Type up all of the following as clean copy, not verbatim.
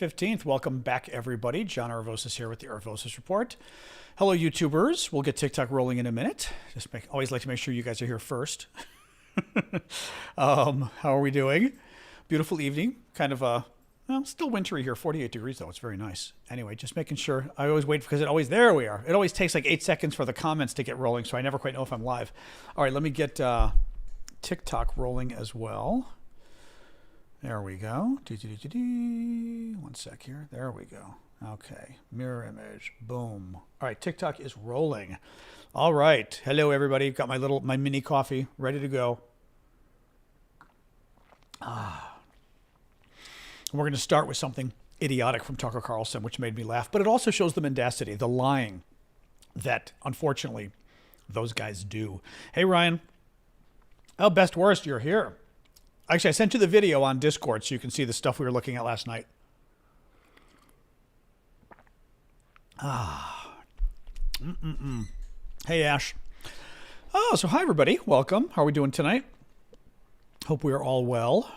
15th. Welcome back, everybody. John Aravosis here with the Aravosis Report. Hello, YouTubers. We'll get TikTok rolling in a minute. Always like to make sure you guys are here first. How are we doing? Beautiful evening. Kind of well, still wintry here. 48 degrees, though. It's very nice. Anyway, just making sure. I always wait because there we are. It always takes like 8 seconds for the comments to get rolling, so I never quite know if I'm live. All right, let me get TikTok rolling as well. There we go. One sec here. There we go. Okay. Mirror image. Boom. All right. TikTok is rolling. All right. Hello, everybody. Got my mini coffee ready to go. We're going to start with something idiotic from Tucker Carlson, which made me laugh, but it also shows the mendacity, the lying that, unfortunately, those guys do. Hey, Ryan. Oh, best worst. You're here. Actually, I sent you the video on Discord so you can see the stuff we were looking at last night. Hey, Ash. Oh, so hi, everybody. Welcome. How are we doing tonight? Hope we are all well.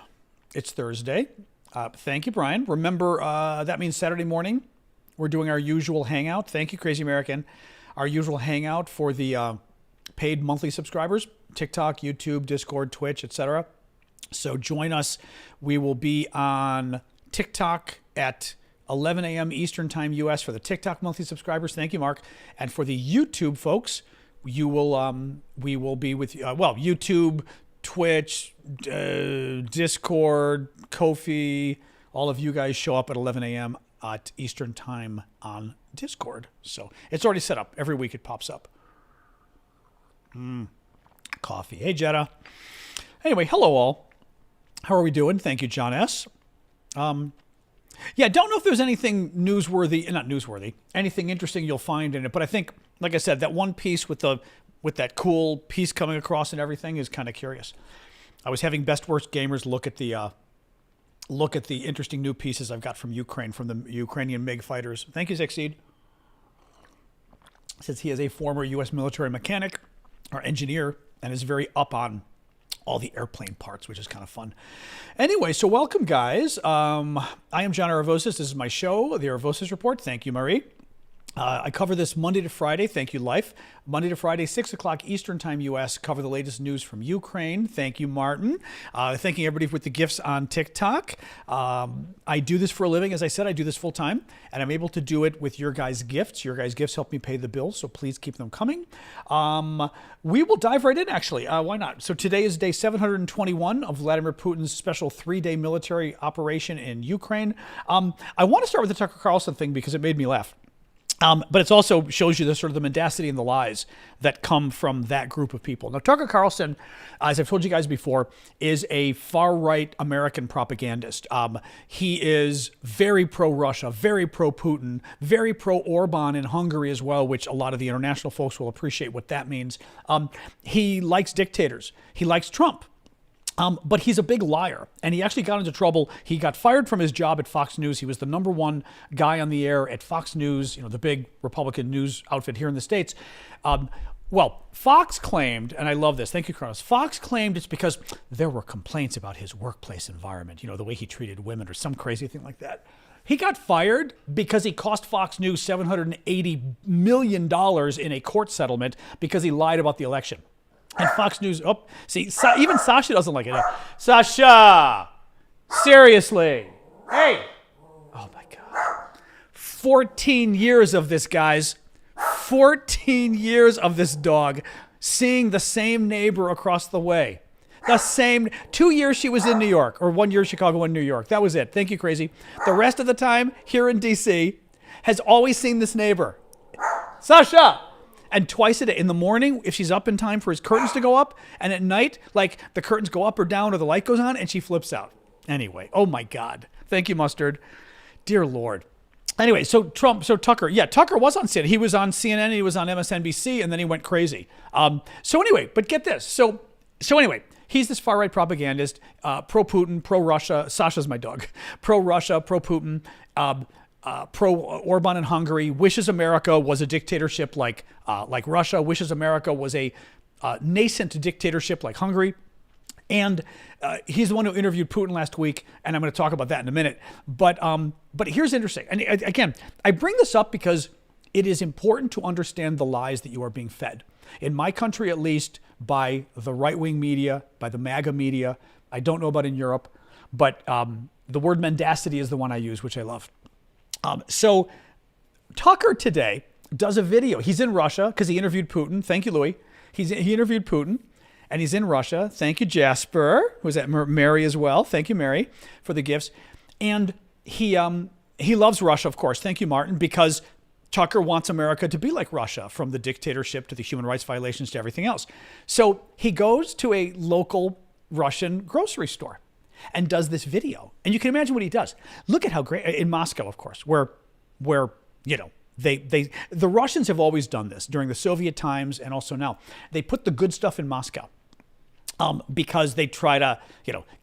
It's Thursday. Thank you, Brian. Remember, that means Saturday morning, we're doing our usual hangout. Thank you, Crazy American. Our usual hangout for the paid monthly subscribers, TikTok, YouTube, Discord, Twitch, etc. So join us. We will be on TikTok at 11 a.m. Eastern Time U.S. for the TikTok monthly subscribers. Thank you, Mark. And for the YouTube folks, we will be with YouTube, Twitch, Discord, Ko-fi. All of you guys show up at 11 a.m. at Eastern Time on Discord. So it's already set up. Every week it pops up. Coffee. Hey, Jetta. Anyway, hello all. How are we doing? Thank you, John S. Yeah, don't know if there's anything anything interesting you'll find in it. But I think, like I said, that one piece with that cool piece coming across and everything is kind of curious. I was having Best Worst Gamers look at the interesting new pieces I've got from Ukraine, from the Ukrainian MiG fighters. Thank you, Zexeed. Says he is a former U.S. military mechanic or engineer and is very up on all the airplane parts, which is kind of fun. Anyway, so welcome, guys. I am John Aravosis. This is my show, the Aravosis Report. Thank you, Marie. I cover this Monday to Friday. Thank you, Life. Monday to Friday, 6 o'clock Eastern Time U.S. Cover the latest news from Ukraine. Thank you, Martin. Thanking everybody with the gifts on TikTok. I do this for a living. As I said, I do this full time, and I'm able to do it with your guys' gifts. Your guys' gifts help me pay the bills, so please keep them coming. We will dive right in, actually. Why not? So today is day 721 of Vladimir Putin's special 3-day military operation in Ukraine. I want to start with the Tucker Carlson thing because it made me laugh. But it also shows you the sort of the mendacity and the lies that come from that group of people. Now, Tucker Carlson, as I've told you guys before, is a far-right American propagandist. He is very pro-Russia, very pro-Putin, very pro-Orban in Hungary as well, which a lot of the international folks will appreciate what that means. He likes dictators. He likes Trump. But he's a big liar, and he actually got into trouble. He got fired from his job at Fox News. He was the #1 guy on the air at Fox News, the big Republican news outfit here in the States. Well, Fox claimed, and I love this, thank you, Carlos. Fox claimed it's because there were complaints about his workplace environment, the way he treated women or some crazy thing like that. He got fired because he cost Fox News $780 million in a court settlement because he lied about the election. And Fox News, even Sasha doesn't like it. Sasha, seriously. Hey. Oh, my God. 14 years of this, guys. 14 years of this dog seeing the same neighbor across the way. The same. 2 years she was in New York, or 1 year Chicago, 1 New York. That was it. Thank you, Crazy. The rest of the time here in D.C. has always seen this neighbor. Sasha. And twice a day, in the morning, if she's up in time for his curtains to go up, and at night, like the curtains go up or down or the light goes on, and she flips out. Anyway, oh my God. Thank you, Mustard. Dear Lord. Anyway, Tucker was on CNN. He was on CNN, he was on MSNBC, and then he went crazy. So anyway, but get this. So anyway, he's this far-right propagandist, pro-Putin, pro-Russia. Sasha's my dog. Pro-Russia, pro-Putin, pro-Orban in Hungary, wishes America was a dictatorship like Russia, wishes America was a nascent dictatorship like Hungary. And he's the one who interviewed Putin last week, and I'm going to talk about that in a minute. But here's interesting. And again, I bring this up because it is important to understand the lies that you are being fed. In my country, at least, by the right-wing media, by the MAGA media. I don't know about in Europe, but the word mendacity is the one I use, which I love. So Tucker today does a video. He's in Russia because he interviewed Putin. Thank you, Louis. He interviewed Putin, and he's in Russia. Thank you, Jasper. Was that Mary as well? Thank you, Mary, for the gifts. And he loves Russia, of course. Thank you, Martin, because Tucker wants America to be like Russia, from the dictatorship to the human rights violations to everything else. So he goes to a local Russian grocery store and does this video. And you can imagine what he does. Look at how great, in Moscow, of course, where you know, the Russians have always done this during the Soviet times and also now. They put the good stuff in Moscow. Because they try to,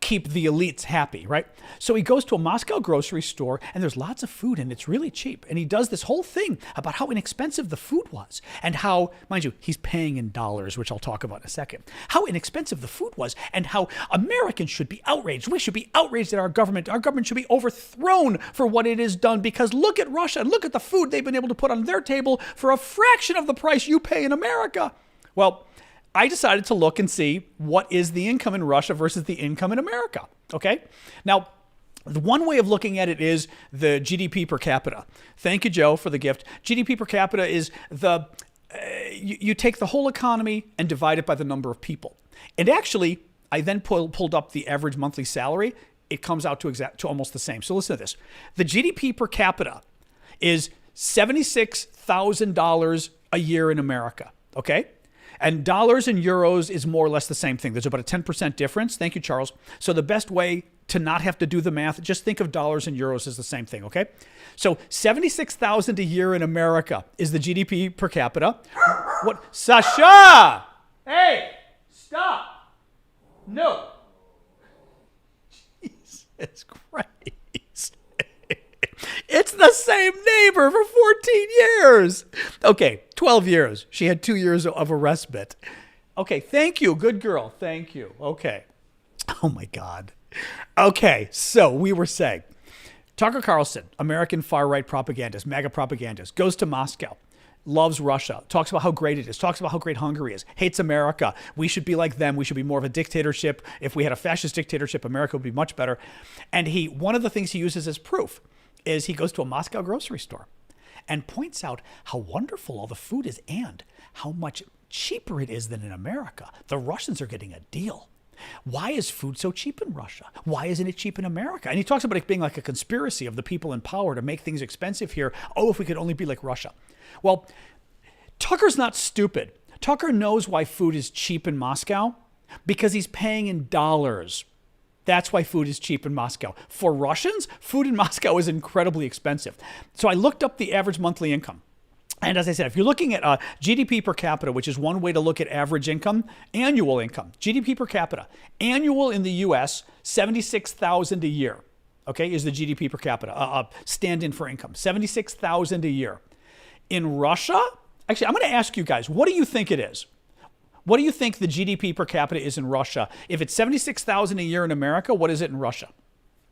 keep the elites happy, right? So he goes to a Moscow grocery store, and there's lots of food, and it's really cheap. And he does this whole thing about how inexpensive the food was, and how, mind you, he's paying in dollars, which I'll talk about in a second, how inexpensive the food was, and how Americans should be outraged. We should be outraged at our government. Our government should be overthrown for what it has done, because look at Russia, and look at the food they've been able to put on their table for a fraction of the price you pay in America. Well, I decided to look and see what is the income in Russia versus the income in America, okay? Now, the one way of looking at it is the GDP per capita. Thank you, Joe, for the gift. GDP per capita is you take the whole economy and divide it by the number of people. And actually, I then pulled up the average monthly salary. It comes out to almost the same. So listen to this. The GDP per capita is $76,000 a year in America, okay? And dollars and euros is more or less the same thing. There's about a 10% difference. Thank you, Charles. So the best way to not have to do the math, just think of dollars and euros as the same thing, okay? So 76,000 a year in America is the GDP per capita. What? Sasha! Hey, stop. No. Jesus Christ. It's the same neighbor for 14 years. Okay, 12 years. She had 2 years of a respite. Okay, thank you. Good girl. Thank you. Okay. Oh, my God. Okay, so we were saying, Tucker Carlson, American far-right propagandist, MAGA propagandist, goes to Moscow, loves Russia, talks about how great it is, talks about how great Hungary is, hates America. We should be like them. We should be more of a dictatorship. If we had a fascist dictatorship, America would be much better. And one of the things he uses as proof is he goes to a Moscow grocery store and points out how wonderful all the food is and how much cheaper it is than in America. The Russians are getting a deal. Why is food so cheap in Russia? Why isn't it cheap in America? And he talks about it being like a conspiracy of the people in power to make things expensive here. Oh, if we could only be like Russia. Well, Tucker's not stupid. Tucker knows why food is cheap in Moscow because he's paying in dollars. That's why food is cheap in Moscow. For Russians, food in Moscow is incredibly expensive. So I looked up the average monthly income. And as I said, if you're looking at GDP per capita, which is one way to look at average income, annual income, GDP per capita, annual in the U.S., $76,000 a year, okay, is the GDP per capita, stand-in for income, $76,000 a year. In Russia, actually, I'm going to ask you guys, what do you think it is? What do you think the GDP per capita is in Russia? If it's $76,000 a year in America, what is it in Russia?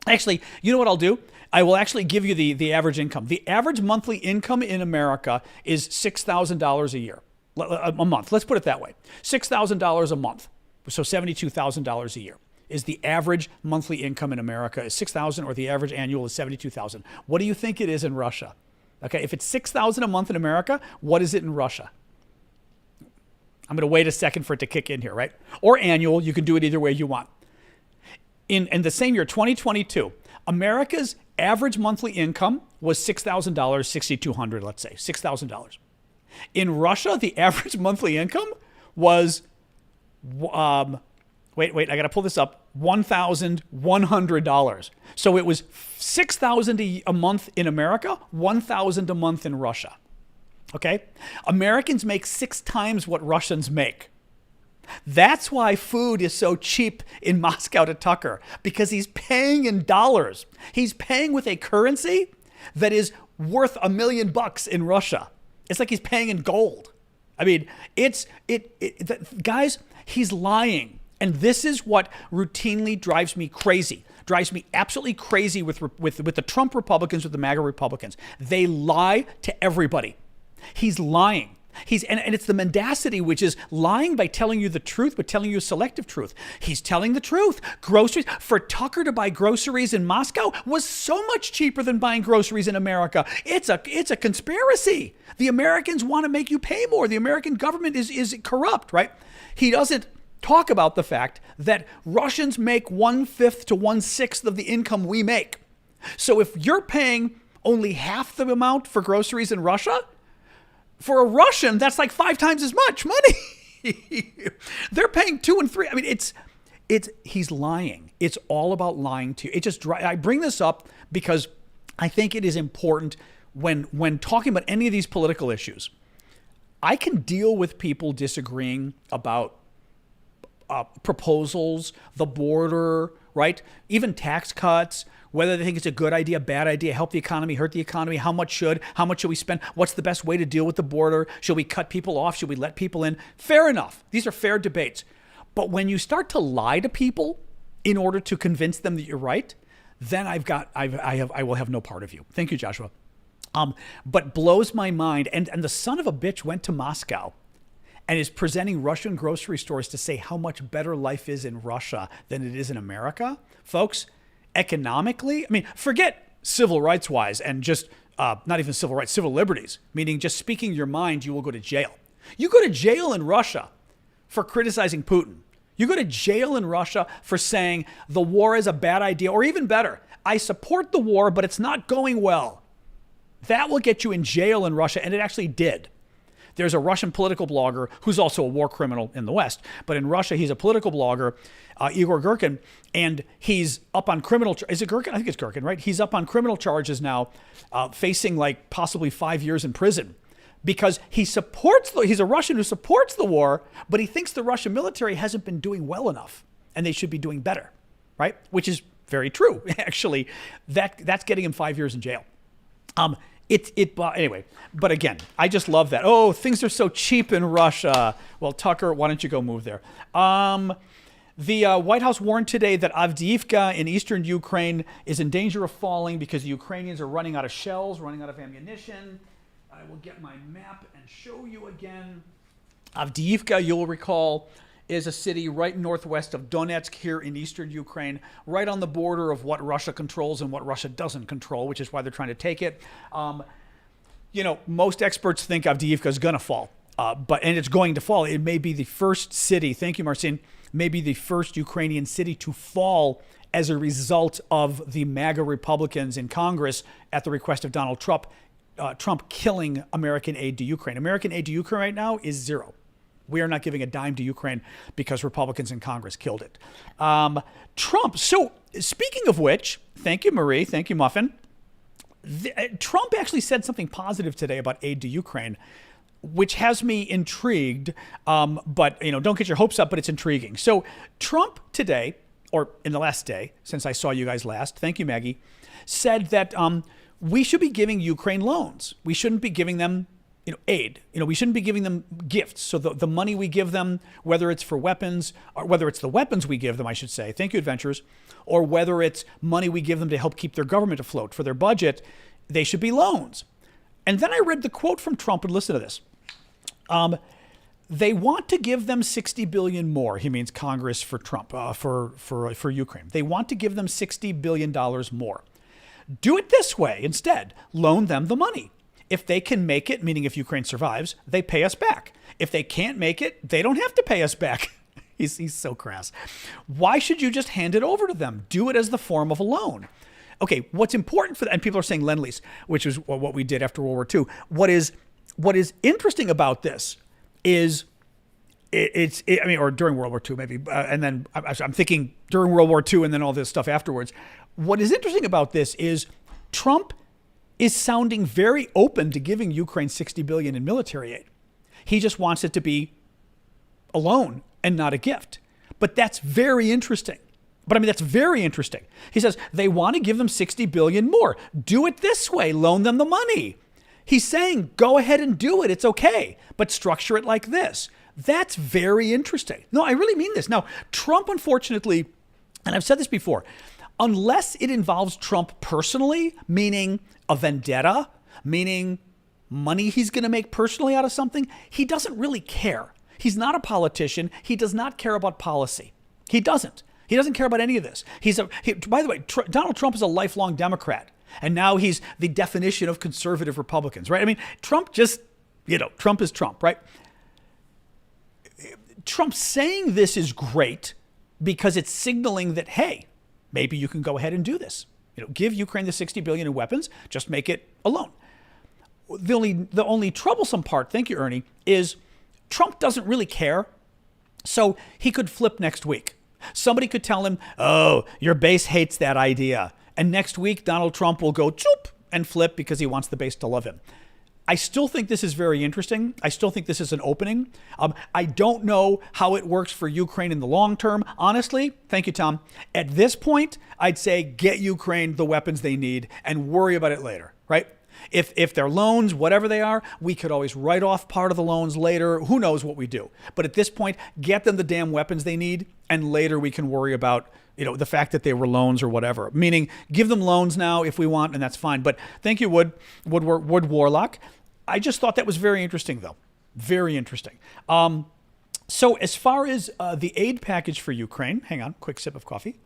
Actually, you know what I'll do? I will actually give you the average income. The average monthly income in America is $6,000 a year, a month. Let's put it that way. $6,000 a month. So $72,000 a year is the average monthly income in America is $6,000, or the average annual is $72,000. What do you think it is in Russia? Okay, if it's $6,000 a month in America, what is it in Russia? I'm going to wait a second for it to kick in here, right? Or annual. You can do it either way you want. In the same year, 2022, America's average monthly income was $6,000, $6,200, let's say, $6,000. In Russia, the average monthly income was, wait, I got to pull this up, $1,100. So it was $6,000 a month in America, $1,000 a month in Russia. Okay? Americans make 6 times what Russians make. That's why food is so cheap in Moscow to Tucker, because he's paying in dollars. He's paying with a currency that is worth $1 million in Russia. It's like he's paying in gold. I mean, guys, he's lying. And this is what routinely drives me crazy, drives me absolutely crazy with the Trump Republicans, with the MAGA Republicans. They lie to everybody. He's lying. And it's the mendacity, which is lying by telling you the truth, but telling you a selective truth. He's telling the truth. Groceries, for Tucker to buy groceries in Moscow was so much cheaper than buying groceries in America. It's a conspiracy. The Americans want to make you pay more. The American government is corrupt, right? He doesn't talk about the fact that Russians make 1/5 to 1/6 of the income we make. So if you're paying only half the amount for groceries in Russia, for a Russian, that's like 5 times as much money. They're paying 2 and 3. I mean, he's lying. It's all about lying to you. I bring this up because I think it is important when talking about any of these political issues. I can deal with people disagreeing about proposals, the border, right? Even tax cuts, whether they think it's a good idea, bad idea, help the economy, hurt the economy, how much should we spend? What's the best way to deal with the border? Should we cut people off? Should we let people in? Fair enough. These are fair debates. But when you start to lie to people in order to convince them that you're right, then I will have no part of you. Thank you, Joshua. But blows my mind. And the son of a bitch went to Moscow and is presenting Russian grocery stores to say how much better life is in Russia than it is in America. Folks, economically, I mean, forget civil rights wise and just not even civil rights, civil liberties, meaning just speaking your mind, you will go to jail. You go to jail in Russia for criticizing Putin. You go to jail in Russia for saying the war is a bad idea, or even better, I support the war, but it's not going well. That will get you in jail in Russia, and it actually did. There's a Russian political blogger who's also a war criminal in the West, but in Russia, he's a political blogger, Igor Girkin, and he's up on criminal. Is it Girkin? I think it's Girkin, right? He's up on criminal charges now, facing like possibly 5 years in prison because he's a Russian who supports the war, but he thinks the Russian military hasn't been doing well enough and they should be doing better, right? Which is very true, actually. That's getting him 5 years in jail. Anyway, but again, I just love that. Oh, things are so cheap in Russia. Well, Tucker, why don't you go move there? The White House warned today that Avdiivka in eastern Ukraine is in danger of falling because the Ukrainians are running out of shells, running out of ammunition. I will get my map and show you again. Avdiivka, you'll recall, is a city right northwest of Donetsk here in eastern Ukraine, right on the border of what Russia controls and what Russia doesn't control, which is why they're trying to take it. Most experts think Avdiivka is going to fall, and it's going to fall. It may be the first city, thank you, Marcin, may be the first Ukrainian city to fall as a result of the MAGA Republicans in Congress at the request of Donald Trump, killing American aid to Ukraine. American aid to Ukraine right now is zero. We are not giving a dime to Ukraine because Republicans in Congress killed it. Trump. So speaking of which, thank you, Marie. Thank you, Muffin. Trump actually said something positive today about aid to Ukraine, which has me intrigued. But don't get your hopes up, but it's intriguing. So Trump today, or in the last day, since I saw you guys last, thank you, Maggie, said that we should be giving Ukraine loans. We shouldn't be giving them aid. We shouldn't be giving them gifts. So the money we give them, whether it's for weapons, or whether it's the weapons we give them, I should say, thank you, adventurers, or whether it's money we give them to help keep their government afloat for their budget, they should be loans. And then I read the quote from Trump, and listen to this. They want to give them $60 billion more. He means Congress for Trump, for Ukraine. They want to give them $60 billion more. Do it this way instead. Loan them the money. If they can make it, meaning if Ukraine survives, they pay us back. If they can't make it, they don't have to pay us back. He's so crass. Why should you just hand it over to them? Do it as the form of a loan. Okay, what's important for that, and people are saying lend-lease, which is what we did after World War II. What is interesting about this is or during World War II maybe, and then I'm thinking during World War II and then all this stuff afterwards. What is interesting about this is Trump is sounding very open to giving Ukraine $60 billion in military aid. He just wants it to be a loan and not a gift. But that's very interesting. That's very interesting. He says they want to give them $60 billion more. Do it this way. Loan them the money. He's saying, go ahead and do it. It's okay. But structure it like this. That's very interesting. No, I really mean this. Now, Trump, unfortunately, and I've said this before, unless it involves Trump personally, meaning a vendetta, meaning money he's going to make personally out of something, he doesn't really care. He's not a politician. He does not care about policy. He doesn't. He doesn't care about any of this. By the way, Donald Trump is a lifelong Democrat, and now he's the definition of conservative Republicans, right? I mean, Trump just, Trump is Trump, right? Trump saying this is great because it's signaling that, hey, maybe you can go ahead and do this. Give Ukraine the $60 billion in weapons, just make it a loan. The only troublesome part, thank you, Ernie, is Trump doesn't really care. So he could flip next week. Somebody could tell him, oh, your base hates that idea. And next week, Donald Trump will go choop and flip because he wants the base to love him. I still think this is very interesting. I still think this is an opening. I don't know how it works for Ukraine in the long term. Honestly, thank you, Tom. At this point, I'd say get Ukraine the weapons they need and worry about it later, right? If they're loans, whatever they are, we could always write off part of the loans later. Who knows what we do? But at this point, get them the damn weapons they need, and later we can worry about the fact that they were loans or whatever. Meaning, give them loans now if we want, and that's fine. But thank you, Wood Warlock. I just thought that was very interesting, though. Very interesting. So as far as the aid package for Ukraine, hang on, quick sip of coffee.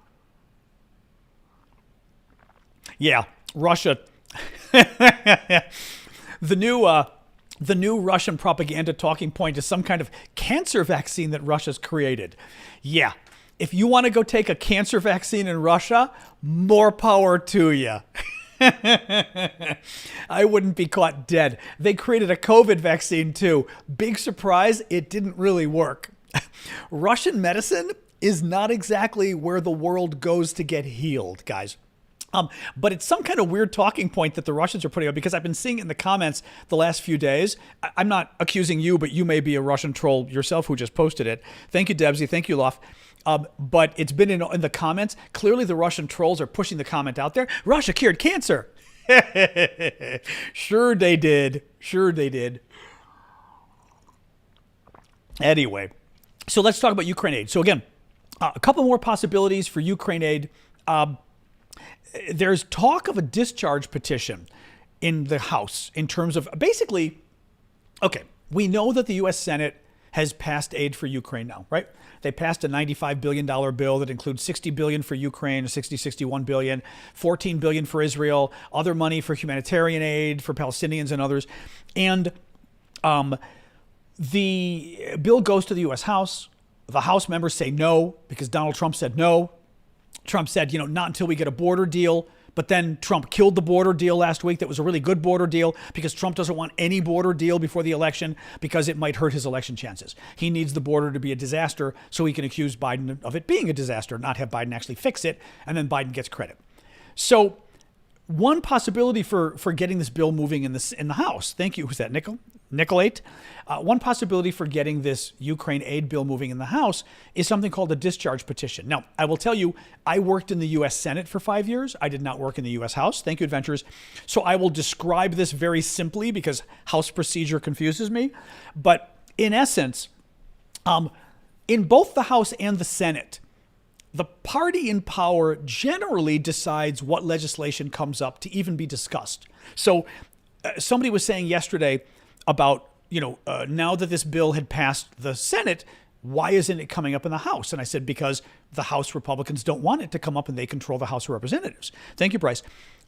Yeah, Russia. The new Russian propaganda talking point is some kind of cancer vaccine that Russia's created. Yeah, if you want to go take a cancer vaccine in Russia, more power to you. I wouldn't be caught dead. They created a COVID vaccine too. Big surprise, it didn't really work. Russian medicine is not exactly where the world goes to get healed, guys. But it's some kind of weird talking point that the Russians are putting up, because I've been seeing it in the comments the last few days. I'm not accusing you, but you may be a Russian troll yourself who just posted it. Thank you, Debsy. Thank you, Lof. But it's been in the comments. Clearly, the Russian trolls are pushing the comment out there. Russia cured cancer. Sure they did. Sure they did. Anyway, so let's talk about Ukraine aid. So again, a couple more possibilities for Ukraine aid. There's talk of a discharge petition in the House in terms of basically, okay, we know that the U.S. Senate has passed aid for Ukraine now, right? They passed a $95 billion bill that includes $60 billion for Ukraine, $61 billion, $14 billion for Israel, other money for humanitarian aid for Palestinians and others. And the bill goes to the U.S. House. The House members say no because Donald Trump said no. Trump said, not until we get a border deal. But then Trump killed the border deal last week. That was a really good border deal because Trump doesn't want any border deal before the election because it might hurt his election chances. He needs the border to be a disaster so he can accuse Biden of it being a disaster, not have Biden actually fix it, and then Biden gets credit. So one possibility for getting this bill moving in the House, thank you, who's that, Nicolate? One possibility for getting this Ukraine aid bill moving in the House is something called a discharge petition. Now, I will tell you, I worked in the U.S. Senate for 5 years. I did not work in the U.S. House. Thank you, Adventurers. So I will describe this very simply because House procedure confuses me. But in essence, in both the House and the Senate, the party in power generally decides what legislation comes up to even be discussed. So somebody was saying yesterday about, now that this bill had passed the Senate, why isn't it coming up in the House? And I said, because the House Republicans don't want it to come up and they control the House of Representatives. Thank you, Bryce.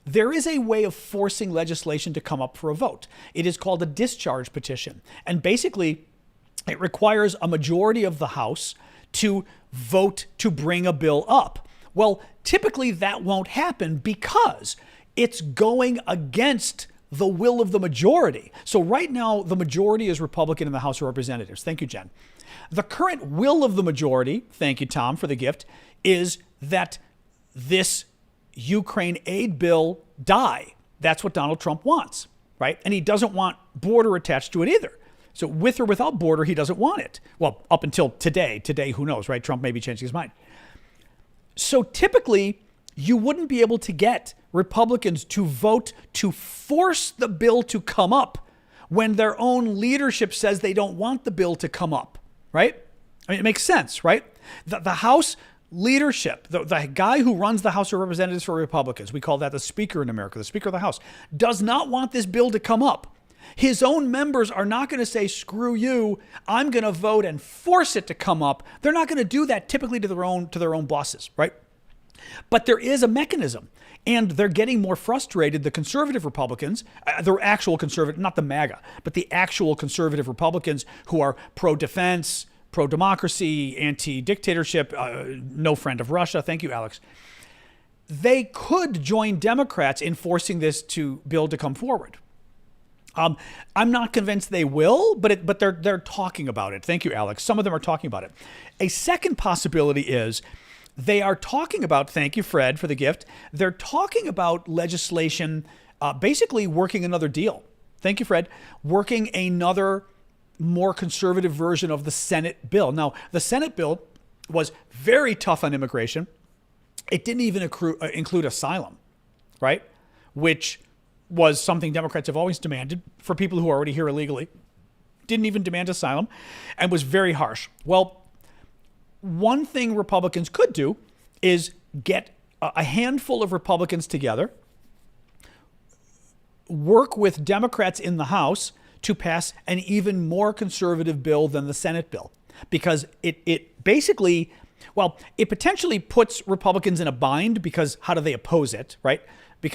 There is a way of forcing legislation to come up for a vote. It is called a discharge petition. And basically, it requires a majority of the House to vote to bring a bill up. Well, typically that won't happen because it's going against the will of the majority. So right now, the majority is Republican in the House of Representatives. Thank you, Jen. The current will of the majority, thank you, Tom, for the gift, is that this Ukraine aid bill die. That's what Donald Trump wants, right? And he doesn't want border attached to it either. So with or without border, he doesn't want it. Well, up until today. Today, who knows, right? Trump may be changing his mind. So typically, you wouldn't be able to get Republicans to vote to force the bill to come up when their own leadership says they don't want the bill to come up. right? I mean, it makes sense, right? The House leadership, the guy who runs the House of Representatives for Republicans, we call that the Speaker in America, the Speaker of the House, does not want this bill to come up. His own members are not going to say, screw you, I'm going to vote and force it to come up. They're not going to do that typically to their own bosses, right? But there is a mechanism, and they're getting more frustrated. The conservative Republicans, the actual conservative, not the MAGA, but the actual conservative Republicans who are pro-defense, pro-democracy, anti-dictatorship, no friend of Russia. Thank you, Alex. They could join Democrats in forcing this bill to come forward. I'm not convinced they will, but they're talking about it. Thank you, Alex. Some of them are talking about it. A second possibility is they are talking about, thank you, Fred, for the gift. They're talking about legislation, basically working another deal. Thank you, Fred. Working another more conservative version of the Senate bill. Now, the Senate bill was very tough on immigration. It didn't even include asylum, right? Which was something Democrats have always demanded for people who are already here illegally. Didn't even demand asylum and was very harsh. Well, one thing Republicans could do is get a handful of Republicans together, work with Democrats in the House to pass an even more conservative bill than the Senate bill, because it basically, well, it potentially puts Republicans in a bind, because how do they oppose it, right?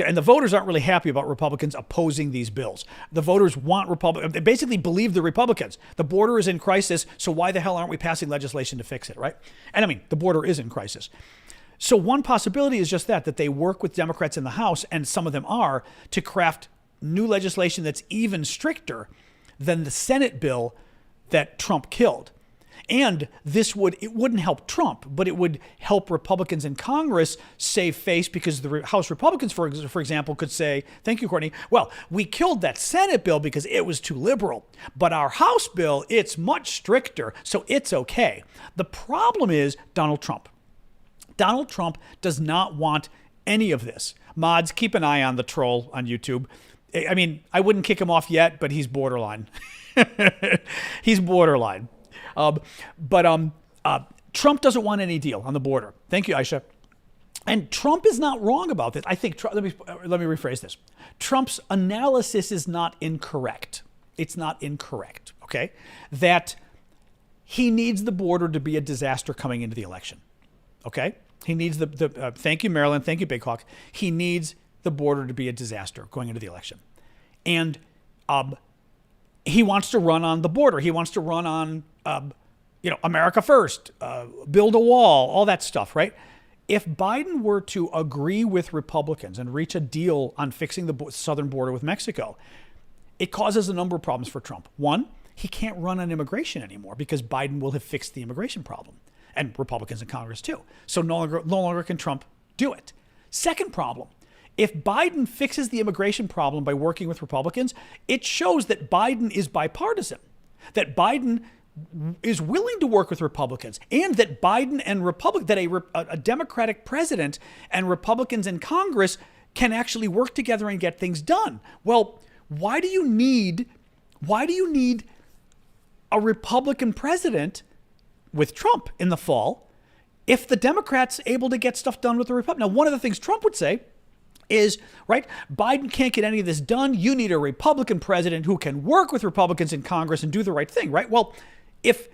And the voters aren't really happy about Republicans opposing these bills. The voters want Republicans. They basically believe the Republicans. The border is in crisis, so why the hell aren't we passing legislation to fix it, right? And I mean, the border is in crisis. So one possibility is just that they work with Democrats in the House, and some of them are, to craft new legislation that's even stricter than the Senate bill that Trump killed. And it wouldn't help Trump, but it would help Republicans in Congress save face, because the House Republicans, for example, could say, thank you, Courtney, well, we killed that Senate bill because it was too liberal, but our House bill, it's much stricter, so it's okay. The problem is Donald Trump. Donald Trump does not want any of this. Mods, keep an eye on the troll on YouTube. I mean, I wouldn't kick him off yet, but he's borderline. He's borderline. Trump doesn't want any deal on the border. Thank you, Aisha. And Trump is not wrong about this. I think, let me rephrase this. Trump's analysis is not incorrect. It's not incorrect, okay? That he needs the border to be a disaster coming into the election, okay? He needs thank you, Maryland. Thank you, Big Hawk. He needs the border to be a disaster going into the election. And he wants to run on the border. He wants to run on, America first, build a wall, all that stuff, right? If Biden were to agree with Republicans and reach a deal on fixing the southern border with Mexico, it causes a number of problems for Trump. One, he can't run on immigration anymore because Biden will have fixed the immigration problem, and Republicans in Congress too. So no longer can Trump do it. Second problem, if Biden fixes the immigration problem by working with Republicans, it shows that Biden is bipartisan, that Biden is willing to work with Republicans, and that Biden and a Democratic president and Republicans in Congress can actually work together and get things done. Well, why do you need a Republican president with Trump in the fall if the Democrats able to get stuff done with the Republicans? Now, one of the things Trump would say is, right, Biden can't get any of this done. You need a Republican president who can work with Republicans in Congress and do the right thing, right? Well, if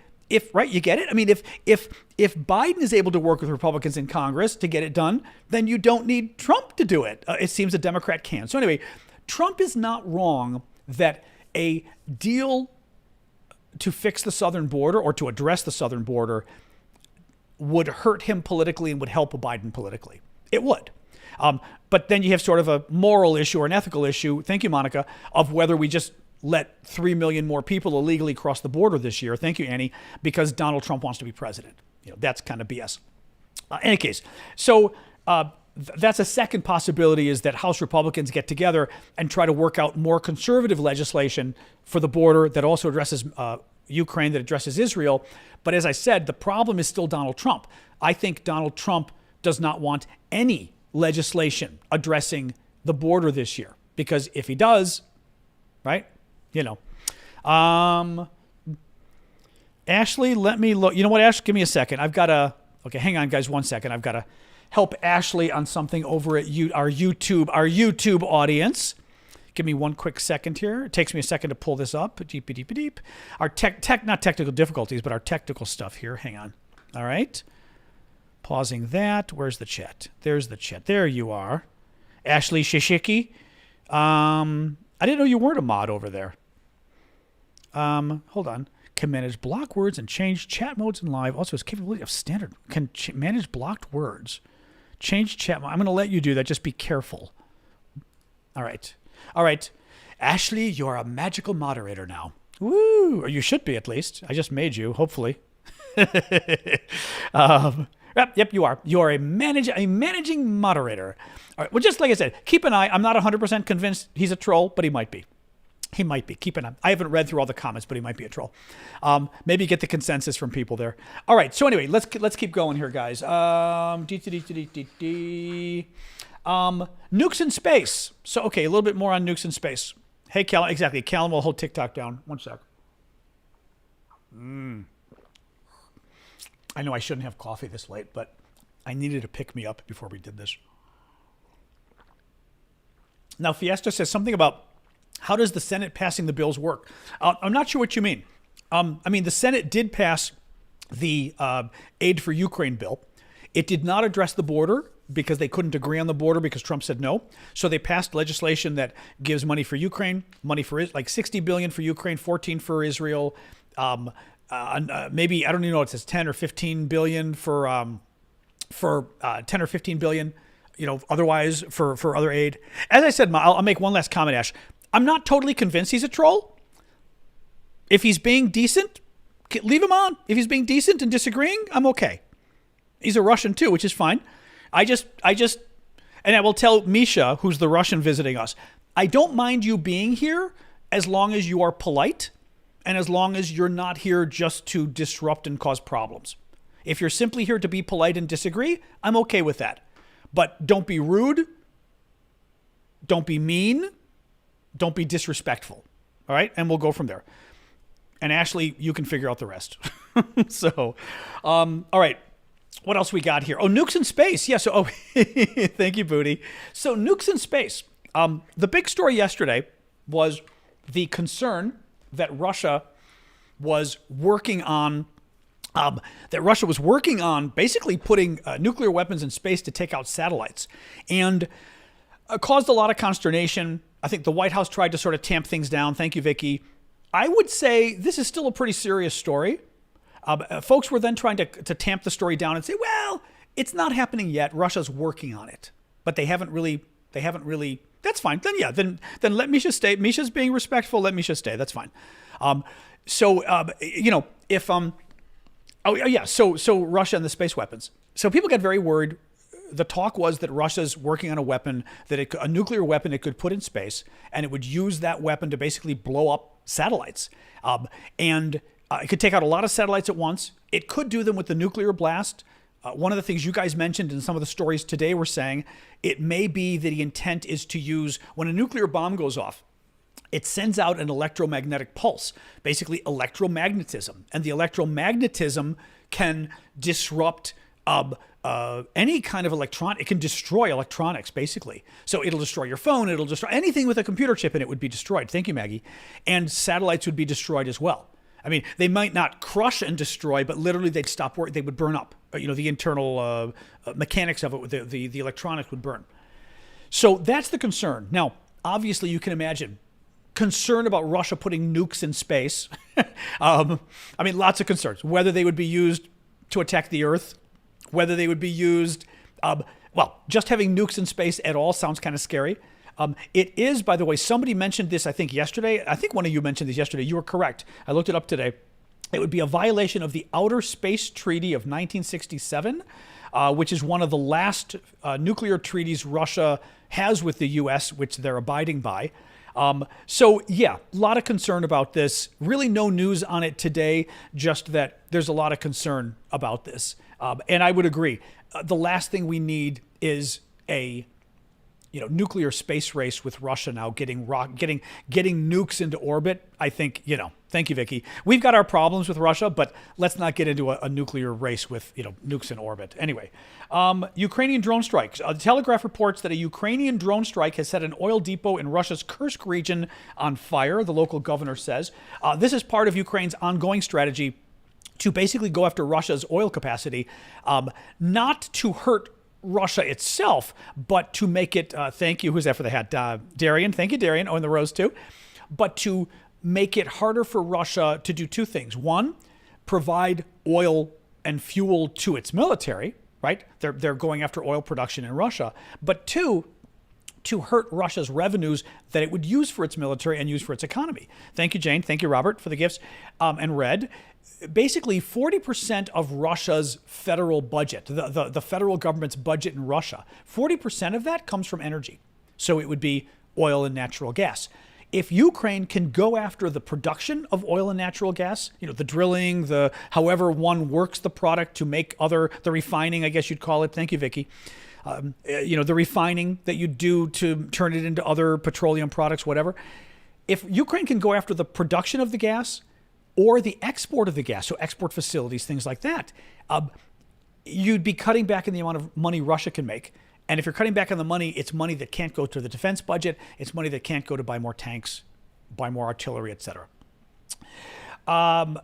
right, you get it? I mean, if Biden is able to work with Republicans in Congress to get it done, then you don't need Trump to do it. It seems a Democrat can. So anyway, Trump is not wrong that a deal to fix the southern border or to address the southern border would hurt him politically and would help Biden politically. It would. But then you have sort of a moral issue or an ethical issue, thank you, Monica, of whether we just let 3 million more people illegally cross the border this year, thank you, Annie, because Donald Trump wants to be president. That's kind of BS. Any case, so that's a second possibility, is that House Republicans get together and try to work out more conservative legislation for the border that also addresses Ukraine, that addresses Israel. But as I said, the problem is still Donald Trump. I think Donald Trump does not want any legislation addressing the border this year, because if he does, right, Ashley, let me look. You know what, Ash? Give me a second. Okay, hang on, guys, 1 second. I've got to help Ashley on something over at our YouTube audience. Give me 1 quick second here. It takes me a second to pull this up. Deep. Our not technical difficulties, but our technical stuff here. Hang on. All right. Pausing that. Where's the chat? There's the chat. There you are. Ashley Shishiki. I didn't know you weren't a mod over there. Hold on. Can manage block words and change chat modes in live. Also has capability of standard. Can manage blocked words. Change chat mode. I'm going to let you do that. Just be careful. All right. Ashley, you're a magical moderator now. Woo! Or you should be, at least. I just made you, hopefully. Yep, you are. You're a managing moderator. All right. Well, just like I said, keep an eye. I'm not 100% convinced he's a troll, but he might be. Keep an eye. I haven't read through all the comments, but he might be a troll. Maybe get the consensus from people there. All right. So anyway, let's keep going here, guys. Nukes in space. So, okay, a little bit more on nukes in space. Hey, Callum. Exactly. Callum will hold TikTok down. 1 sec. I know I shouldn't have coffee this late, but I needed to pick me up before we did this. Now, Fiesta says something about how does the Senate passing the bills work? I'm not sure what you mean. The Senate did pass the aid for Ukraine bill. It did not address the border because they couldn't agree on the border because Trump said no. So they passed legislation that gives money for Ukraine, money for like $60 billion for Ukraine, 14 for Israel, maybe, I don't even know, it says 10 or 15 billion for 10 or 15 billion, otherwise for other aid. As I said, I'll make one last comment, Ash. I'm not totally convinced he's a troll. If he's being decent, leave him on. If he's being decent and disagreeing, I'm okay. He's a Russian too, which is fine. And I will tell Misha, who's the Russian visiting us, I don't mind you being here as long as you are polite and as long as you're not here just to disrupt and cause problems. If you're simply here to be polite and disagree, I'm okay with that. But don't be rude. Don't be mean. Don't be disrespectful. All right? And we'll go from there. And Ashley, you can figure out the rest. So, all right. What else we got here? Oh, nukes in space. Yeah, so, thank you, Booty. So, nukes in space. The big story yesterday was the concern that Russia was working on basically putting nuclear weapons in space to take out satellites, and caused a lot of consternation. I think the White House tried to sort of tamp things down. Thank you, Vicky. I would say this is still a pretty serious story. Folks were then trying to tamp the story down and say, well, it's not happening yet. Russia's working on it, but they haven't really. That's fine. Then let Misha stay. Misha's being respectful. Let Misha stay. That's fine. So Russia and the space weapons. So people got very worried. The talk was that Russia's working on a weapon, a nuclear weapon it could put in space, and it would use that weapon to basically blow up satellites. It could take out a lot of satellites at once. It could do them with the nuclear blast. One of the things you guys mentioned in some of the stories today were saying it may be that the intent is to use, when a nuclear bomb goes off, it sends out an electromagnetic pulse, basically electromagnetism. And the electromagnetism can disrupt any kind of electron. It can destroy electronics, basically. So it'll destroy your phone. It'll destroy anything with a computer chip in it would be destroyed. Thank you, Maggie. And satellites would be destroyed as well. I mean, they might not crush and destroy, but literally they'd stop work. They would burn up. The internal mechanics of it, the electronics would burn. So that's the concern. Now, obviously, you can imagine concern about Russia putting nukes in space. Lots of concerns. Whether they would be used to attack the Earth, whether they would be used, just having nukes in space at all sounds kind of scary. It is, by the way, somebody mentioned this, I think, yesterday. I think one of you mentioned this yesterday. You were correct. I looked it up today. It would be a violation of the Outer Space Treaty of 1967, which is one of the last nuclear treaties Russia has with the U.S., which they're abiding by. A lot of concern about this. Really no news on it today, just that there's a lot of concern about this. And I would agree. The last thing we need is a nuclear space race with Russia now getting nukes into orbit. I think, thank you, Vicky. We've got our problems with Russia, but let's not get into a nuclear race with, nukes in orbit. Anyway, Ukrainian drone strikes. The Telegraph reports that a Ukrainian drone strike has set an oil depot in Russia's Kursk region on fire, the local governor says. This is part of Ukraine's ongoing strategy to basically go after Russia's oil capacity, not to hurt Russia itself, but to make it, thank you, who's that for the hat? Darian, thank you, Darian, in the rose too, but to make it harder for Russia to do two things. One, provide oil and fuel to its military, right? They're going after oil production in Russia, but two, to hurt Russia's revenues that it would use for its military and use for its economy. Thank you, Jane. Thank you, Robert, for the gifts. And Red, basically 40% of Russia's federal budget, the federal government's budget in Russia, 40% of that comes from energy. So it would be oil and natural gas. If Ukraine can go after the production of oil and natural gas, the drilling, however one works the product to make the refining, I guess you'd call it. Thank you, Vicky. The refining that you do to turn it into other petroleum products, whatever. If Ukraine can go after the production of the gas or the export of the gas, so export facilities, things like that, you'd be cutting back in the amount of money Russia can make. And if you're cutting back on the money, it's money that can't go to the defense budget. It's money that can't go to buy more tanks, buy more artillery, etc. What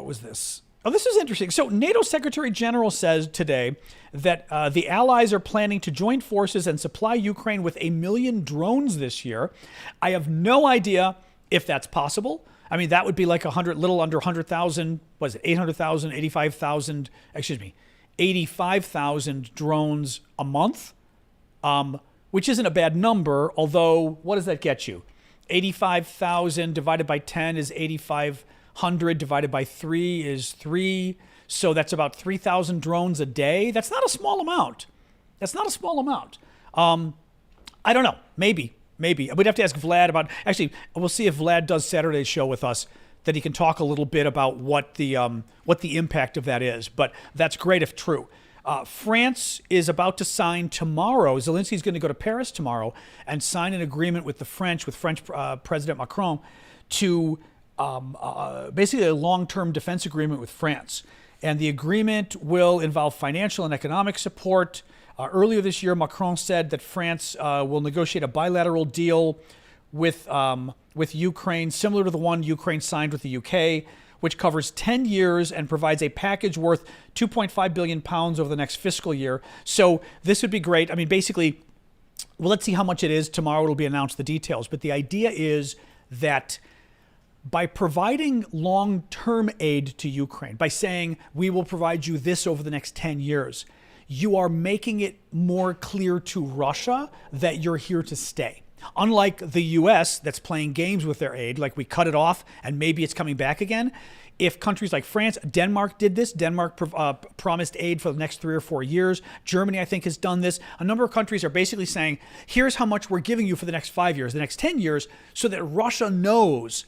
was this? Oh, this is interesting. So NATO Secretary General says today that the Allies are planning to join forces and supply Ukraine with 1 million drones this year. I have no idea if that's possible. I mean, that would be like little under 100,000, was it 800,000, 85,000, 85,000 drones a month, which isn't a bad number, although what does that get you? 85,000 divided by 10 is 8,500 divided by 3 is 3. So that's about 3,000 drones a day. That's not a small amount. I don't know. Maybe. We'd have to ask Vlad about, actually, we'll see if Vlad does Saturday's show with us, that he can talk a little bit about what the impact of that is. But that's great if true. France is about to sign tomorrow. Zelensky's going to go to Paris tomorrow and sign an agreement with French President Macron to basically a long-term defense agreement with France. And the agreement will involve financial and economic support. Earlier this year, Macron said that France will negotiate a bilateral deal with Ukraine, similar to the one Ukraine signed with the UK, which covers 10 years and provides a package worth £2.5 billion over the next fiscal year. So this would be great. I mean, basically, well, let's see how much it is. Tomorrow it'll be announced, the details. But the idea is that by providing long-term aid to Ukraine, by saying we will provide you this over the next 10 years, you are making it more clear to Russia that you're here to stay. Unlike the U.S. that's playing games with their aid, like we cut it off and maybe it's coming back again. If countries like France, Denmark did this. Denmark promised aid for the next 3 or 4 years. Germany, I think, has done this. A number of countries are basically saying, here's how much we're giving you for the next 5 years, the next 10 years, so that Russia knows,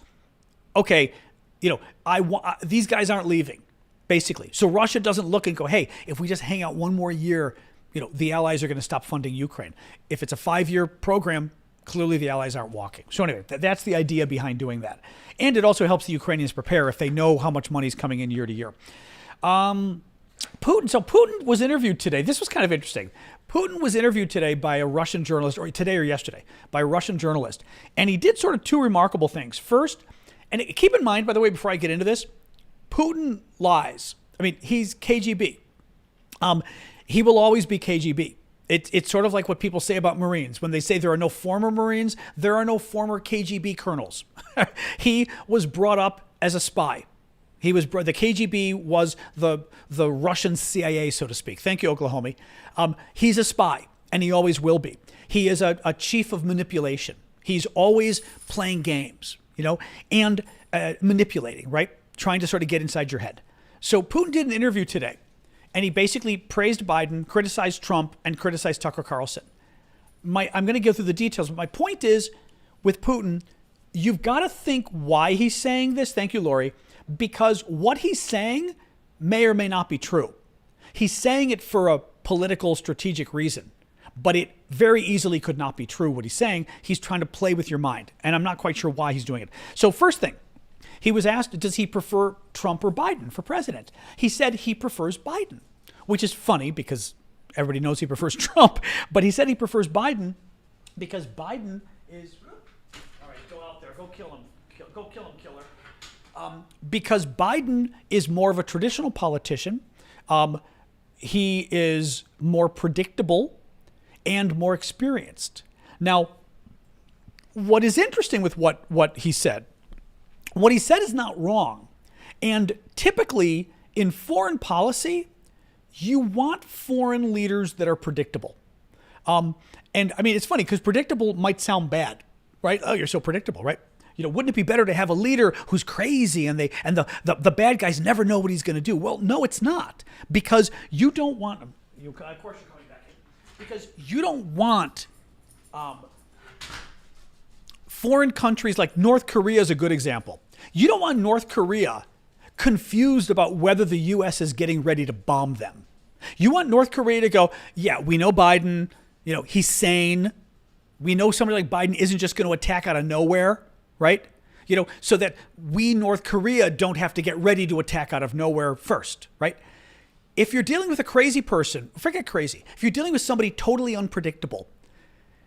okay, these guys aren't leaving, basically. So Russia doesn't look and go, hey, if we just hang out one more year, the Allies are going to stop funding Ukraine. If it's a 5-year program, clearly the Allies aren't walking. So anyway, that's the idea behind doing that. And it also helps the Ukrainians prepare if they know how much money is coming in year to year. Putin. So Putin was interviewed today. This was kind of interesting. Putin was interviewed today by a Russian journalist, or today or yesterday, by a Russian journalist. And he did sort of two remarkable things. First, and keep in mind, by the way, before I get into this, Putin lies. I mean, he's KGB. He will always be KGB. It's sort of like what people say about Marines. When they say there are no former Marines, there are no former KGB colonels. He was brought up as a spy. The KGB was the Russian CIA, so to speak. Thank you, Oklahoma. He's a spy, and he always will be. He is a chief of manipulation. He's always playing games, and manipulating, right? Trying to sort of get inside your head. So Putin did an interview today. And he basically praised Biden, criticized Trump, and criticized Tucker Carlson. I'm going to go through the details, but my point is, with Putin, you've got to think why he's saying this. Thank you, Lori. Because what he's saying may or may not be true. He's saying it for a political, strategic reason. but it very easily could not be true what he's saying. He's trying to play with your mind, and I'm not quite sure why he's doing it. So first thing, he was asked, does he prefer Trump or Biden for president? He said he prefers Biden, which is funny because everybody knows he prefers Trump, but he said he prefers Biden because Biden is, all right, go out there, go kill him, go kill him, killer. Because Biden is more of a traditional politician. He is more predictable and more experienced. Now, what is interesting with what he said is not wrong. And typically in foreign policy, you want foreign leaders that are predictable. And I mean, it's funny because predictable might sound bad, right? Oh, you're so predictable, right? Wouldn't it be better to have a leader who's crazy and the bad guys never know what he's going to do? Well, no, it's not, because you don't want them. Of course, you're coming back in because you don't want foreign countries like North Korea is a good example. You don't want North Korea confused about whether the U.S. is getting ready to bomb them. You want North Korea to go, yeah, we know Biden, he's sane. We know somebody like Biden isn't just going to attack out of nowhere, right? So that we, North Korea, don't have to get ready to attack out of nowhere first, right? If you're dealing with a crazy person, forget crazy. If you're dealing with somebody totally unpredictable,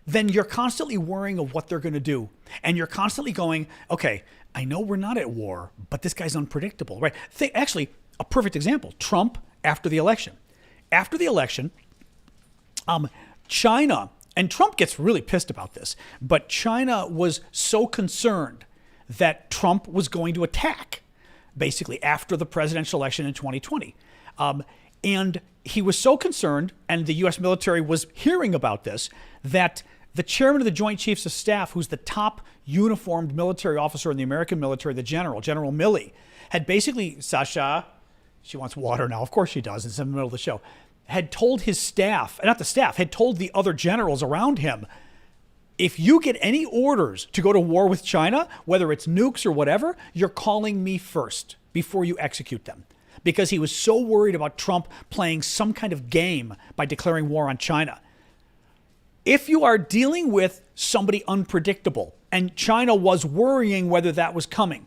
then you're constantly worrying of what they're going to do. And you're constantly going, okay, I know we're not at war, but this guy's unpredictable, right? Actually, a perfect example, Trump after the election. After the election, China, and Trump gets really pissed about this, but China was so concerned that Trump was going to attack, basically, after the presidential election in 2020. And he was so concerned, and the U.S. military was hearing about this, that the chairman of the Joint Chiefs of Staff, who's the top uniformed military officer in the American military, General Milley, had basically, Sasha, she wants water now, of course she does, it's in the middle of the show, had told his staff, not the staff, had told the other generals around him, if you get any orders to go to war with China, whether it's nukes or whatever, you're calling me first before you execute them. Because he was so worried about Trump playing some kind of game by declaring war on China. If you are dealing with somebody unpredictable, and China was worrying whether that was coming,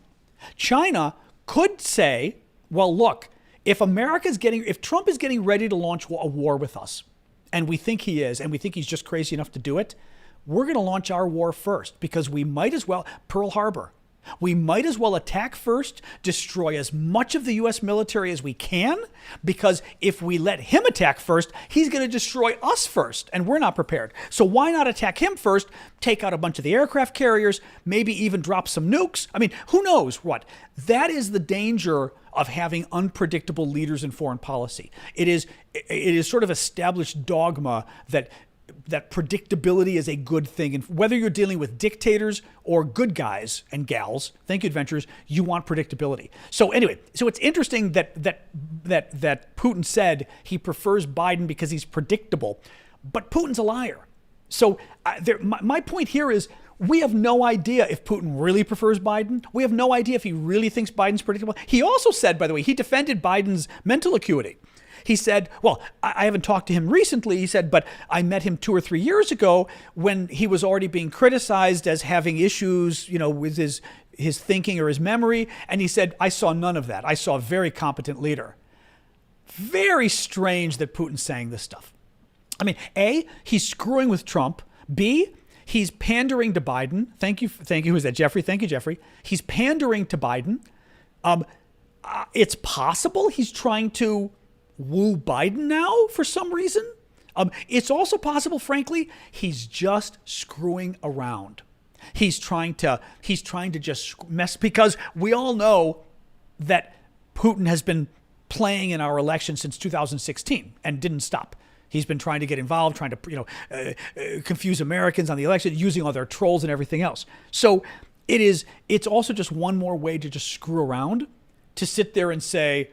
China could say, well, look, if Trump is getting ready to launch a war with us, and we think he is, and we think he's just crazy enough to do it, we're going to launch our war first, because we might as well, Pearl Harbor, we might as well attack first, destroy as much of the U.S. military as we can, because if we let him attack first, he's going to destroy us first, and we're not prepared. So why not attack him first, take out a bunch of the aircraft carriers, maybe even drop some nukes? I mean, who knows what? That is the danger of having unpredictable leaders in foreign policy. It is sort of established dogma that predictability is a good thing. And whether you're dealing with dictators or good guys and gals, thank you, adventurers, you want predictability. So anyway, it's interesting that Putin said he prefers Biden because he's predictable, but Putin's a liar. So my point here is we have no idea if Putin really prefers Biden. We have no idea if he really thinks Biden's predictable. He also said, by the way, he defended Biden's mental acuity. He said, well, I haven't talked to him recently. He said, but I met him 2 or 3 years ago when he was already being criticized as having issues, with his thinking or his memory. And he said, I saw none of that. I saw a very competent leader. Very strange that Putin's saying this stuff. I mean, A, he's screwing with Trump. B, he's pandering to Biden. Thank you. Who's that? Jeffrey. Thank you, Jeffrey. He's pandering to Biden. It's possible he's trying to woo Biden now for some reason. It's also possible, frankly, he's just screwing around. He's trying to just mess, because we all know that Putin has been playing in our election since 2016 and didn't stop. He's been trying to get involved, trying to confuse Americans on the election, using all their trolls and everything else. So it's also just one more way to just screw around, to sit there and say,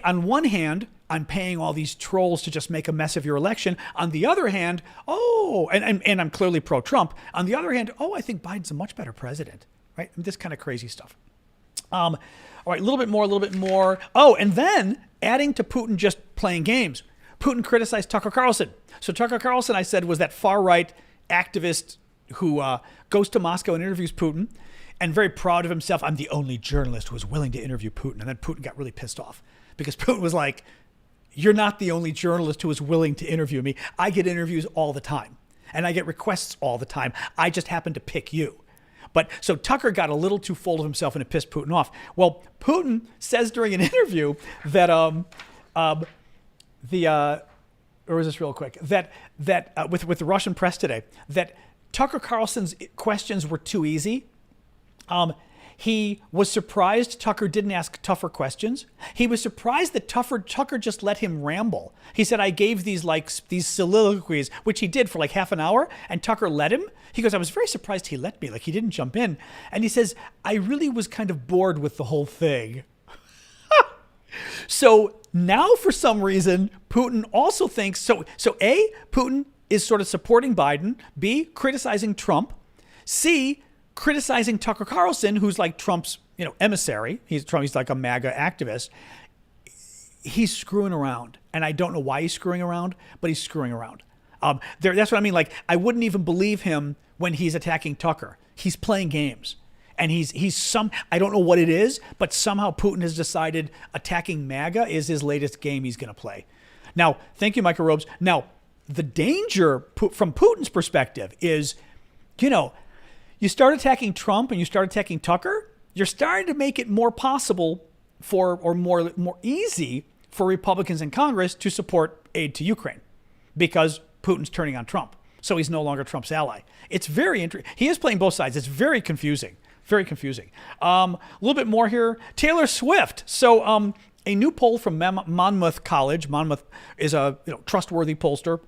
on one hand, I'm paying all these trolls to just make a mess of your election. On the other hand, and I'm clearly pro-Trump. On the other hand, I think Biden's a much better president, right? This kind of crazy stuff. All right, a little bit more. Oh, and then adding to Putin just playing games, Putin criticized Tucker Carlson. So Tucker Carlson, I said, was that far-right activist who goes to Moscow and interviews Putin, and very proud of himself. I'm the only journalist who was willing to interview Putin. And then Putin got really pissed off because Putin was like, you're not the only journalist who is willing to interview me. I get interviews all the time, and I get requests all the time. I just happen to pick you. But so Tucker got a little too full of himself, and it pissed Putin off. Well, Putin says during an interview that or was this real quick? That with the Russian press today, that Tucker Carlson's questions were too easy. He was surprised Tucker didn't ask tougher questions. He was surprised that Tucker just let him ramble. He said, I gave these soliloquies, which he did for like half an hour, and Tucker let him. He goes, I was very surprised he let me, like he didn't jump in. And he says, I really was kind of bored with the whole thing. So now for some reason, Putin also thinks, so A, Putin is sort of supporting Biden, B, criticizing Trump, C, criticizing Tucker Carlson, who's like Trump's, emissary. He's like a MAGA activist. He's screwing around, and I don't know why he's screwing around, but he's screwing around. That's what I mean. Like, I wouldn't even believe him when he's attacking Tucker. He's playing games, and I don't know what it is, but somehow Putin has decided attacking MAGA is his latest game he's going to play. Now, thank you, Michael Robes. Now, the danger from Putin's perspective is, you start attacking Trump and you start attacking Tucker, you're starting to make it more possible more easy for Republicans in Congress to support aid to Ukraine because Putin's turning on Trump. So he's no longer Trump's ally. It's very interesting. He is playing both sides. It's very confusing. Very confusing. A little bit more here. Taylor Swift. So a new poll from Monmouth College. Monmouth is a trustworthy pollster.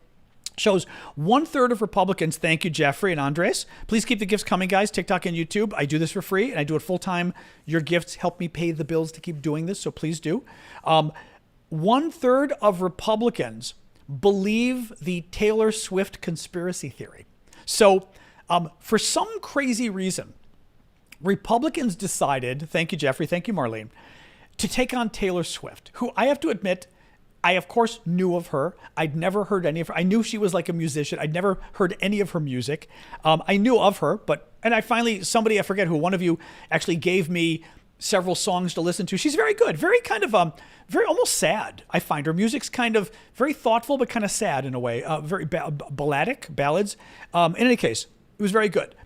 Shows 1/3 of Republicans, thank you, Jeffrey and Andres. Please keep the gifts coming, guys, TikTok and YouTube. I do this for free, and I do it full-time. Your gifts help me pay the bills to keep doing this, so please do. 1/3 of Republicans believe the Taylor Swift conspiracy theory. So for some crazy reason, Republicans decided, thank you, Jeffrey, thank you, Marlene, to take on Taylor Swift, who I have to admit, I, of course, knew of her. I'd never heard any of her. I knew she was like a musician. I'd never heard any of her music. I knew of her, and I finally, I forget who, one of you actually gave me several songs to listen to. She's very good, very kind of, very almost sad. I find her music's kind of very thoughtful, but kind of sad in a way, very balladic, ballads. In any case, it was very good.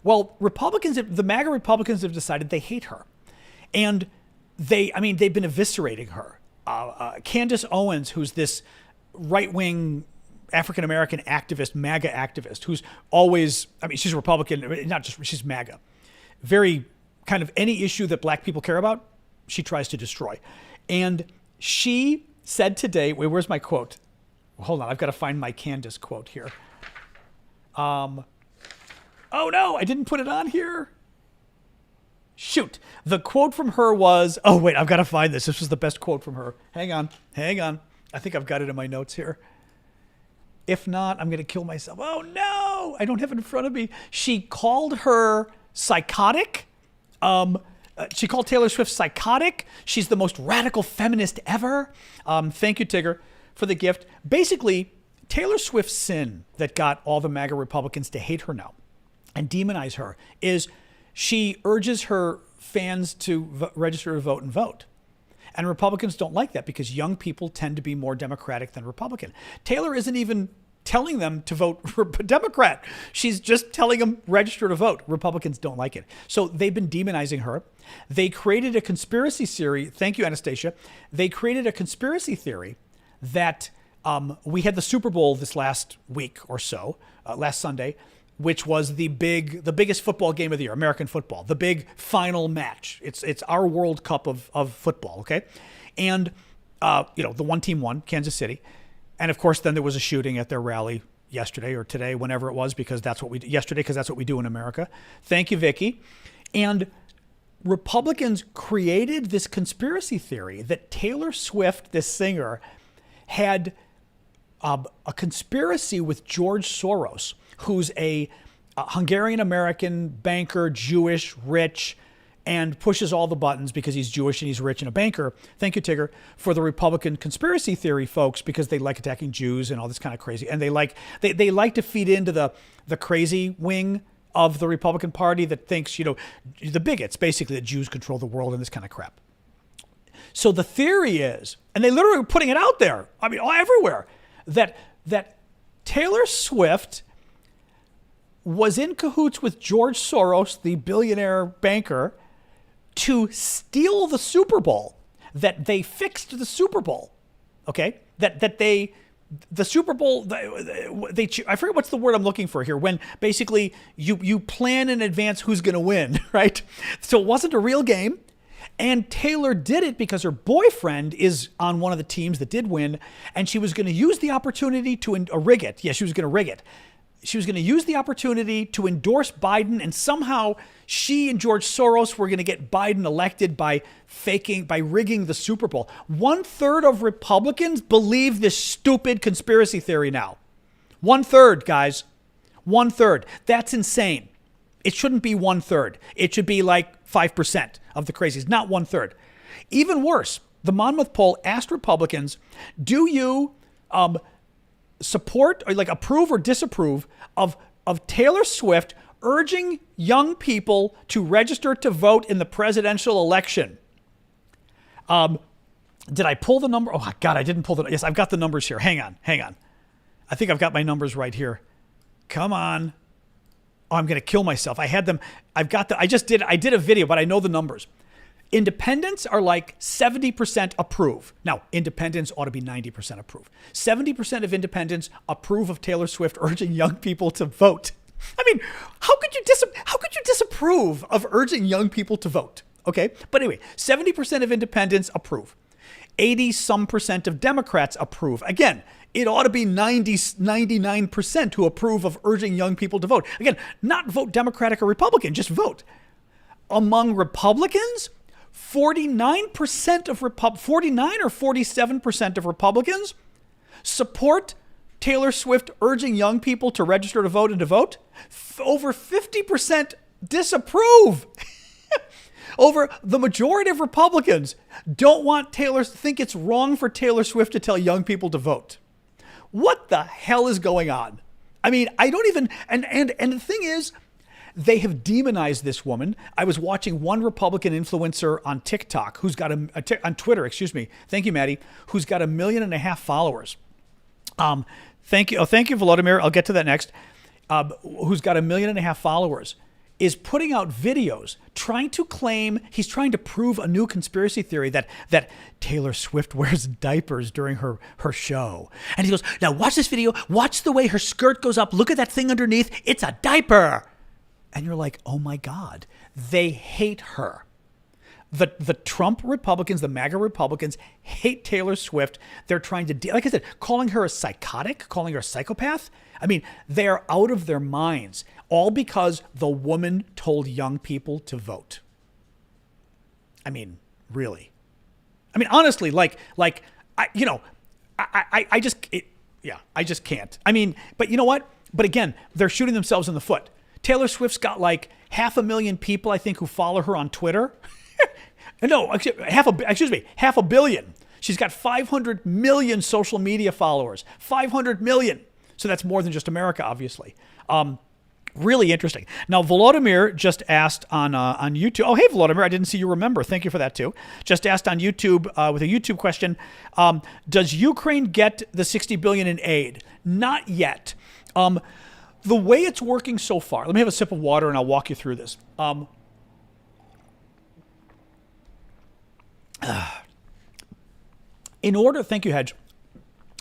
Well, the MAGA Republicans have decided they hate her. And they've been eviscerating her. Candace Owens, who's this right-wing African-American activist, MAGA activist, who's always, she's a Republican, she's MAGA. Very kind of any issue that black people care about, she tries to destroy. And she said today, where's my quote? Hold on, I've got to find my Candace quote here. Oh no, I didn't put it on here. Shoot. The quote from her was, oh wait, I've got to find this. This was the best quote from her. Hang on. I think I've got it in my notes here. If not, I'm going to kill myself. Oh no, I don't have it in front of me. She called her psychotic. She called Taylor Swift psychotic. She's the most radical feminist ever. Thank you, Tigger, for the gift. Basically, Taylor Swift's sin that got all the MAGA Republicans to hate her now and demonize her is she urges her fans to register to vote and vote. And Republicans don't like that because young people tend to be more Democratic than Republican. Taylor isn't even telling them to vote Democrat. She's just telling them register to vote. Republicans don't like it. So they've been demonizing her. They created a conspiracy theory. Thank you, Anastasia. They created a conspiracy theory that we had the Super Bowl this last week or so, last Sunday, which was the biggest football game of the year, American football, the big final match. It's our World Cup of football, okay? And, the one team won, Kansas City. And, of course, then there was a shooting at their rally yesterday or today, whenever it was, because that's what we do in America. Thank you, Vicky. And Republicans created this conspiracy theory that Taylor Swift, this singer, had a conspiracy with George Soros, who's a Hungarian-American banker, Jewish, rich, and pushes all the buttons because he's Jewish and he's rich and a banker. Thank you, Tigger, for the Republican conspiracy theory folks, because they like attacking Jews and all this kind of crazy. And they like to feed into the crazy wing of the Republican Party that thinks, the bigots, basically, that Jews control the world and this kind of crap. So the theory is, and they literally are putting it out there, everywhere, that Taylor Swift was in cahoots with George Soros, the billionaire banker, to steal the Super Bowl, that they fixed the Super Bowl, okay? The Super Bowl, I forget what's the word I'm looking for here, when basically you plan in advance who's going to win, right? So it wasn't a real game. And Taylor did it because her boyfriend is on one of the teams that did win, and she was going to use the opportunity to rig it. Yeah, she was going to rig it. She was going to use the opportunity to endorse Biden, and somehow she and George Soros were going to get Biden elected by rigging the Super Bowl. 1/3 of Republicans believe this stupid conspiracy theory now. 1/3, guys. 1/3. That's insane. It shouldn't be 1/3. It should be like 5% of the crazies, not 1/3. Even worse, the Monmouth poll asked Republicans, do you support or approve or disapprove of Taylor Swift urging young people to register to vote in the presidential election? Did I pull the number? Oh, God, I didn't pull the... Yes, I've got the numbers here. Hang on. I think I've got my numbers right here. Come on. Oh, I'm going to kill myself. I had them. I did a video, but I know the numbers. Independents are like 70% approve. Now, independents ought to be 90% approve. 70% of independents approve of Taylor Swift urging young people to vote. How could you disapprove of urging young people to vote? Okay, but anyway, 70% of independents approve. 80% of Democrats approve. Again, it ought to be 99% who approve of urging young people to vote. Again, not vote Democratic or Republican, just vote. Among Republicans, 49 or 47% of Republicans support Taylor Swift urging young people to register to vote and to vote. Over 50% disapprove. Over the majority of Republicans don't want think it's wrong for Taylor Swift to tell young people to vote. What the hell is going on? I don't even, and the thing is, they have demonized this woman. I was watching one Republican influencer on TikTok on Twitter, excuse me. Thank you, Maddie, who's got 1.5 million followers. Thank you, Volodymyr. I'll get to that next. Who's got 1.5 million followers, is putting out videos trying to prove a new conspiracy theory that Taylor Swift wears diapers during her show. And he goes, now watch this video. Watch the way her skirt goes up. Look at that thing underneath. It's a diaper. And you're like, oh my God, they hate her. The Trump Republicans, the MAGA Republicans, hate Taylor Swift. They're trying to, like I said, calling her a psychotic, calling her a psychopath. They're out of their minds, all because the woman told young people to vote. Really. Honestly, I just can't. But you know what? But again, they're shooting themselves in the foot. Taylor Swift's got like 500,000 people, I think, who follow her on Twitter. No, half a billion. She's got 500 million social media followers. 500 million. So that's more than just America, obviously. Really interesting. Now, Volodymyr just asked on YouTube. Oh, hey, Volodymyr, I didn't see you remember. Thank you for that, too. Just asked on YouTube with a YouTube question. Does Ukraine get the $60 billion in aid? Not yet. The way it's working so far, let me have a sip of water and I'll walk you through this. Thank you, Hedge.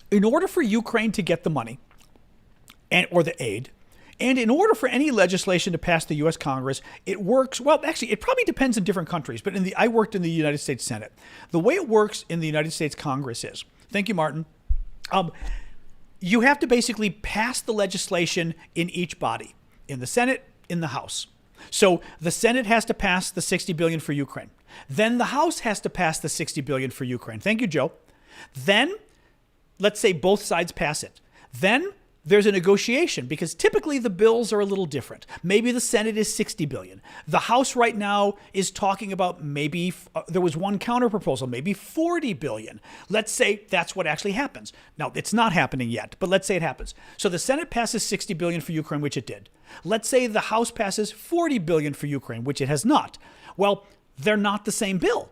In order for Ukraine to get the money or the aid, and in order for any legislation to pass the U.S. Congress, it works, well, actually, it probably depends in different countries, but I worked in the United States Senate. The way it works in the United States Congress is, thank you, Martin, you have to basically pass the legislation in each body, in the Senate, in the House. So the Senate has to pass the $60 billion for Ukraine. Then the House has to pass the $60 billion for Ukraine. Thank you, Joe. Then, let's say both sides pass it. Then there's a negotiation because typically the bills are a little different. Maybe the Senate is $60 billion. The House right now is talking about maybe there was one counter proposal, maybe $40 billion. Let's say that's what actually happens. Now, it's not happening yet, but let's say it happens. So the Senate passes $60 billion for Ukraine, which it did. Let's say the House passes $40 billion for Ukraine, which it has not. Well, they're not the same bill.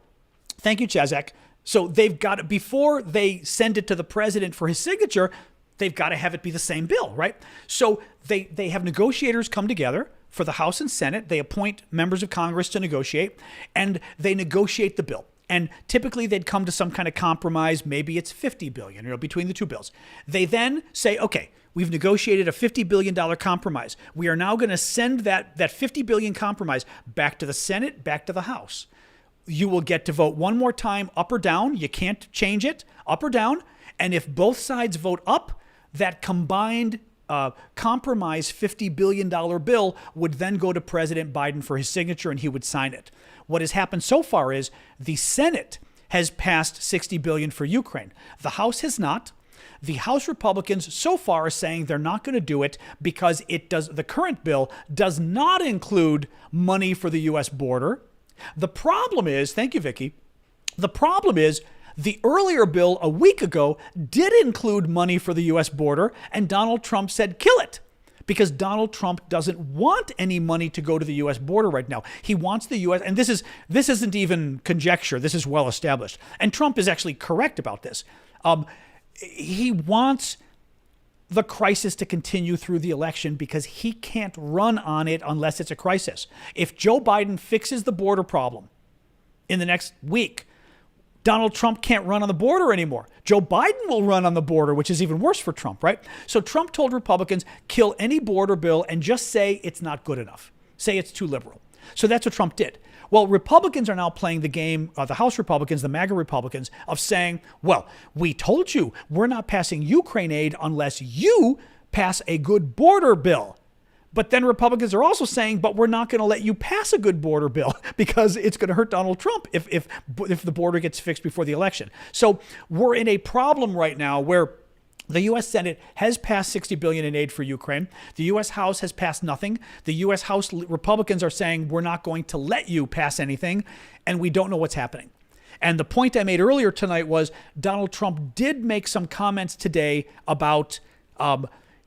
Thank you, Chazak. So they've got to, before they send it to the president for his signature, they've got to have it be the same bill, right? So they have negotiators come together for the House and Senate. They appoint members of Congress to negotiate, and they negotiate the bill. And typically they'd come to some kind of compromise. Maybe it's $50 billion, between the two bills. They then say, okay, we've negotiated a $50 billion compromise. We are now going to send that $50 billion compromise back to the Senate, back to the House. You will get to vote one more time, up or down. You can't change it, up or down. And if both sides vote up, that combined compromise $50 billion bill would then go to President Biden for his signature, and he would sign it. What has happened so far is the Senate has passed $60 billion for Ukraine. The House has not. The House Republicans so far are saying they're not going to do it because the current bill does not include money for the U.S. border. The problem is, thank you, Vicky, the problem is the earlier bill a week ago did include money for the U.S. border, and Donald Trump said, kill it, because Donald Trump doesn't want any money to go to the U.S. border right now. He wants the U.S., and this isn't even conjecture. This is well established. And Trump is actually correct about this. He wants the crisis to continue through the election because he can't run on it unless it's a crisis. If Joe Biden fixes the border problem in the next week, Donald Trump can't run on the border anymore. Joe Biden will run on the border, which is even worse for Trump, right? So Trump told Republicans, kill any border bill and just say it's not good enough. Say it's too liberal. So that's what Trump did. Well, Republicans are now playing the game, the House Republicans, the MAGA Republicans, of saying, well, we told you we're not passing Ukraine aid unless you pass a good border bill. But then Republicans are also saying, but we're not going to let you pass a good border bill because it's going to hurt Donald Trump if the border gets fixed before the election. So we're in a problem right now where the U.S. Senate has passed $60 billion in aid for Ukraine. The U.S. House has passed nothing. The U.S. House Republicans are saying, we're not going to let you pass anything, and we don't know what's happening. And the point I made earlier tonight was Donald Trump did make some comments today about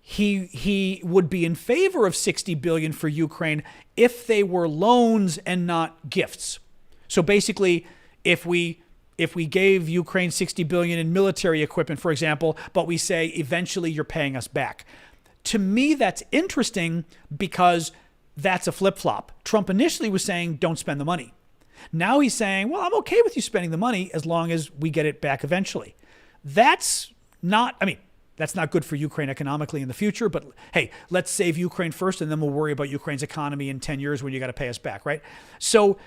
he would be in favor of $60 billion for Ukraine if they were loans and not gifts. So basically, if we gave Ukraine $60 billion in military equipment, for example, but we say eventually you're paying us back. To me, that's interesting because that's a flip-flop. Trump initially was saying, don't spend the money. Now he's saying, well, I'm okay with you spending the money as long as we get it back eventually. That's not good for Ukraine economically in the future, but hey, let's save Ukraine first and then we'll worry about Ukraine's economy in 10 years when you got to pay us back, right? So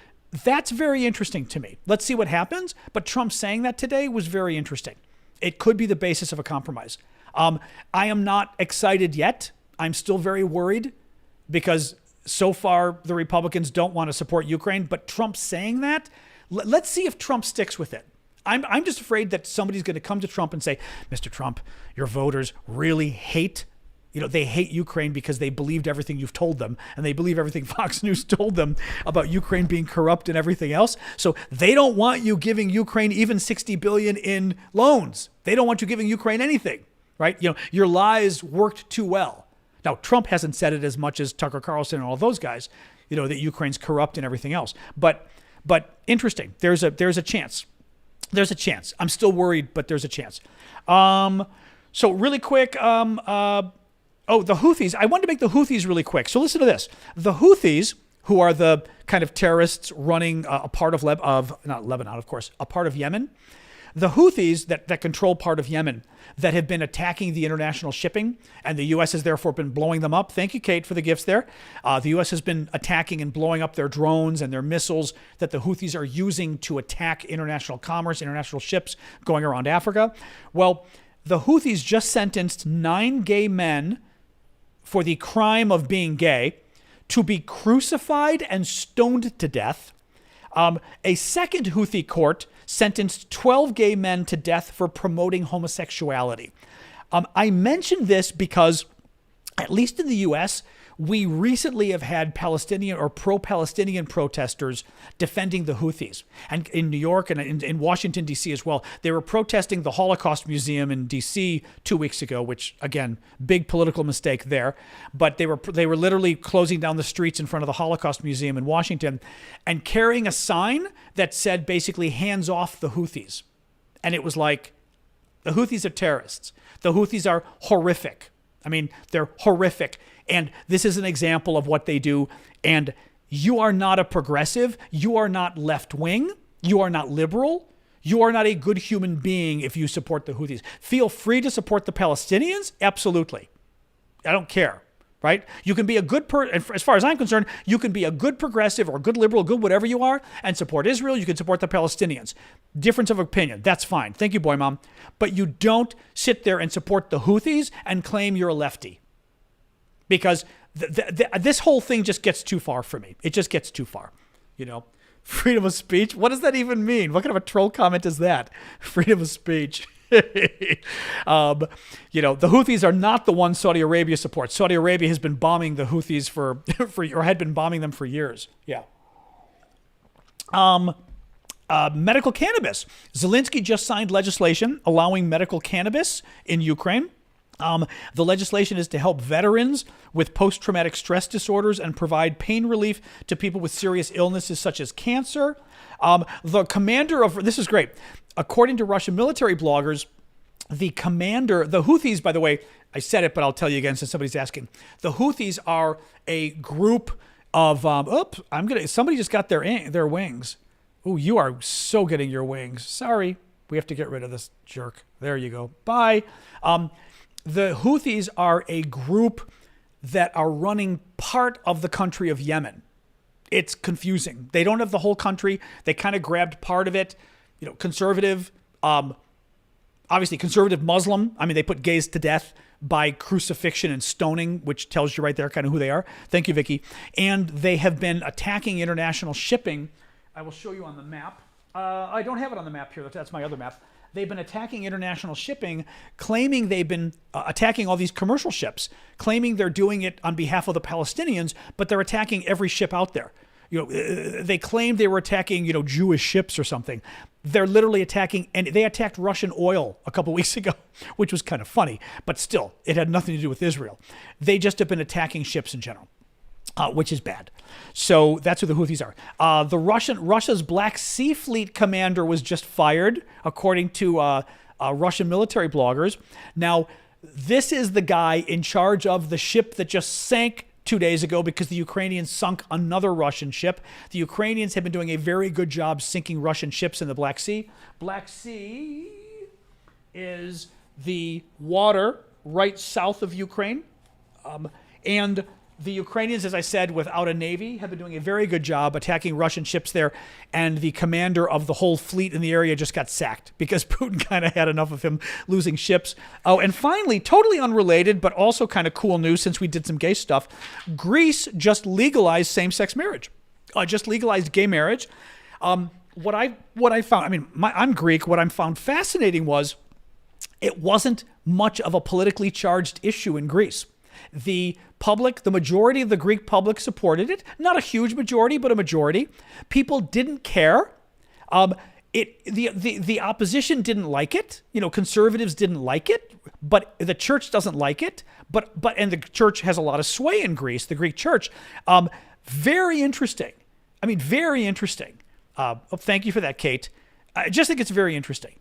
that's very interesting to me. Let's see what happens. But Trump saying that today was very interesting. It could be the basis of a compromise. I am not excited yet. I'm still very worried because so far the Republicans don't want to support Ukraine. But Trump saying that, let's see if Trump sticks with it. I'm just afraid that somebody's going to come to Trump and say, Mr. Trump, your voters really hate they hate Ukraine because they believed everything you've told them, and they believe everything Fox News told them about Ukraine being corrupt and everything else. So they don't want you giving Ukraine even $60 billion in loans. They don't want you giving Ukraine anything, right? Your lies worked too well. Now, Trump hasn't said it as much as Tucker Carlson and all those guys, that Ukraine's corrupt and everything else. But interesting. There's a chance. There's a chance. I'm still worried, but there's a chance. So really quick, the Houthis. I wanted to make the Houthis really quick. So listen to this. The Houthis, who are the kind of terrorists running a part of not Lebanon, of course, a part of Yemen. The Houthis that control part of Yemen that have been attacking the international shipping, and the U.S. has therefore been blowing them up. Thank you, Kate, for the gifts there. The U.S. has been attacking and blowing up their drones and their missiles that the Houthis are using to attack international commerce, international ships going around Africa. Well, the Houthis just sentenced 9 gay men for the crime of being gay to be crucified and stoned to death. A second Houthi court sentenced 12 gay men to death for promoting homosexuality. I mention this because at least in the U.S., we recently have had Palestinian or pro-Palestinian protesters defending the Houthis. And in New York and in Washington, D.C. as well, they were protesting the Holocaust Museum in D.C. 2 weeks ago, which, again, big political mistake there. But they were literally closing down the streets in front of the Holocaust Museum in Washington and carrying a sign that said basically, hands off the Houthis. And it was like, the Houthis are terrorists. The Houthis are horrific. I mean, they're horrific. And this is an example of what they do. And you are not a progressive. You are not left-wing. You are not liberal. You are not a good human being if you support the Houthis. Feel free to support the Palestinians. Absolutely. I don't care. Right? You can be a good as far as I'm concerned, you can be a good progressive or a good liberal, good whatever you are, and support Israel. You can support the Palestinians. Difference of opinion. That's fine. Thank you, boy mom. But you don't sit there and support the Houthis and claim you're a lefty. Because this whole thing just gets too far for me. It just gets too far. You know? Freedom of speech? What does that even mean? What kind of a troll comment is that? Freedom of speech. The Houthis are not the ones Saudi Arabia supports. Saudi Arabia has been bombing the Houthis or had been bombing them for years. Yeah. Medical cannabis. Zelensky just signed legislation allowing medical cannabis in Ukraine. The legislation is to help veterans with post-traumatic stress disorders and provide pain relief to people with serious illnesses such as cancer. The commander of, this is great, according to Russian military bloggers, the Houthis, by the way, I said it, but I'll tell you again since somebody's asking. The Houthis are a group of, somebody just got their wings. Oh, you are so getting your wings. Sorry, we have to get rid of this jerk. There you go. Bye. The Houthis are a group that are running part of the country of Yemen. It's confusing. They don't have the whole country. They kind of grabbed part of it. You know, conservative, obviously conservative Muslim. I mean, they put gays to death by crucifixion and stoning, which tells you right there kind of who they are. Thank you, Vicky. And they have been attacking international shipping. I will show you on the map. I don't have it on the map here. That's my other map. They've been attacking international shipping, claiming they've been attacking all these commercial ships, claiming they're doing it on behalf of the Palestinians, but they're attacking every ship out there. You know, they claimed they were attacking, Jewish ships or something. They're literally attacking, and they attacked Russian oil a couple weeks ago, which was kind of funny, but still, it had nothing to do with Israel. They just have been attacking ships in general. Which is bad. So that's who the Houthis are. Russia's Black Sea Fleet commander was just fired, according to Russian military bloggers. Now, this is the guy in charge of the ship that just sank 2 days ago because the Ukrainians sunk another Russian ship. The Ukrainians have been doing a very good job sinking Russian ships in the Black Sea. Black Sea is the water right south of Ukraine. And the Ukrainians, as I said, without a navy, have been doing a very good job attacking Russian ships there. And the commander of the whole fleet in the area just got sacked because Putin kind of had enough of him losing ships. Oh, and finally, totally unrelated, but also kind of cool news since we did some gay stuff. Greece just legalized same-sex marriage. Just legalized gay marriage. What I found, I mean, I'm Greek. What I found fascinating was it wasn't much of a politically charged issue in Greece. The majority of the Greek public supported it. Not a huge majority, but a majority. People didn't care. The opposition didn't like it. Conservatives didn't like it, but the church doesn't like it. And the church has a lot of sway in Greece, the Greek church. Very interesting. I mean, very interesting. Thank you for that, Kate. I just think it's very interesting.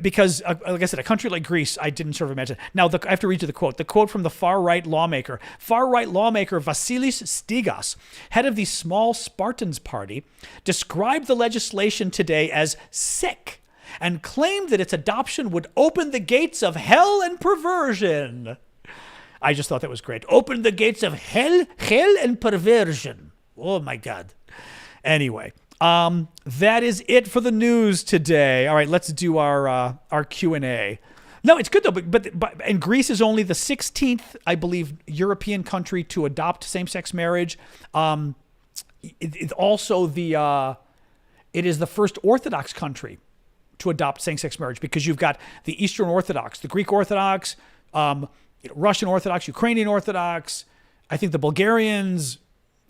Because, like I said, a country like Greece, I didn't sort of imagine. Now, I have to read you the quote. The quote from the far-right lawmaker. Far-right lawmaker Vasilis Stigas, head of the Small Spartans Party, described the legislation today as sick and claimed that its adoption would open the gates of hell and perversion. I just thought that was great. Open the gates of hell and perversion. Oh, my God. Anyway. That is it for the news today. All right, let's do our Q&A. No, it's good though, but and Greece is only the 16th, I believe, European country to adopt same-sex marriage. It is the first Orthodox country to adopt same-sex marriage because you've got the Eastern Orthodox, the Greek Orthodox, Russian Orthodox, Ukrainian Orthodox. I think the Bulgarians.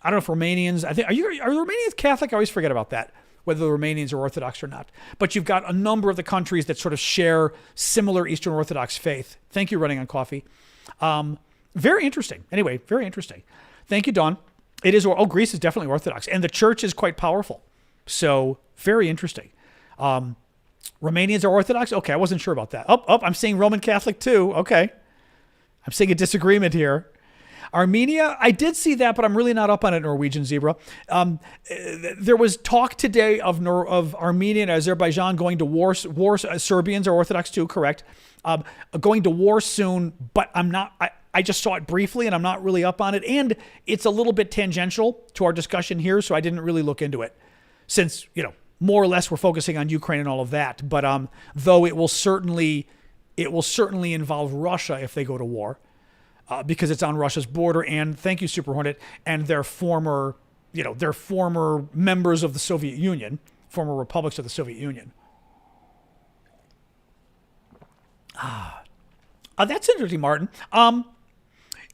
I don't know if Romanians. Are the Romanians Catholic? I always forget about that, whether the Romanians are Orthodox or not. But you've got a number of the countries that sort of share similar Eastern Orthodox faith. Thank you, Running on Coffee. Very interesting. Anyway, very interesting. Thank you, Dawn. It is. Oh, Greece is definitely Orthodox, and the church is quite powerful. So very interesting. Romanians are Orthodox. Okay, I wasn't sure about that. I'm seeing Roman Catholic too. Okay, I'm seeing a disagreement here. Armenia, I did see that, but I'm really not up on it, Norwegian Zebra. There was talk today of Armenia and Azerbaijan going to war. Serbians are Orthodox too, correct? Going to war soon, but I'm not. I just saw it briefly, and I'm not really up on it. And it's a little bit tangential to our discussion here, so I didn't really look into it. Since, more or less we're focusing on Ukraine and all of that. But though it will certainly involve Russia if they go to war. Because it's on Russia's border, and thank you, Super Hornet, and they're former members of the Soviet Union, former republics of the Soviet Union. That's interesting, Martin.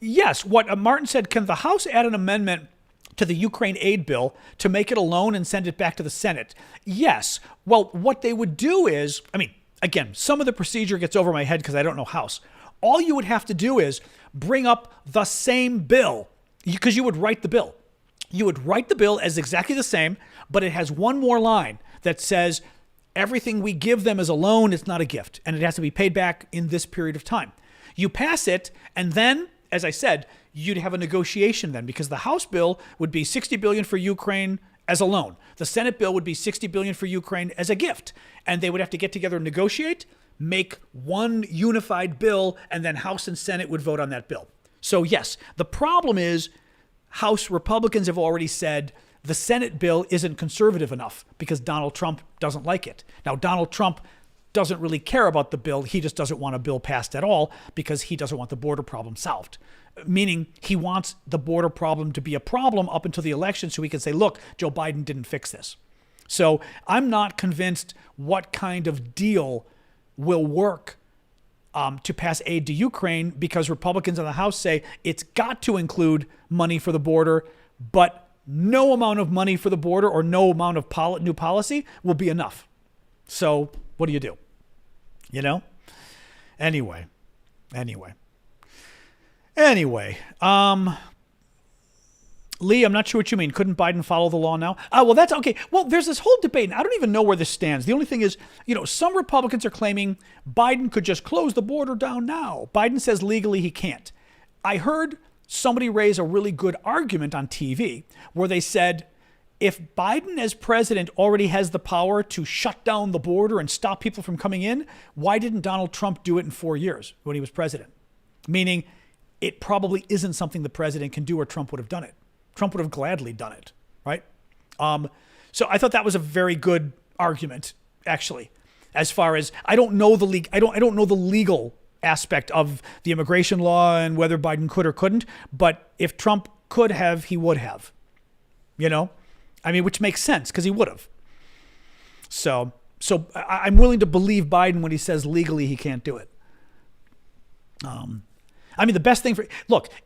Yes, what Martin said, can the House add an amendment to the Ukraine aid bill to make it a loan and send it back to the Senate? Yes. Well, what they would do is, again, some of the procedure gets over my head because I don't know House. All you would have to do is bring up the same bill, because you would write the bill. You would write the bill as exactly the same, but it has one more line that says everything we give them is a loan, it's not a gift, and it has to be paid back in this period of time. You pass it, and then, as I said, you'd have a negotiation then, because the House bill would be $60 billion for Ukraine as a loan. The Senate bill would be $60 billion for Ukraine as a gift, and they would have to get together and negotiate, make one unified bill, and then House and Senate would vote on that bill. So yes, the problem is House Republicans have already said the Senate bill isn't conservative enough because Donald Trump doesn't like it. Now, Donald Trump doesn't really care about the bill. He just doesn't want a bill passed at all because he doesn't want the border problem solved. Meaning he wants the border problem to be a problem up until the election so he can say, look, Joe Biden didn't fix this. So I'm not convinced what kind of deal will work to pass aid to Ukraine, because Republicans in the House say it's got to include money for the border, but no amount of money for the border or no amount of new policy will be enough. So what do you do? Anyway. Lee, I'm not sure what you mean. Couldn't Biden follow the law now? Well, that's okay. Well, there's this whole debate, and I don't even know where this stands. The only thing is, some Republicans are claiming Biden could just close the border down now. Biden says legally he can't. I heard somebody raise a really good argument on TV where they said, if Biden as president already has the power to shut down the border and stop people from coming in, why didn't Donald Trump do it in 4 years when he was president? Meaning, it probably isn't something the president can do, or Trump would have done it. Trump would have gladly done it, right? So I thought that was a very good argument, actually. As far as I don't know the I don't know the legal aspect of the immigration law and whether Biden could or couldn't. But if Trump could have, he would have. Which makes sense because he would have. So I'm willing to believe Biden when he says legally he can't do it. The best thing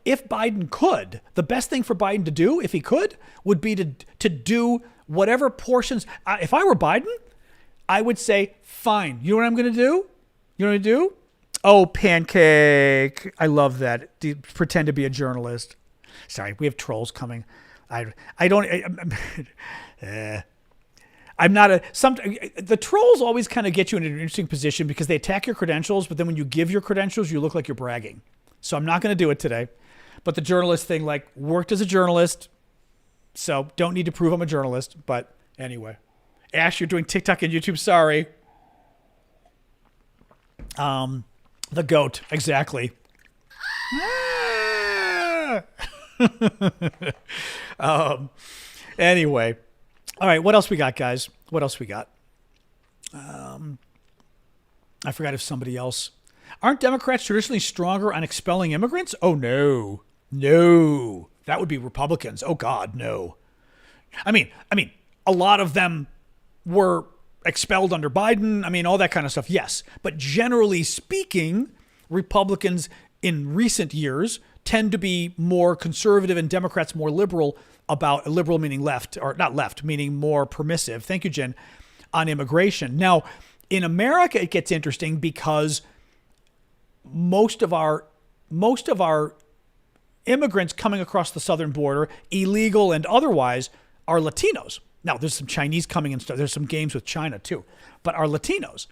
if Biden could, the best thing for Biden to do, if he could, would be to do whatever portions. If I were Biden, I would say, fine. You know what I'm going to do? You know what I do? Oh, pancake. I love that. Pretend to be a journalist. Sorry, we have trolls coming. I'm not the trolls always kind of get you in an interesting position because they attack your credentials, but then when you give your credentials, you look like you're bragging. So I'm not going to do it today. But the journalist thing, worked as a journalist, so don't need to prove I'm a journalist. But anyway, Ash, you're doing TikTok and YouTube. Sorry. The goat, exactly. Anyway, all right. What else we got, guys? What else we got? I forgot if somebody else. Aren't Democrats traditionally stronger on expelling immigrants? Oh, no. That would be Republicans. Oh, God, no. A lot of them were expelled under Biden. All that kind of stuff, yes. But generally speaking, Republicans in recent years tend to be more conservative and Democrats more liberal about liberal meaning left, or not left, meaning more permissive. Thank you, Jen, on immigration. Now, in America, it gets interesting because most of our immigrants coming across the southern border, illegal and otherwise, are Latinos. Now, there's some Chinese coming and stuff. There's some games with China too, but are Latinos.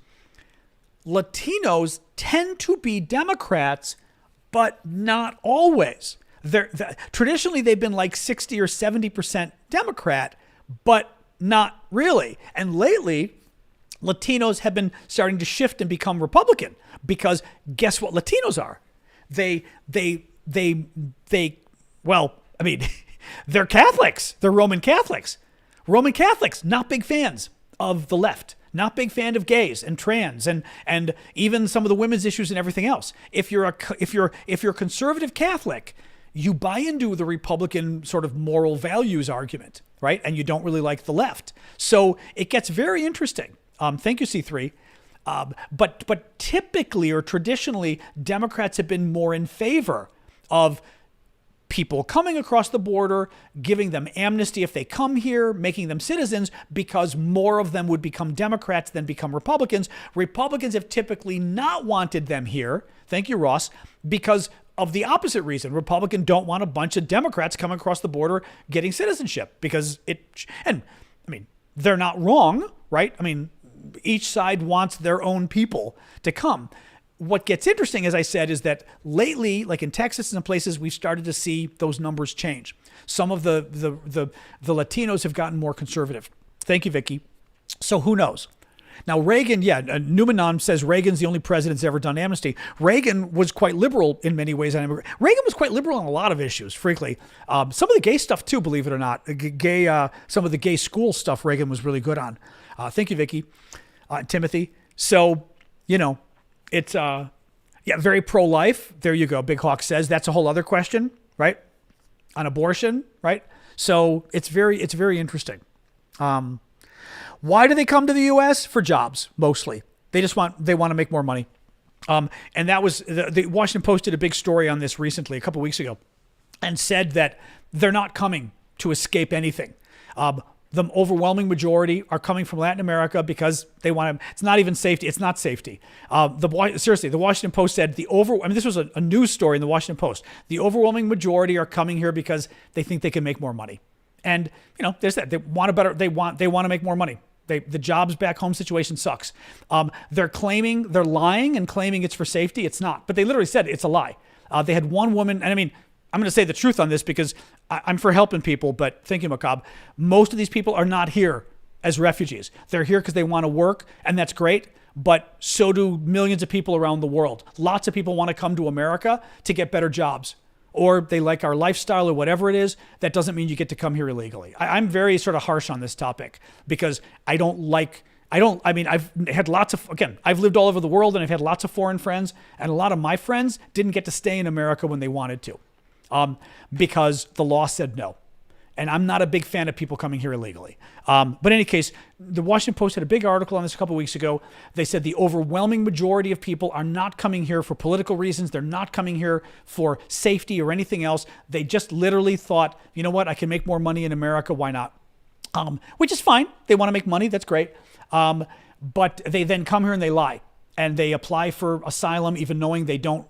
Latinos tend to be Democrats, but not always. Traditionally, they've been like 60 or 70% Democrat, but not really. And lately, Latinos have been starting to shift and become Republican because guess what Latinos are? Well, I mean, they're Catholics. They're Roman Catholics. Roman Catholics, not big fans of the left. Not big fan of gays and trans and even some of the women's issues and everything else. If you're a conservative Catholic, you buy into the Republican sort of moral values argument, right? And you don't really like the left. So it gets very interesting. Thank you, C3. But typically or traditionally, Democrats have been more in favor of people coming across the border, giving them amnesty if they come here, making them citizens, because more of them would become Democrats than become Republicans. Republicans have typically not wanted them here. Thank you, Ross, because of the opposite reason. Republicans don't want a bunch of Democrats coming across the border getting citizenship because they're not wrong, right? I mean, each side wants their own people to come. What gets interesting, as I said, is that lately, like in Texas and some places, we've started to see those numbers change. Some of the Latinos have gotten more conservative. Thank you, Vicky. So who knows? Now, Reagan, Numanon says Reagan's the only president that's ever done amnesty. Reagan was quite liberal in many ways. Reagan was quite liberal on a lot of issues, frankly. Some of the gay stuff, too, believe it or not. Some of the gay school stuff Reagan was really good on. Thank you, Vicky. Timothy. So, it's very pro-life. There you go. Big Hawk says that's a whole other question, right? On abortion, right? So it's very interesting. Why do they come to the U.S.? For jobs, mostly. They want to make more money. And that was the Washington Post did a big story on this recently, a couple of weeks ago, and said that they're not coming to escape anything. The overwhelming majority are coming from Latin America because they want to. It's not even safety. It's not safety. The Washington Post said this was a news story in the Washington Post. The overwhelming majority are coming here because they think they can make more money, and there's that. They want They want to make more money. The jobs back home situation sucks. They're lying and claiming it's for safety. It's not. But they literally said it's a lie. They had one woman, and I mean, I'm going to say the truth on this because I'm for helping people, but thank you, Macabre. Most of these people are not here as refugees. They're here because they want to work, and that's great, but so do millions of people around the world. Lots of people want to come to America to get better jobs, or they like our lifestyle or whatever it is. That doesn't mean you get to come here illegally. I'm very sort of harsh on this topic because I've lived all over the world and I've had lots of foreign friends, and a lot of my friends didn't get to stay in America when they wanted to. Because the law said no. And I'm not a big fan of people coming here illegally. But in any case, the Washington Post had a big article on this a couple of weeks ago. They said the overwhelming majority of people are not coming here for political reasons. They're not coming here for safety or anything else. They just literally thought, you know what, I can make more money in America. Why not? Which is fine. They want to make money. That's great. But they then come here and they lie. And they apply for asylum even knowing they don't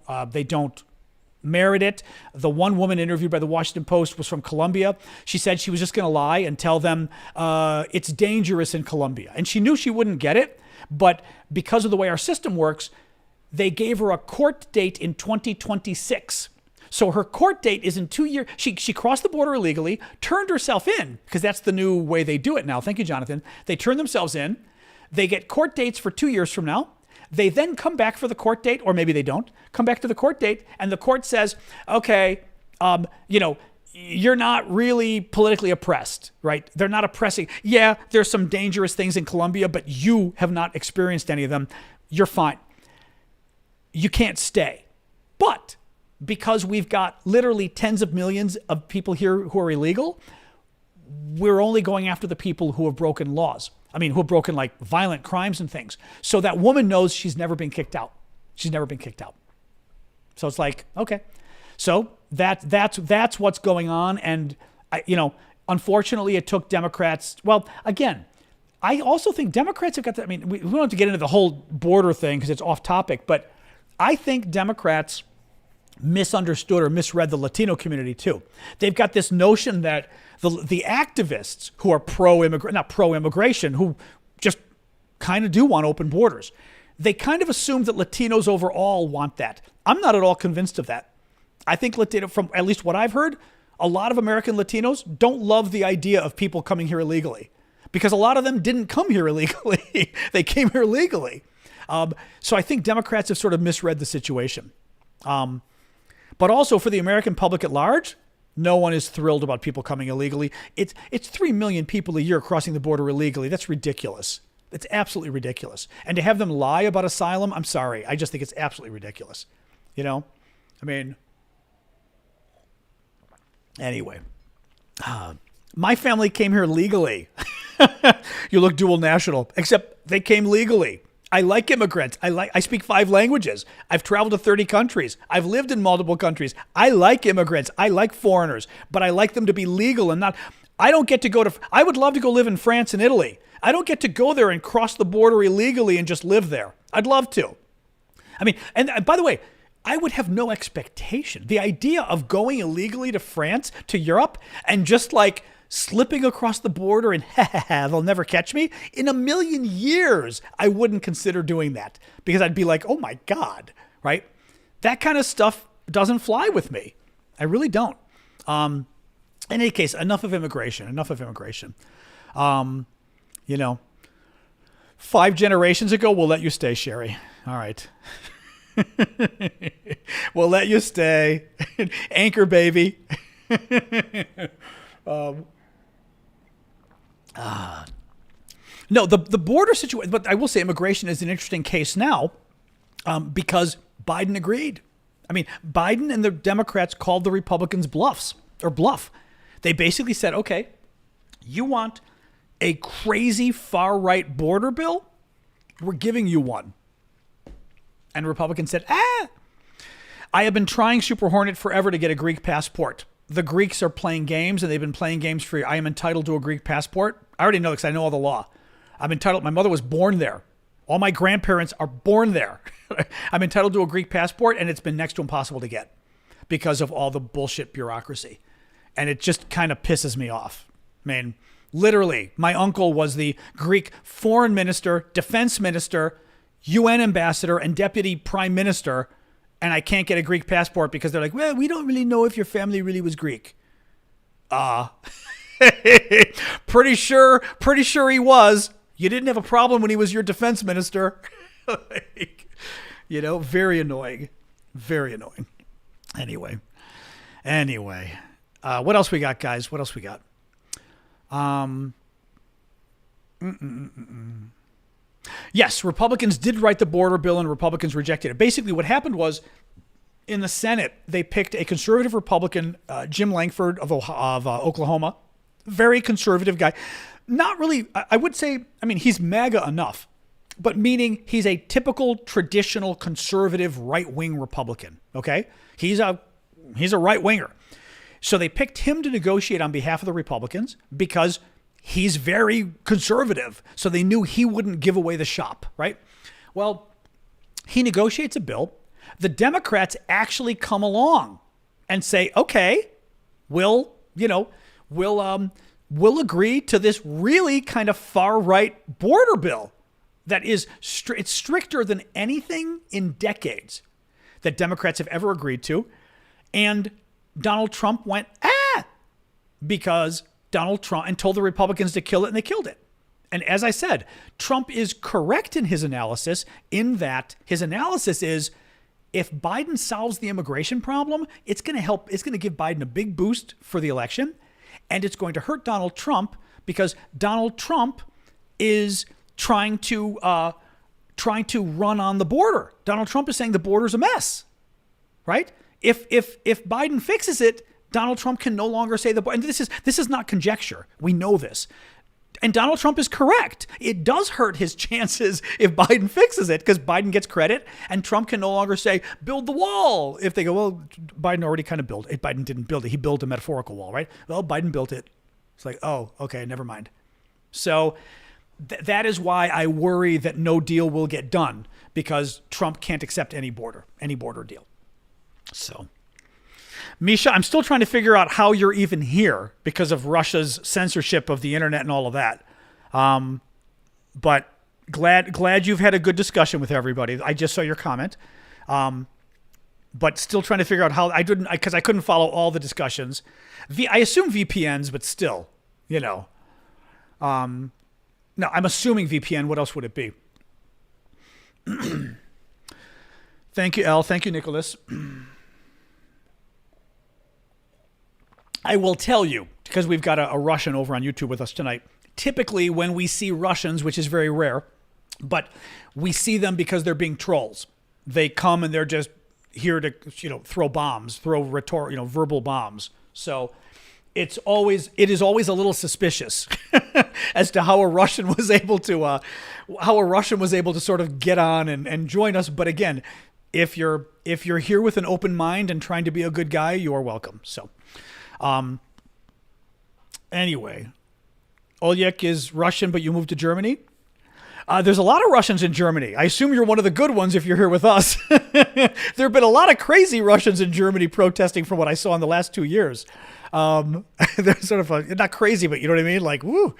merit it. The one woman interviewed by the Washington Post was from Colombia. She said she was just going to lie and tell them it's dangerous in Colombia. And she knew she wouldn't get it, but because of the way our system works, they gave her a court date in 2026. So her court date is in 2 years. She crossed the border illegally, turned herself in, because that's the new way they do it now. Thank you, Jonathan. They turn themselves in. They get court dates for 2 years from now. They then come back for the court date, or maybe they don't, come back to the court date, and the court says, okay, you're not really politically oppressed, right? They're not oppressing. Yeah, there's some dangerous things in Colombia, but you have not experienced any of them. You're fine. You can't stay. But because we've got literally tens of millions of people here who are illegal, we're only going after the people who have broken laws. Who have broken like violent crimes and things. So that woman knows she's never been kicked out. She's never been kicked out. So it's like, okay. So that's what's going on. And, unfortunately, it took Democrats. Well, again, I also think Democrats have got that. I mean, we don't have to get into the whole border thing because it's off topic, but I think Democrats misunderstood or misread the Latino community too. They've got this notion that the activists who are not pro-immigration, who just kind of do want open borders, they kind of assume that Latinos overall want that. I'm not at all convinced of that. I think from at least what I've heard, a lot of American Latinos don't love the idea of people coming here illegally because a lot of them didn't come here illegally. They came here legally. So I think Democrats have sort of misread the situation. But also for the American public at large, no one is thrilled about people coming illegally. It's 3 million people a year crossing the border illegally. That's ridiculous. It's absolutely ridiculous. And to have them lie about asylum, I'm sorry. I just think it's absolutely ridiculous. I mean, anyway, my family came here legally. You look dual national, except they came legally. I like immigrants. I speak 5 languages. I've traveled to 30 countries. I've lived in multiple countries. I like immigrants. I like foreigners, but I like them to be legal and not. I don't get to I would love to go live in France and Italy. I don't get to go there and cross the border illegally and just live there. I'd love to. I mean, and by the way, I would have no expectation. The idea of going illegally to France, to Europe, and just like slipping across the border and they'll never catch me. In a million years, I wouldn't consider doing that because I'd be like, oh my God, right? That kind of stuff doesn't fly with me. I really don't. In any case, enough of immigration. 5 generations ago, we'll let you stay, Sherry. All right. We'll let you stay. Anchor baby. No, the border situation, but I will say immigration is an interesting case now because Biden agreed. I mean, Biden and the Democrats called the Republicans bluff. They basically said, okay, you want a crazy far-right border bill? We're giving you one. And Republicans said, I have been trying Super Hornet forever to get a Greek passport. The Greeks are playing games, and they've been playing games for you. I am entitled to a Greek passport. I already know because I know all the law. I'm entitled. My mother was born there. All my grandparents are born there. I'm entitled to a Greek passport, and it's been next to impossible to get because of all the bullshit bureaucracy. And it just kind of pisses me off. I mean, literally, my uncle was the Greek foreign minister, defense minister, UN ambassador, and deputy prime minister, and I can't get a Greek passport because they're like, well, we don't really know if your family really was Greek. Pretty sure he was. You didn't have a problem when he was your defense minister. Very annoying. Very annoying. Anyway. What else we got, guys? What else we got? Yes, Republicans did write the border bill and Republicans rejected it. Basically, what happened was in the Senate, they picked a conservative Republican, Jim Langford of Oklahoma, very conservative guy. Not really, I would say, I mean, he's MAGA enough, but meaning he's a typical traditional conservative right-wing Republican, okay? He's a right-winger. So they picked him to negotiate on behalf of the Republicans because he's very conservative. So they knew he wouldn't give away the shop, right? Well, he negotiates a bill. The Democrats actually come along and say, okay, we'll agree to this really kind of far-right border bill that is it's stricter than anything in decades that Democrats have ever agreed to. And Donald Trump went, because Donald Trump, and told the Republicans to kill it, and they killed it. And as I said, Trump is correct in his analysis, in that his analysis is, if Biden solves the immigration problem, it's going to give Biden a big boost for the election, and it's going to hurt Donald Trump because Donald Trump is trying to run on the border. Donald Trump is saying the border's a mess, right? If Biden fixes it, Donald Trump can no longer say the border. And this is not conjecture. We know this. And Donald Trump is correct. It does hurt his chances if Biden fixes it, because Biden gets credit and Trump can no longer say, build the wall. If they go, well, Biden already kind of built it. Biden didn't build it. He built a metaphorical wall, right? Well, Biden built it. It's like, oh, okay, never mind. So that is why I worry that no deal will get done, because Trump can't accept any border deal. So, Misha, I'm still trying to figure out how you're even here because of Russia's censorship of the internet and all of that. But glad you've had a good discussion with everybody. I just saw your comment. But still trying to figure out how because I couldn't follow all the discussions. I assume VPNs, but still, no, I'm assuming VPN. What else would it be? Thank you, Elle. Thank you, Nicholas. I will tell you, because we've got a Russian over on YouTube with us tonight. Typically, when we see Russians, which is very rare, but we see them because they're being trolls. They come and they're just here to, throw bombs, verbal bombs. So it is always a little suspicious as to how a Russian was able to sort of get on and join us. But again, if you're here with an open mind and trying to be a good guy, you are welcome. So. Anyway, Oleg is Russian, but you moved to Germany. There's a lot of Russians in Germany. I assume you're one of the good ones if you're here with us. There have been a lot of crazy Russians in Germany protesting from what I saw in the last 2 years. They're sort of not crazy, but you know what I mean? Like, woo,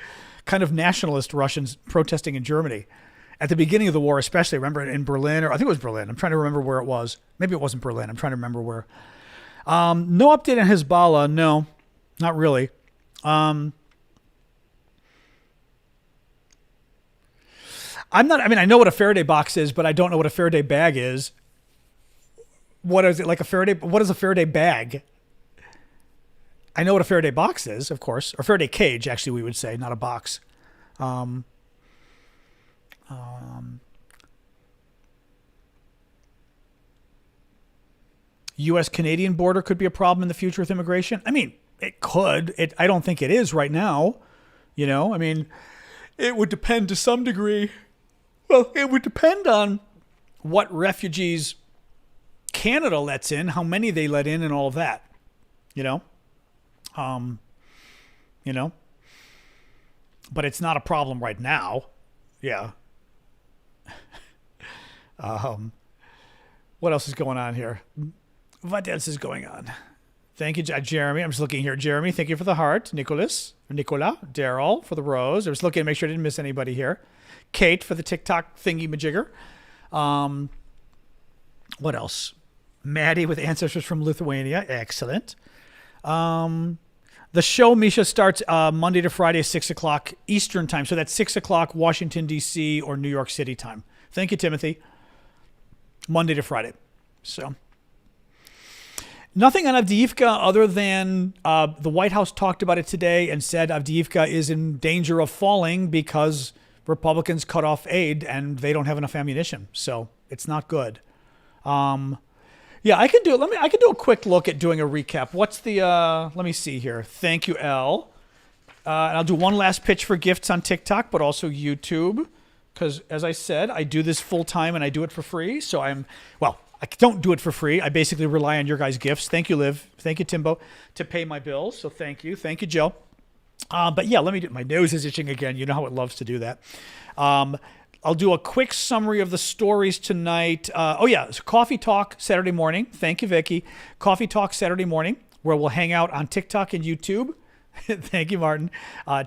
kind of nationalist Russians protesting in Germany. At the beginning of the war, especially, remember in Berlin, or I think it was Berlin. I'm trying to remember where it was. Maybe it wasn't Berlin. I'm trying to remember where. No update on Hezbollah. No, not really. I know what a Faraday box is, but I don't know what a Faraday bag is. What is it, like a Faraday? What is a Faraday bag? I know what a Faraday box is, of course, or Faraday cage, actually, we would say, not a box. U.S.-Canadian border could be a problem in the future with immigration. I mean, it could. I don't think it is right now. It would depend to some degree. Well, it would depend on what refugees Canada lets in, how many they let in, and all of that. But it's not a problem right now. Yeah. What else is going on here? What else is going on? Thank you, Jeremy. I'm just looking here. Jeremy, thank you for the heart. Nicola, Daryl for the rose. I was looking to make sure I didn't miss anybody here. Kate for the TikTok thingy-majigger. What else? Maddie with ancestors from Lithuania. Excellent. The show, Misha, starts Monday to Friday, 6 o'clock Eastern time. So that's 6 o'clock Washington, D.C. or New York City time. Thank you, Timothy. Monday to Friday. So nothing on Avdiivka other than the White House talked about it today and said Avdiivka is in danger of falling because Republicans cut off aid and they don't have enough ammunition. So it's not good. Yeah, I can do it. I can do a quick look at doing a recap. What's the, let me see here. Thank you, Elle. And I'll do one last pitch for gifts on TikTok, but also YouTube. Because as I said, I do this full time and I do it for free. So I don't do it for free. I basically rely on your guys' gifts. Thank you, Liv. Thank you, Timbo, to pay my bills. So thank you. Thank you, Joe. But yeah, let me do, my nose is itching again. You know how it loves to do that. I'll do a quick summary of the stories tonight. So Coffee Talk Saturday morning. Thank you, Vicky. Coffee Talk Saturday morning, where we'll hang out on TikTok and YouTube. Thank you, Martin.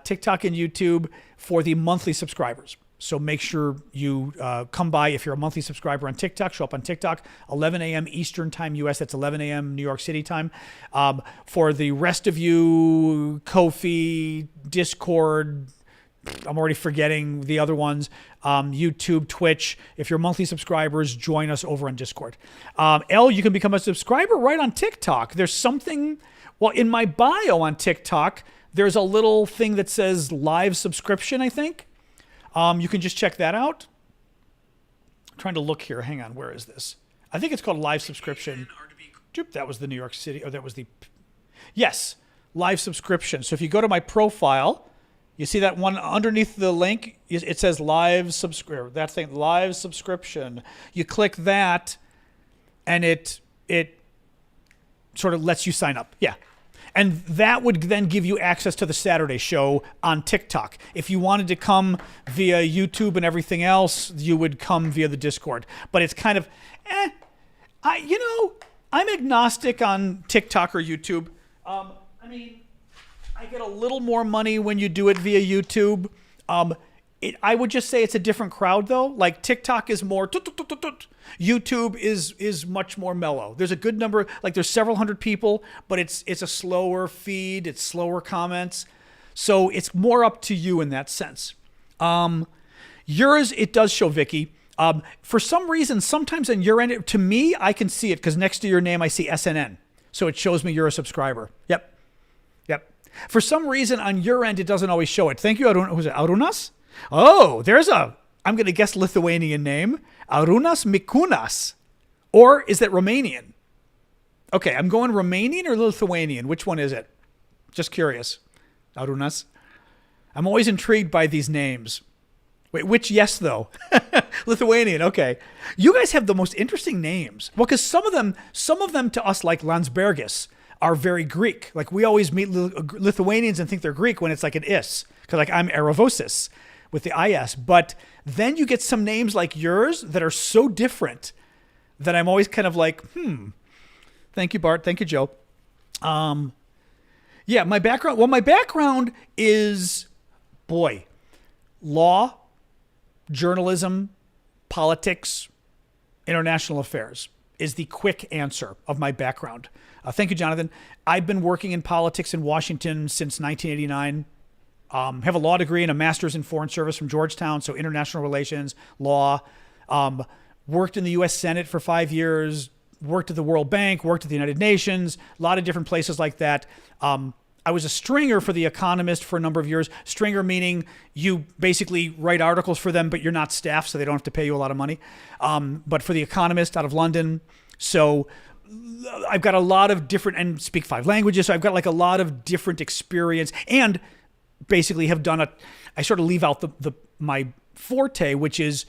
TikTok and YouTube for the monthly subscribers. So make sure you come by if you're a monthly subscriber on TikTok. Show up on TikTok, 11 a.m. Eastern time, U.S. That's 11 a.m. New York City time. For the rest of you, Ko-fi, Discord, I'm already forgetting the other ones, YouTube, Twitch. If you're monthly subscribers, join us over on Discord. Elle, you can become a subscriber right on TikTok. There's something, in my bio on TikTok, there's a little thing that says live subscription, I think. You can just check that out. I'm trying to look here. Hang on. Where is this? I think it's called live subscription. That was the New York City. Yes, live subscription. So if you go to my profile, You see that one underneath the link? It says live subscription. That thing, live subscription. You click that, and it sort of lets you sign up. Yeah. And that would then give you access to the Saturday show on TikTok. If you wanted to come via YouTube and everything else, you would come via the Discord. But it's kind of, I'm agnostic on TikTok or YouTube. I get a little more money when you do it via YouTube. I would just say it's a different crowd, though. Like TikTok is more, YouTube is much more mellow. There's a good number, like there's several hundred people, but it's a slower feed, it's slower comments. So it's more up to you in that sense. Yours, it does show Vicky. For some reason, sometimes on your end, to me, I can see it because next to your name, I see SNN. So it shows me you're a subscriber. Yep. For some reason, on your end, it doesn't always show it. Thank you, who's it, Arunas? Oh, I'm going to guess Lithuanian name. Arunas Mikunas. Or is that Romanian? Okay, I'm going Romanian or Lithuanian. Which one is it? Just curious. Arunas. I'm always intrigued by these names. Wait, which yes, though? Lithuanian, okay. You guys have the most interesting names. Well, because some of them to us, like Landsbergis, are very Greek. Like we always meet Lithuanians and think they're Greek when it's like an is. Because like I'm Aravosis with the IS. But then you get some names like yours that are so different that I'm always kind of like, Thank you, Bart. Thank you, Joe. Yeah, my background. Well, my background is, law, journalism, politics, international affairs is the quick answer of my background. Thank you, Jonathan. I've been working in politics in Washington since 1989. Have a law degree and a master's in foreign service from Georgetown, so international relations, law. Worked in the U.S. Senate for 5 years, worked at the World Bank, worked at the United Nations, a lot of different places like that. I was a stringer for The Economist for a number of years. Stringer meaning you basically write articles for them, but you're not staff, so they don't have to pay you a lot of money. But for The Economist out of London. So I've got a lot of different, and speak 5 languages, so I've got like a lot of different experience, and basically have done I sort of leave out my forte, which is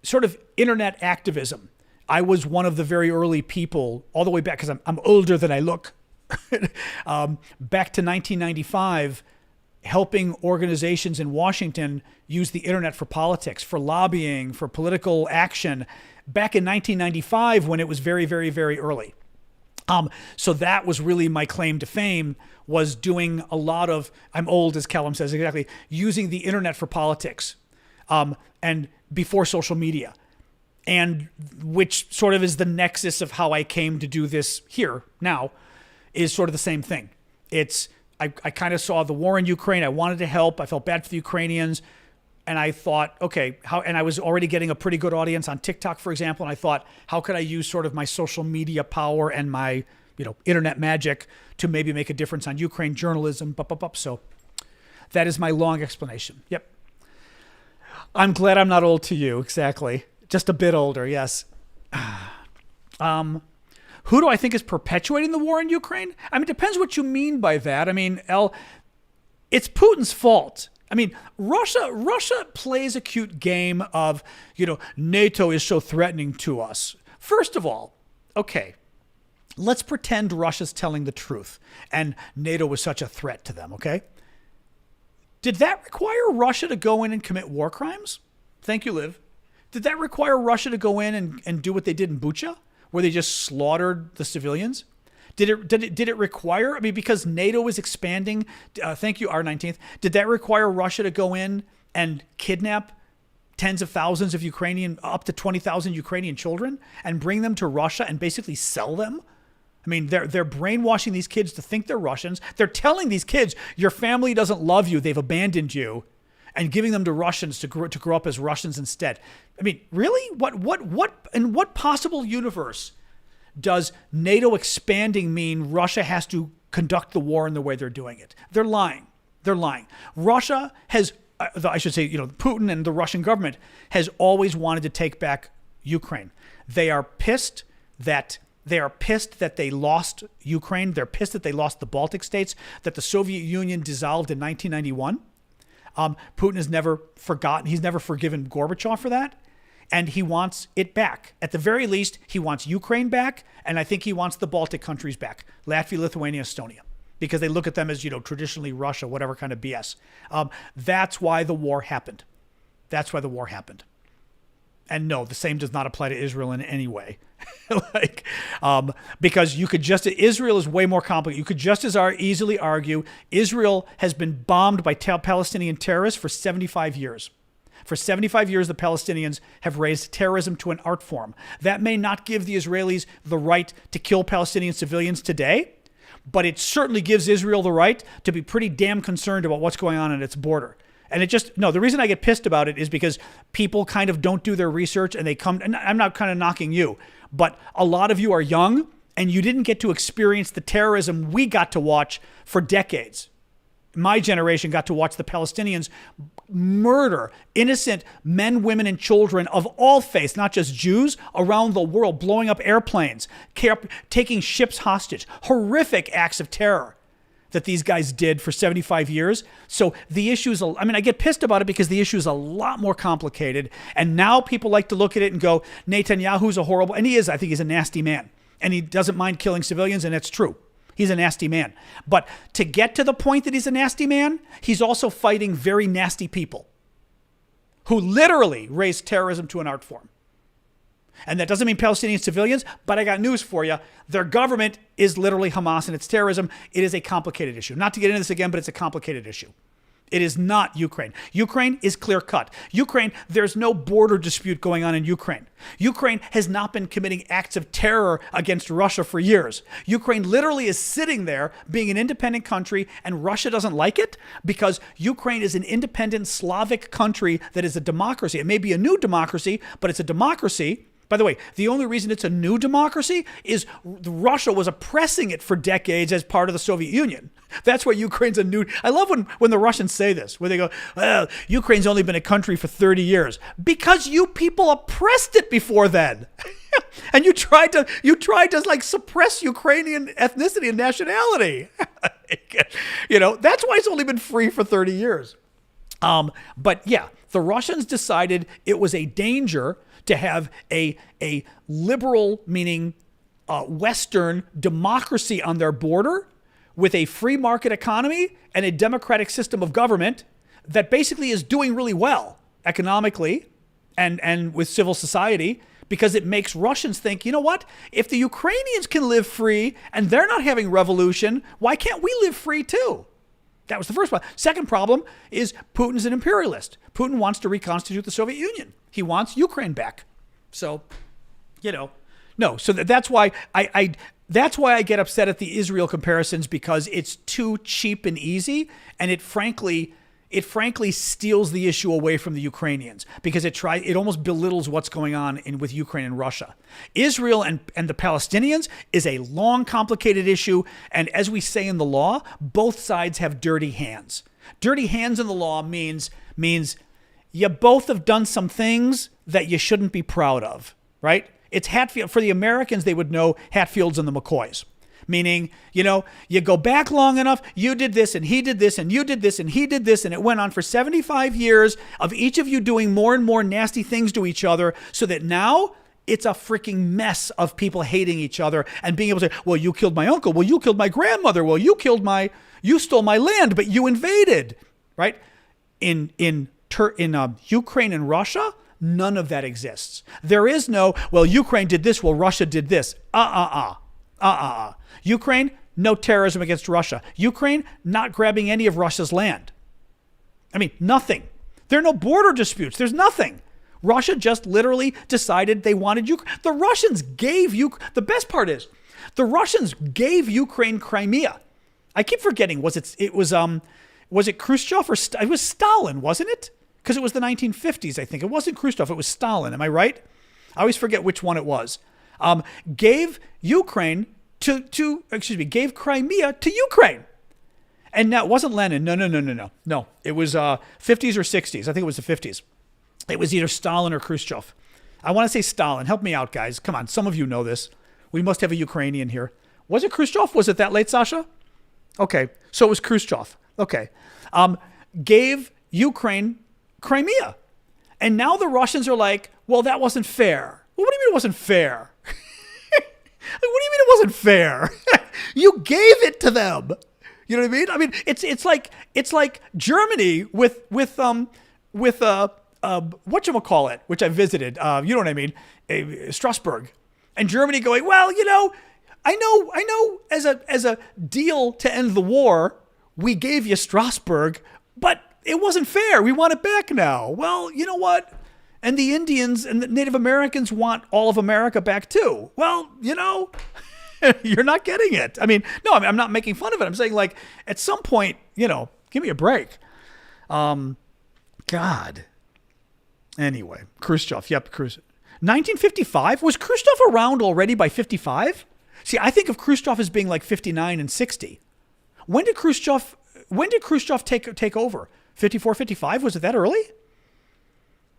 sort of internet activism. I was one of the very early people, all the way back, because I'm older than I look, back to 1995, helping organizations in Washington use the internet for politics, for lobbying, for political action, back in 1995 when it was very, very, very early. So that was really my claim to fame, was doing a lot of, I'm old, as Callum says, exactly, using the internet for politics, and before social media. And which sort of is the nexus of how I came to do this here now, is sort of the same thing. I kind of saw the war in Ukraine. I wanted to help. I felt bad for the Ukrainians. And I thought, okay, and I was already getting a pretty good audience on TikTok, for example. And I thought, how could I use sort of my social media power and my, internet magic to maybe make a difference on Ukraine journalism? So that is my long explanation. Yep. I'm glad I'm not old to you. Exactly. Just a bit older. Yes. Who do I think is perpetuating the war in Ukraine? I mean, it depends what you mean by that. I mean, it's Putin's fault. I mean, Russia plays a cute game of, NATO is so threatening to us. First of all, okay, let's pretend Russia's telling the truth and NATO was such a threat to them, okay? Did that require Russia to go in and commit war crimes? Thank you, Liv. Did that require Russia to go in and do what they did in Bucha, where they just slaughtered the civilians? Did it require, because NATO is expanding, thank you, R19th, did that require Russia to go in and kidnap tens of thousands of up to 20,000 Ukrainian children and bring them to Russia and basically sell them? I mean, they're brainwashing these kids to think they're Russians. They're telling these kids, your family doesn't love you, they've abandoned you, and giving them to Russians to grow up as Russians instead. I mean, really? What in what possible universe does NATO expanding mean Russia has to conduct the war in the way they're doing it? They're lying. Russia has, I should say, Putin and the Russian government has always wanted to take back Ukraine. They are pissed that They are pissed that they lost Ukraine. They're pissed that they lost the Baltic states, that the Soviet Union dissolved in 1991. Putin has never forgotten. He's never forgiven Gorbachev for that. And he wants it back. At the very least, he wants Ukraine back. And I think he wants the Baltic countries back. Latvia, Lithuania, Estonia. Because they look at them as, traditionally Russia, whatever kind of BS. That's why the war happened. That's why the war happened. And no, the same does not apply to Israel in any way. Because Israel is way more complicated. You could just as easily argue Israel has been bombed by Palestinian terrorists for 75 years. For 75 years, the Palestinians have raised terrorism to an art form. That may not give the Israelis the right to kill Palestinian civilians today, but it certainly gives Israel the right to be pretty damn concerned about what's going on at its border. And the reason I get pissed about it is because people kind of don't do their research and they come, and I'm not kind of knocking you, but a lot of you are young and you didn't get to experience the terrorism we got to watch for decades. My generation got to watch the Palestinians murder innocent men, women, and children of all faiths, not just Jews, around the world, blowing up airplanes, taking ships hostage, horrific acts of terror that these guys did for 75 years. So the issue is, I get pissed about it because the issue is a lot more complicated. And now people like to look at it and go, Netanyahu's a horrible, and he is, I think he's a nasty man. And he doesn't mind killing civilians, and it's true. He's a nasty man. But to get to the point that he's a nasty man, he's also fighting very nasty people who literally raise terrorism to an art form. And that doesn't mean Palestinian civilians, but I got news for you. Their government is literally Hamas and it's terrorism. It is a complicated issue. Not to get into this again, but it's a complicated issue. It is not Ukraine. Ukraine is clear cut. Ukraine, there's no border dispute going on in Ukraine. Ukraine has not been committing acts of terror against Russia for years. Ukraine literally is sitting there being an independent country, and Russia doesn't like it because Ukraine is an independent Slavic country that is a democracy. It may be a new democracy, but it's a democracy. By the way, the only reason it's a new democracy is Russia was oppressing it for decades as part of the Soviet Union. That's why Ukraine's a new... I love when the Russians say this, where they go, well, Ukraine's only been a country for 30 years. Because you people oppressed it before then. And you tried to like suppress Ukrainian ethnicity and nationality. That's why it's only been free for 30 years. But yeah, the Russians decided it was a danger to have a liberal, meaning Western democracy on their border with a free market economy and a democratic system of government that basically is doing really well economically and with civil society, because it makes Russians think, you know what? If the Ukrainians can live free and they're not having revolution, why can't we live free too? That was the first problem. Second problem is Putin's an imperialist. Putin wants to reconstitute the Soviet Union. He wants Ukraine back. So, no. So that's why that's why I get upset at the Israel comparisons, because it's too cheap and easy, and it frankly steals the issue away from the Ukrainians, because it almost belittles what's going on with Ukraine and Russia. Israel and the Palestinians is a long, complicated issue, and as we say in the law, both sides have dirty hands. Dirty hands in the law means you both have done some things that you shouldn't be proud of, right? It's Hatfield. For the Americans, they would know Hatfields and the McCoys. Meaning, you go back long enough, you did this and he did this and you did this and he did this, and it went on for 75 years of each of you doing more and more nasty things to each other, so that now it's a freaking mess of people hating each other and being able to say, well, you killed my uncle, well, you killed my grandmother, well, you stole my land, but you invaded, right? In Ukraine and Russia, none of that exists. There is no, well, Ukraine did this, well, Russia did this. Ukraine, no terrorism against Russia. Ukraine, not grabbing any of Russia's land. Nothing. There are no border disputes. There's nothing. Russia just literally decided they wanted Ukraine. The Russians gave the best part is, the Russians gave Ukraine Crimea. I keep forgetting, was it Khrushchev or it was Stalin, wasn't it? Because it was the 1950s, I think. It wasn't Khrushchev, it was Stalin. Am I right? I always forget which one it was. Gave gave Crimea to Ukraine. And now, it wasn't Lenin. No, it was 50s or 60s. I think it was the 50s. It was either Stalin or Khrushchev. I want to say Stalin. Help me out, guys. Come on, some of you know this. We must have a Ukrainian here. Was it Khrushchev? Was it that late, Sasha? Okay, so it was Khrushchev. Okay. Gave Ukraine Crimea. And now the Russians are like, well, that wasn't fair. Well, what do you mean it wasn't fair? What do you mean it wasn't fair? You gave it to them. You know what I mean? I mean, it's like Germany with whatchamacallit, which I visited. You know what I mean? Strasbourg. And Germany going, well, you know, I know as a deal to end the war, we gave you Strasbourg, but it wasn't fair. We want it back now. Well, you know what? And the Indians and the Native Americans want all of America back too. Well, you know, you're not getting it. I mean, no, I'm not making fun of it. I'm saying, like, at some point, you know, give me a break. God. Anyway, Khrushchev. Yep, Khrushchev. 1955? Was Khrushchev around already by 55? See, I think of Khrushchev as being like 59 and 60. When did Khrushchev take over? 54, 55? Was it that early?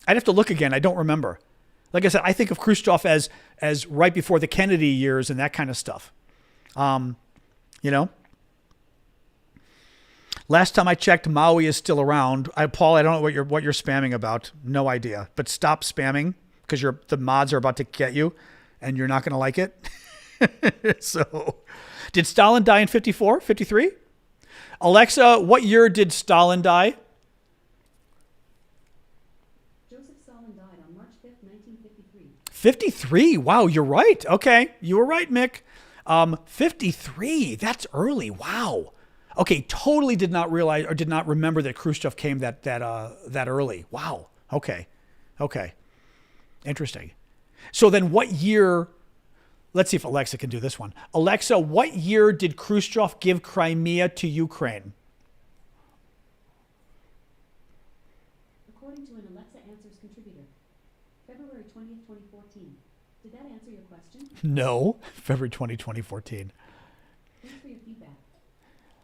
I'd have to look again. I don't remember. Like I said, I think of Khrushchev as right before the Kennedy years and that kind of stuff. You know? Last time I checked, Maui is still around. Paul, I don't know what you're spamming about. No idea. But stop spamming because the mods are about to get you and you're not going to like it. So, did Stalin die in 54, 53? Alexa, what year did Stalin die? Joseph Stalin died on March 5th, 1953. 53? Wow, you're right. Okay, you were right, Mick. 53, that's early. Wow. Okay, totally did not realize or did not remember that Khrushchev came that early. Wow. Okay. Interesting. So then what year, let's see if Alexa can do this one. Alexa, what year did Khrushchev give Crimea to Ukraine? According to an Alexa Answers contributor, February 20th, 2014. Did that answer your question? No, February 20, 2014. Thanks for your feedback.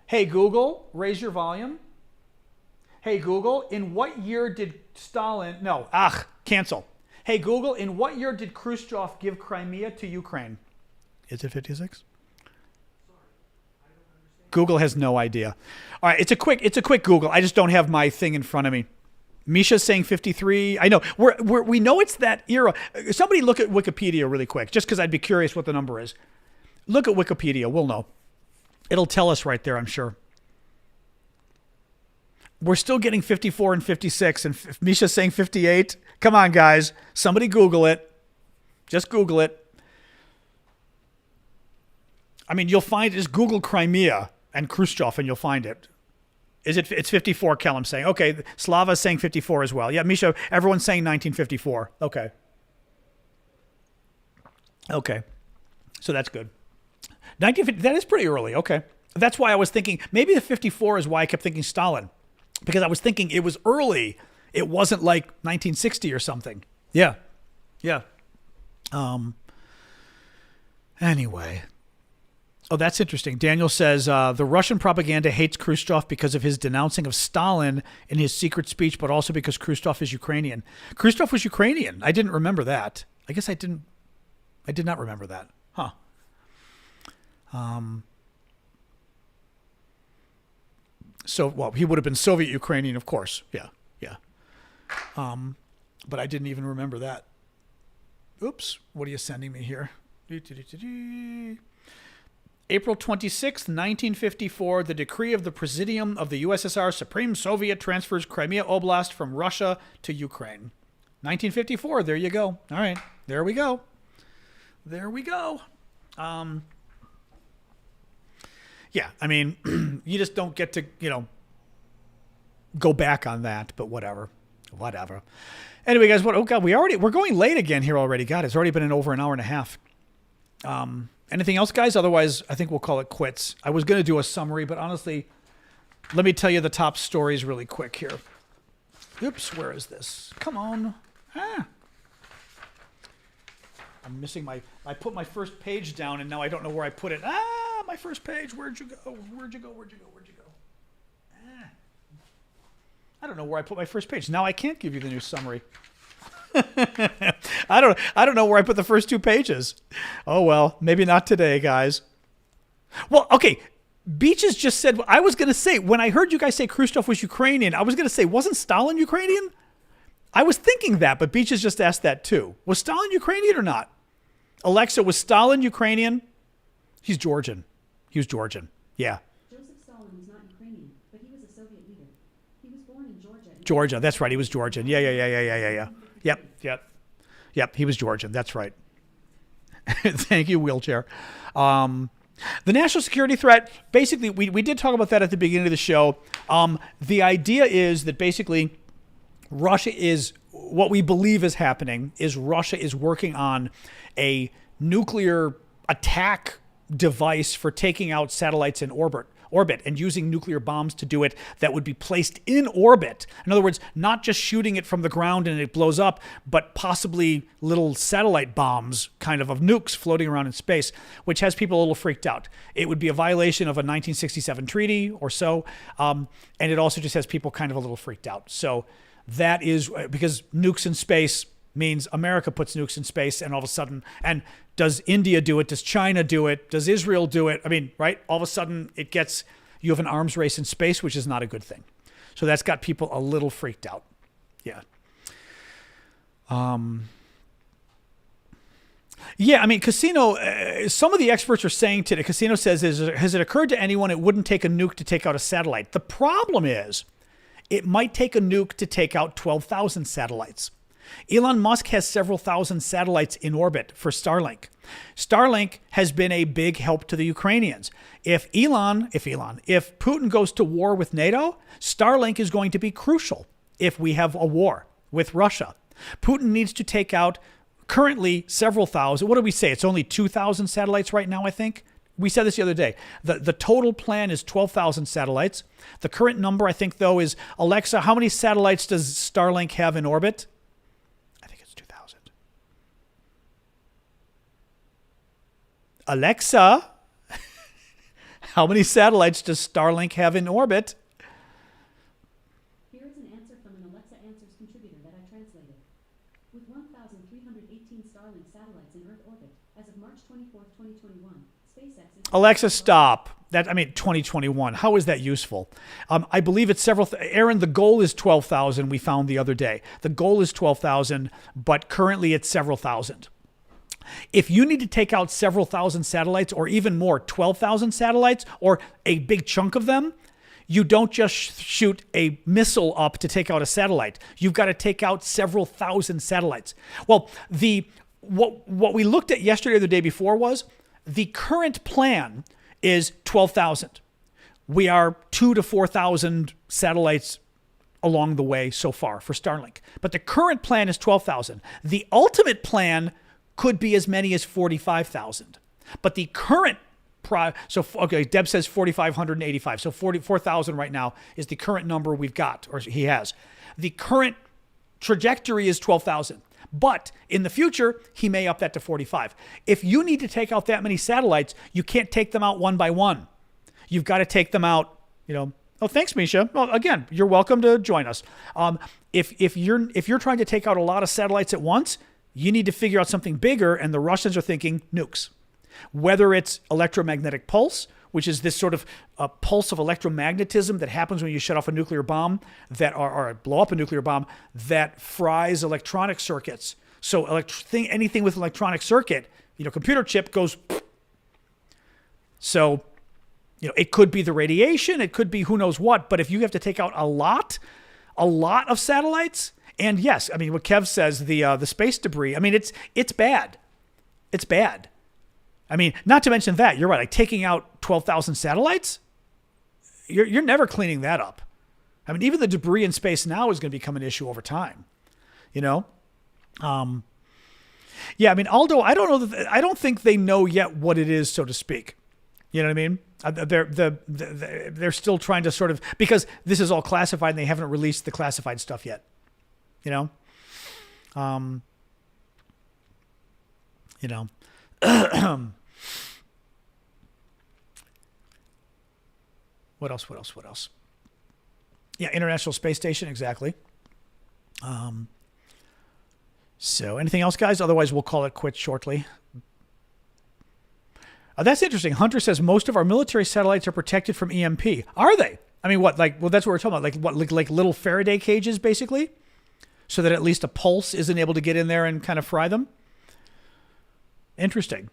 Hey, Google, raise your volume. Hey, Google, in what year did cancel. Hey, Google, in what year did Khrushchev give Crimea to Ukraine? Is it 56? Google has no idea. All right, it's a quick Google. I just don't have my thing in front of me. Misha's saying 53. I know. We know it's that era. Somebody look at Wikipedia really quick, just because I'd be curious what the number is. Look at Wikipedia. We'll know. It'll tell us right there, I'm sure. We're still getting 54 and 56, and Misha's saying 58. Come on, guys. Somebody Google it. Just Google it. I mean, you'll find it. Just Google Crimea and Khrushchev, and you'll find it. It's 54, Kellum's saying. Okay, Slava's saying 54 as well. Yeah, Misha, everyone's saying 1954. Okay. So that's good. 1950, that is pretty early. Okay. That's why I was thinking, maybe the 54 is why I kept thinking Stalin. Because I was thinking it was early. It wasn't like 1960 or something. Yeah. Anyway. Oh, that's interesting. Daniel says, the Russian propaganda hates Khrushchev because of his denouncing of Stalin in his secret speech, but also because Khrushchev is Ukrainian. Khrushchev was Ukrainian. I didn't remember that. I guess I did not remember that. Huh. So, well, he would have been Soviet Ukrainian, of course. Yeah. But I didn't even remember that. Oops. What are you sending me here? April 26th, 1954, the decree of the Presidium of the USSR Supreme Soviet transfers Crimea Oblast from Russia to Ukraine. 1954, there you go. All right, there we go. Yeah, I mean, you just don't get to, go back on that, but whatever. Anyway, guys, oh God, we're going late again here already. God, it's already been over an hour and a half. Anything else, guys? Otherwise, I think we'll call it quits. I was going to do a summary, but honestly, let me tell you the top stories really quick here. Oops, where is this? Come on. I'm missing I put my first page down, and now I don't know where I put it. My first page. Where'd you go? I don't know where I put my first page. Now I can't give you the new summary. I don't know where I put the first 2 pages. Oh well, maybe not today, guys. Well, okay. Beaches just said, I was going to say, when I heard you guys say Khrushchev was Ukrainian, I was going to say, wasn't Stalin Ukrainian? I was thinking that, but Beaches just asked that too. Was Stalin Ukrainian or not? Alexa, was Stalin Ukrainian? He's Georgian. He was Georgian. Yeah. Joseph Stalin was not Ukrainian, but he was a Soviet leader. He was born in Georgia. Georgia. That's right. He was Georgian. Yeah. Yep. He was Georgian. That's right. Thank you, wheelchair. The national security threat, basically, we did talk about that at the beginning of the show. The idea is that basically Russia is, what we believe is happening is Russia is working on a nuclear attack device for taking out satellites in orbit and using nuclear bombs to do it that would be placed in orbit. In other words, not just shooting it from the ground and it blows up, but possibly little satellite bombs, kind of nukes floating around in space, which has people a little freaked out. It would be a violation of a 1967 treaty or so, and it also just has people kind of a little freaked out. So that is because nukes in space means America puts nukes in space, and all of a sudden, and does India do it? Does China do it? Does Israel do it? I mean, right? All of a sudden, you have an arms race in space, which is not a good thing. So that's got people a little freaked out. Yeah. Yeah, I mean, Casino, some of the experts are saying today, Casino says, has it occurred to anyone it wouldn't take a nuke to take out a satellite? The problem is, it might take a nuke to take out 12,000 satellites. Elon Musk has several thousand satellites in orbit for Starlink. Starlink has been a big help to the Ukrainians. If Putin goes to war with NATO, Starlink is going to be crucial if we have a war with Russia. Putin needs to take out currently several thousand. What do we say? It's only 2,000 satellites right now, I think. We said this the other day. The total plan is 12,000 satellites. The current number, I think, though, is, Alexa, how many satellites does Starlink have in orbit? Alexa, how many satellites does Starlink have in orbit? Here is an answer from an Alexa Answers contributor that I translated. With 1,318 Starlink satellites in Earth orbit, as of March 24th, 2021, SpaceX is... Alexa, stop. 2021. How is that useful? I believe it's several... Aaron, the goal is 12,000 we found the other day. The goal is 12,000, but currently it's several thousand. If you need to take out several thousand satellites, or even more, 12,000 satellites, or a big chunk of them, you don't just shoot a missile up to take out a satellite. You've got to take out several thousand satellites. Well, what we looked at yesterday or the day before was the current plan is 12,000. We are 2,000 to 4,000 satellites along the way so far for Starlink. But the current plan is 12,000. The ultimate plan could be as many as 45,000. But the current, Deb says 4,585. So 44,000 right now is the current number we've got, or he has. The current trajectory is 12,000. But in the future, he may up that to 45. If you need to take out that many satellites, you can't take them out one by one. You've got to take them out, Oh, thanks, Misha. Well, again, you're welcome to join us. If you're trying to take out a lot of satellites at once, you need to figure out something bigger, and the Russians are thinking nukes. Whether it's electromagnetic pulse, which is this sort of a pulse of electromagnetism that happens when you shut off a nuclear bomb, or blow up a nuclear bomb, that fries electronic circuits. So anything with electronic circuit, computer chip goes. So, it could be the radiation, it could be who knows what, but if you have to take out a lot of satellites. And yes, I mean, what Kev says, the space debris, I mean, it's bad. It's bad. I mean, not to mention that, you're right, like taking out 12,000 satellites, you're never cleaning that up. I mean, even the debris in space now is going to become an issue over time, Yeah, I mean, Aldo, I don't think they know yet what it is, so to speak. You know what I mean? They're still trying to sort of, because this is all classified and they haven't released the classified stuff yet. What else? Yeah, International Space Station, exactly. So anything else, guys? Otherwise, we'll call it quits shortly. That's interesting. Hunter says most of our military satellites are protected from EMP. Are they? I mean, what? Like, well, that's what we're talking about. Like what? Like little Faraday cages, basically, so that at least a pulse isn't able to get in there and kind of fry them. Interesting.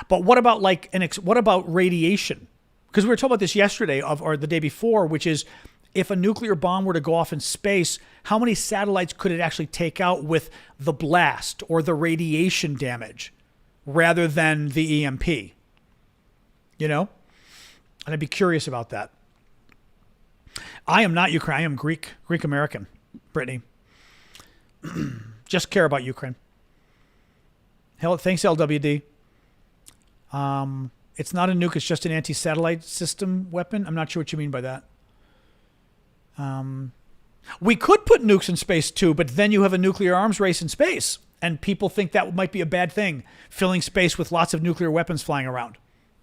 But what about like what about radiation? Because we were talking about this yesterday or the day before, which is if a nuclear bomb were to go off in space, how many satellites could it actually take out with the blast or the radiation damage rather than the EMP? You know? And I'd be curious about that. I am not Ukraine. I am Greek American, Brittany. Just care about Ukraine. Hell, thanks, LWD. It's not a nuke. It's just an anti-satellite system weapon. I'm not sure what you mean by that. We could put nukes in space too, but then you have a nuclear arms race in space, and people think that might be a bad thing, filling space with lots of nuclear weapons flying around.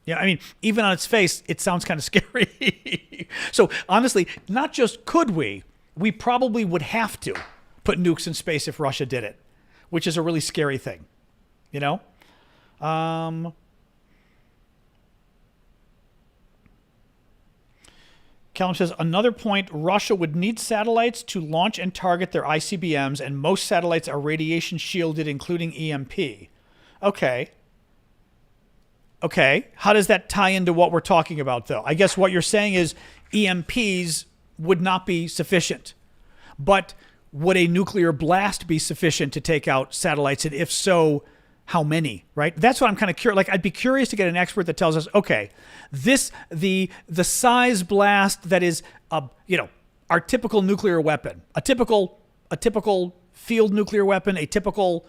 Yeah, I mean, even on its face, it sounds kind of scary. So honestly, not just could we probably would have to put nukes in space if Russia did it, which is a really scary thing, you know? Callum says, another point, Russia would need satellites to launch and target their ICBMs, and most satellites are radiation shielded, including EMP. Okay. How does that tie into what we're talking about, though? I guess what you're saying is EMPs would not be sufficient. But would a nuclear blast be sufficient to take out satellites? And if so, how many, right? That's what I'm kind of curious. Like, I'd be curious to get an expert that tells us, okay, the size blast that is, our typical nuclear weapon, a typical field nuclear weapon, a typical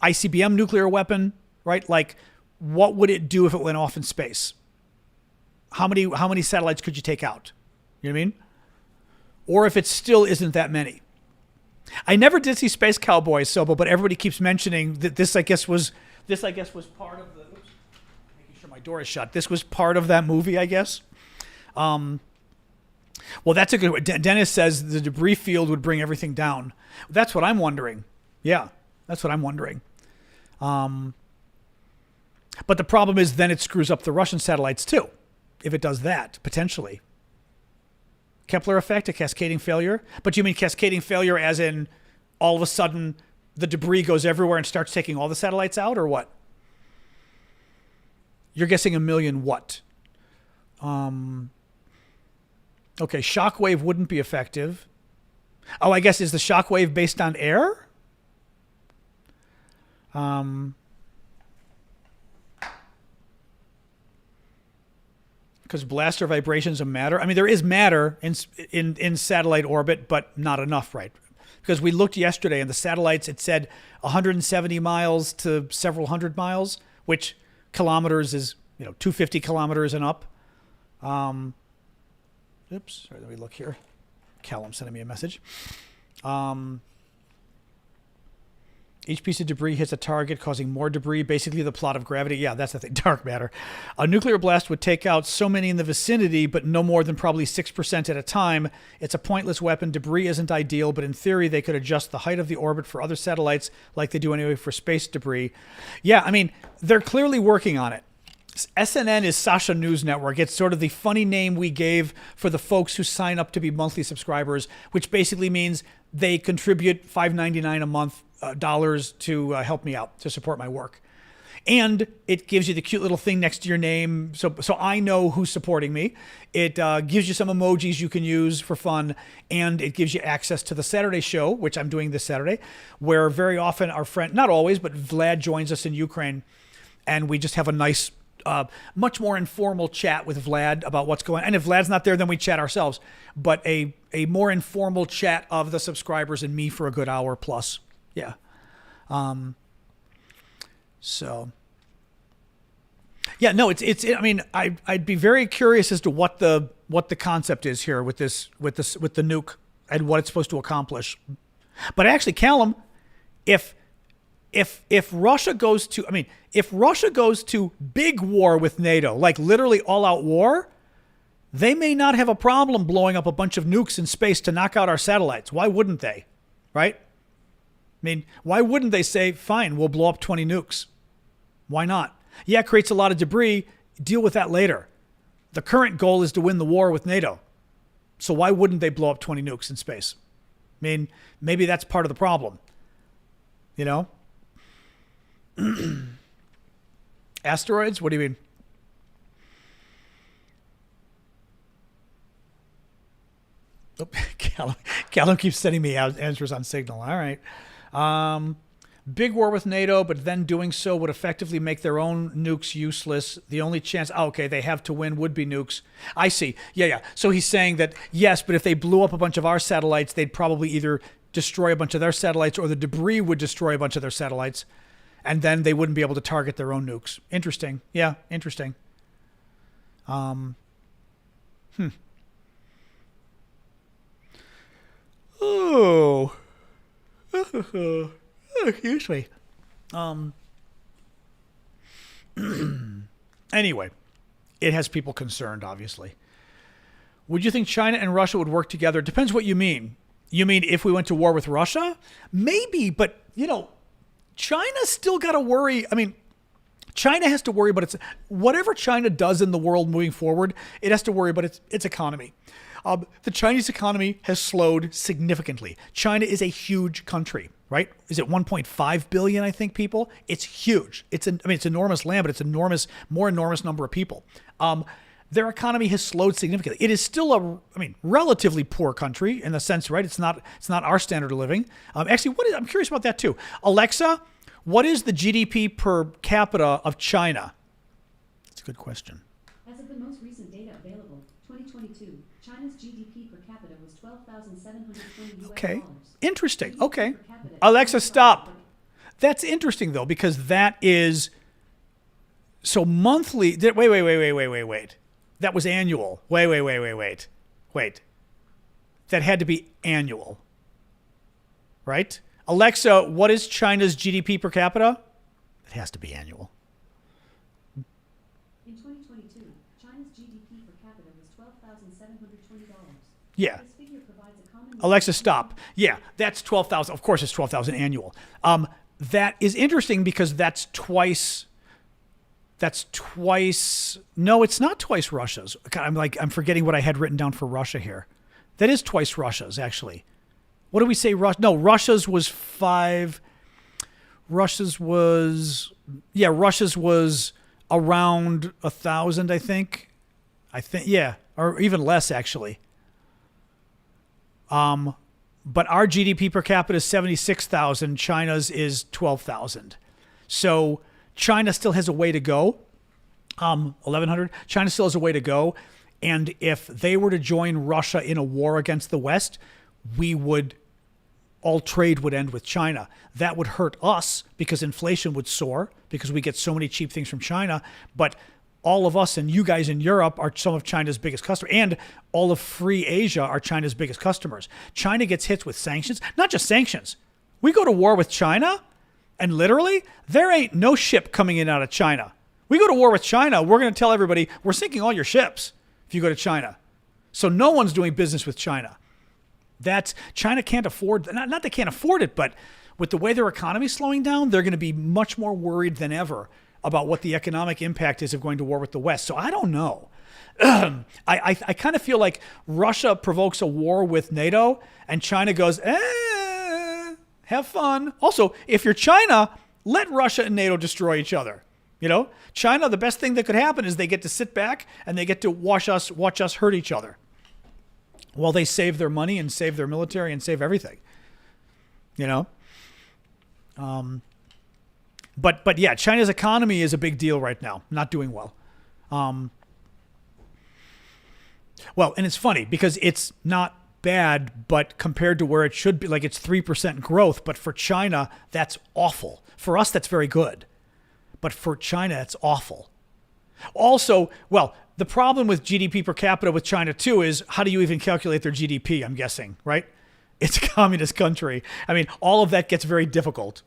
ICBM nuclear weapon, right? Like, what would it do if it went off in space? How many satellites could you take out? You know what I mean? Or if it still isn't that many. I never did see Space Cowboys, Sobo, but everybody keeps mentioning that this I guess was part of the. Oops, making sure my door is shut. This was part of that movie, I guess. Well, that's a good. Dennis says the debris field would bring everything down. That's what I'm wondering. Yeah, that's what I'm wondering. But the problem is then it screws up the Russian satellites too, if it does that potentially. Kepler effect, a cascading failure. But you mean cascading failure as in all of a sudden the debris goes everywhere and starts taking all the satellites out, or what? You're guessing a million what? Okay, shockwave wouldn't be effective. Oh, I guess is the shockwave based on air? Because blaster vibrations of matter. I mean, there is matter in satellite orbit, but not enough, right? Because we looked yesterday, and the satellites, it said 170 miles to several hundred miles, which kilometers is 250 kilometers and up. Oops, sorry, let me look here. Callum sending me a message. Each piece of debris hits a target, causing more debris. Basically, the plot of gravity. Yeah, that's the thing. Dark matter. A nuclear blast would take out so many in the vicinity, but no more than probably 6% at a time. It's a pointless weapon. Debris isn't ideal, but in theory, they could adjust the height of the orbit for other satellites like they do anyway for space debris. Yeah, I mean, they're clearly working on it. SNN is Sasha News Network. It's sort of the funny name we gave for the folks who sign up to be monthly subscribers, which basically means they contribute $5.99 a month dollars to help me out, to support my work. And it gives you the cute little thing next to your name, so I know who's supporting me. It gives you some emojis you can use for fun, and it gives you access to the Saturday show, which I'm doing this Saturday, where very often our friend, not always, but Vlad joins us in Ukraine, and we just have a nice, much more informal chat with Vlad about what's going on. And if Vlad's not there, then we chat ourselves. But a more informal chat of the subscribers and me for a good hour plus. Yeah. So yeah, no, I mean, I'd be very curious as to what the concept is here with the nuke and what it's supposed to accomplish. But actually, Callum, if Russia goes to big war with NATO, like literally all out war, they may not have a problem blowing up a bunch of nukes in space to knock out our satellites. Why wouldn't they? Right? mean, why wouldn't they say, fine, we'll blow up 20 nukes? Why not? Yeah, it creates a lot of debris. Deal with that later. The current goal is to win the war with NATO. So why wouldn't they blow up 20 nukes in space? I mean, maybe that's part of the problem. You know? Asteroids? What do you mean? Oh, Callum keeps sending me answers on Signal. All right. Big war with NATO, but then doing so would effectively make their own nukes useless. The only chance, okay, they have to win would be nukes. I see. Yeah. So he's saying that, yes, but if they blew up a bunch of our satellites, they'd probably either destroy a bunch of their satellites or the debris would destroy a bunch of their satellites, and then they wouldn't be able to target their own nukes. Interesting. Yeah, interesting. Oh. Excuse me. Anyway, it has people concerned, obviously. Would you think China and Russia would work together? It depends what you mean. You mean if we went to war with Russia? Maybe, but, China's still got to worry. I mean, China has to worry about whatever China does in the world moving forward, it has to worry about its economy. The Chinese economy has slowed significantly. China is a huge country, right? Is it 1.5 billion, I think, people? It's huge. It's enormous land, but it's more enormous number of people. Their economy has slowed significantly. It is still a relatively poor country in the sense, right? It's not our standard of living. Actually, I'm curious about that too. Alexa, what is the GDP per capita of China? That's a good question. As of the most recent data available, 2022, China's GDP per capita was $12,720. Okay. Interesting. Okay. Alexa, stop. That's interesting, though, because that is... So monthly... Wait. That was annual. Wait. That had to be annual. Right? Alexa, what is China's GDP per capita? It has to be annual. In 2022, China's GDP per capita was $12,720. Yeah. This figure provides a common... Alexa, stop. Yeah, that's 12,000. Of course, it's 12,000 annual. That is interesting because that's twice. No, it's not twice Russia's. I'm forgetting what I had written down for Russia here. That is twice Russia's, actually. What do we say? Russia's was 5. Russia's was around 1,000, I think. Yeah, or even less, actually. But our GDP per capita is 76,000. China's is 12,000. So China still has a way to go. 1,100. China still has a way to go. And if they were to join Russia in a war against the West, all trade would end with China. That would hurt us because inflation would soar because we get so many cheap things from China. But all of us and you guys in Europe are some of China's biggest customers, and all of free Asia are China's biggest customers. China gets hit with sanctions, not just sanctions. We go to war with China, and literally, there ain't no ship coming in and out of China. We go to war with China, we're going to tell everybody, we're sinking all your ships if you go to China. So no one's doing business with China. China can't afford, not they can't afford it, but with the way their economy is slowing down, they're going to be much more worried than ever about what the economic impact is of going to war with the West. So I don't know. I kind of feel like Russia provokes a war with NATO and China goes, have fun. Also, if you're China, let Russia and NATO destroy each other. China, the best thing that could happen is they get to sit back and they get to watch us hurt each other while they save their money and save their military and save everything. But yeah, China's economy is a big deal right now. Not doing well. And it's funny because it's not bad, but compared to where it should be, like it's 3% growth. But for China, that's awful. For us, that's very good. But for China, it's awful. Also, the problem with GDP per capita with China too is how do you even calculate their GDP, I'm guessing, right? It's a communist country. I mean, all of that gets very difficult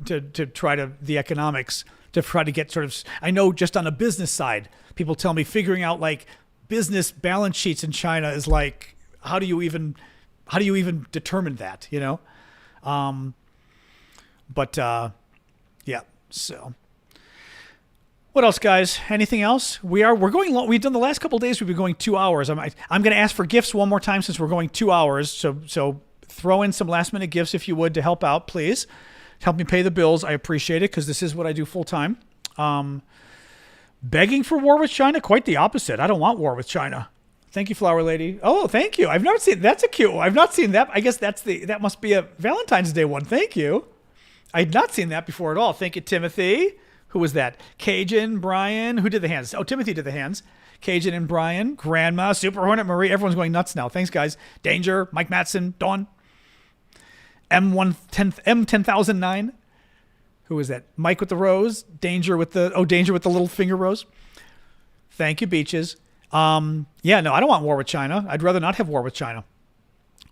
to try to, the economics, to try to get sort of, I know just on a business side, people tell me figuring out like business balance sheets in China is like, how do you even determine that, But yeah, so what else, guys? Anything else? We're going long. We've done the last couple of days. We've been going 2 hours. I'm going to ask for gifts one more time since we're going 2 hours. So throw in some last minute gifts if you would to help out, please. Help me pay the bills. I appreciate it because this is what I do full time. Begging for war with China? Quite the opposite. I don't want war with China. Thank you, Flower Lady. Oh, thank you. I've never seen that's a cute one. I've not seen that. I guess that must be a Valentine's Day one. Thank you. I had not seen that before at all. Thank you, Timothy. Who was that? Cajun, Brian. Who did the hands? Oh, Timothy did the hands. Cajun and Brian. Grandma, Super Hornet, Marie. Everyone's going nuts now. Thanks, guys. Danger, Mike Matson, Dawn. M10009. Who was that? Mike with the rose. Danger with the little finger rose. Thank you, Beaches. Yeah, no, I don't want war with China. I'd rather not have war with China.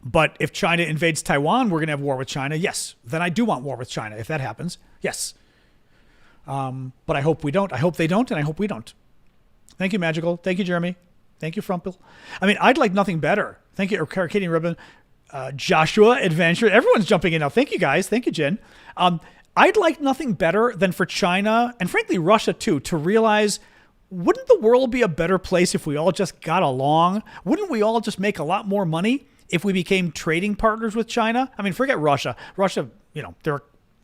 But if China invades Taiwan, we're going to have war with China. Yes. Then I do want war with China if that happens. Yes. But I hope we don't. I hope they don't, and I hope we don't. Thank you, Magical. Thank you, Jeremy. Thank you, Frumpel. I mean, I'd like nothing better. Thank you, Arcadian Ribbon. Joshua, Adventure. Everyone's jumping in now. Thank you, guys. Thank you, Jen. I'd like nothing better than for China, and frankly, Russia too, to realize, wouldn't the world be a better place if we all just got along? Wouldn't we all just make a lot more money if we became trading partners with China? I mean, forget Russia. Russia,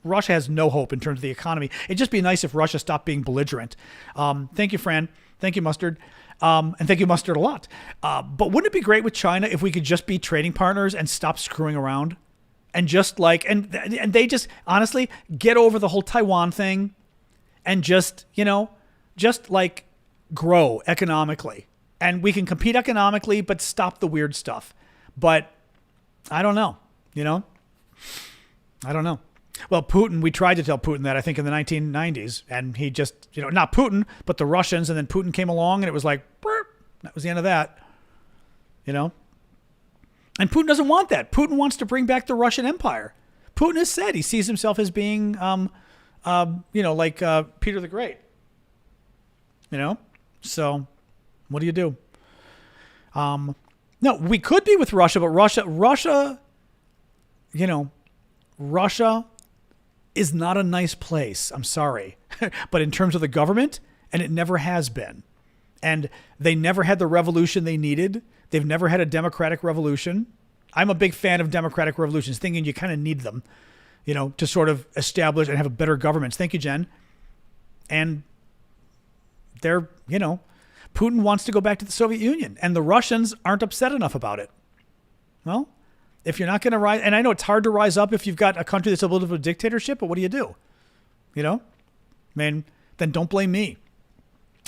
Russia has no hope in terms of the economy. It'd just be nice if Russia stopped being belligerent. Thank you, Fran. Thank you, Mustard. And thank you, Mustard, a lot. But wouldn't it be great with China if we could just be trading partners and stop screwing around? And just and they just honestly get over the whole Taiwan thing and just grow economically. And we can compete economically, but stop the weird stuff. But I don't know, I don't know. Well, Putin, we tried to tell Putin that, I think, in the 1990s. And he just, not Putin, but the Russians. And then Putin came along and it was like, burp, that was the end of that, And Putin doesn't want that. Putin wants to bring back the Russian Empire. Putin has said he sees himself as being, like Peter the Great. So what do you do? No, we could be with Russia, but Russia is not a nice place. I'm sorry. But in terms of the government, and it never has been. And they never had the revolution they needed. They've never had a democratic revolution. I'm a big fan of democratic revolutions, thinking you kind of need them, to sort of establish and have a better government. Thank you, Jen. And they're, Putin wants to go back to the Soviet Union, and the Russians aren't upset enough about it. Well, if you're not going to rise, and I know it's hard to rise up if you've got a country that's a little bit of a dictatorship, but what do? Then don't blame me.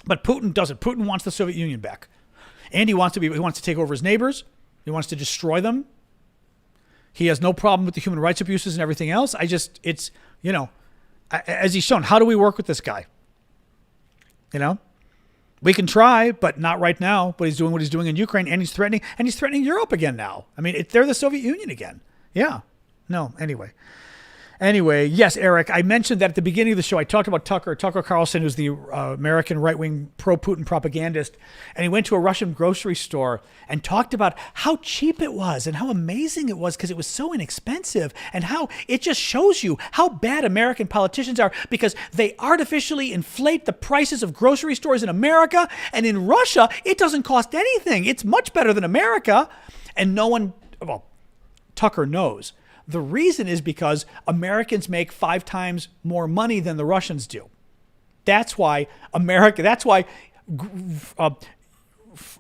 But Putin doesn't. Putin wants the Soviet Union back. And he wants to take over his neighbors. He wants to destroy them. He has no problem with the human rights abuses and everything else. As he's shown, how do we work with this guy? We can try, but not right now. But he's doing what he's doing in Ukraine, and he's threatening Europe again now. I mean, they're the Soviet Union again. Yeah. No. Anyway, yes, Eric, I mentioned that at the beginning of the show. I talked about Tucker Carlson, who's the American right-wing pro-Putin propagandist, and he went to a Russian grocery store and talked about how cheap it was and how amazing it was because it was so inexpensive, and how it just shows you how bad American politicians are because they artificially inflate the prices of grocery stores in America, and in Russia, it doesn't cost anything. It's much better than America, and Tucker knows. The reason is because Americans make 5 times more money than the Russians do. That's why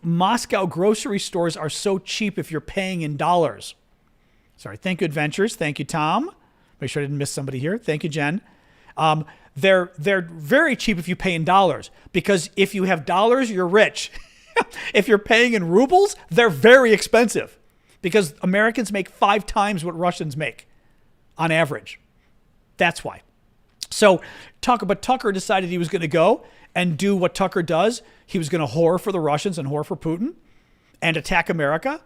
Moscow grocery stores are so cheap if you're paying in dollars. Sorry. Thank you, Adventures. Thank you, Tom. Make sure I didn't miss somebody here. Thank you, Jen. They're very cheap if you pay in dollars, because if you have dollars, you're rich. If you're paying in rubles, they're very expensive. Because Americans make 5 times what Russians make on average. That's why. So Tucker decided he was going to go and do what Tucker does. He was going to whore for the Russians and whore for Putin and attack America.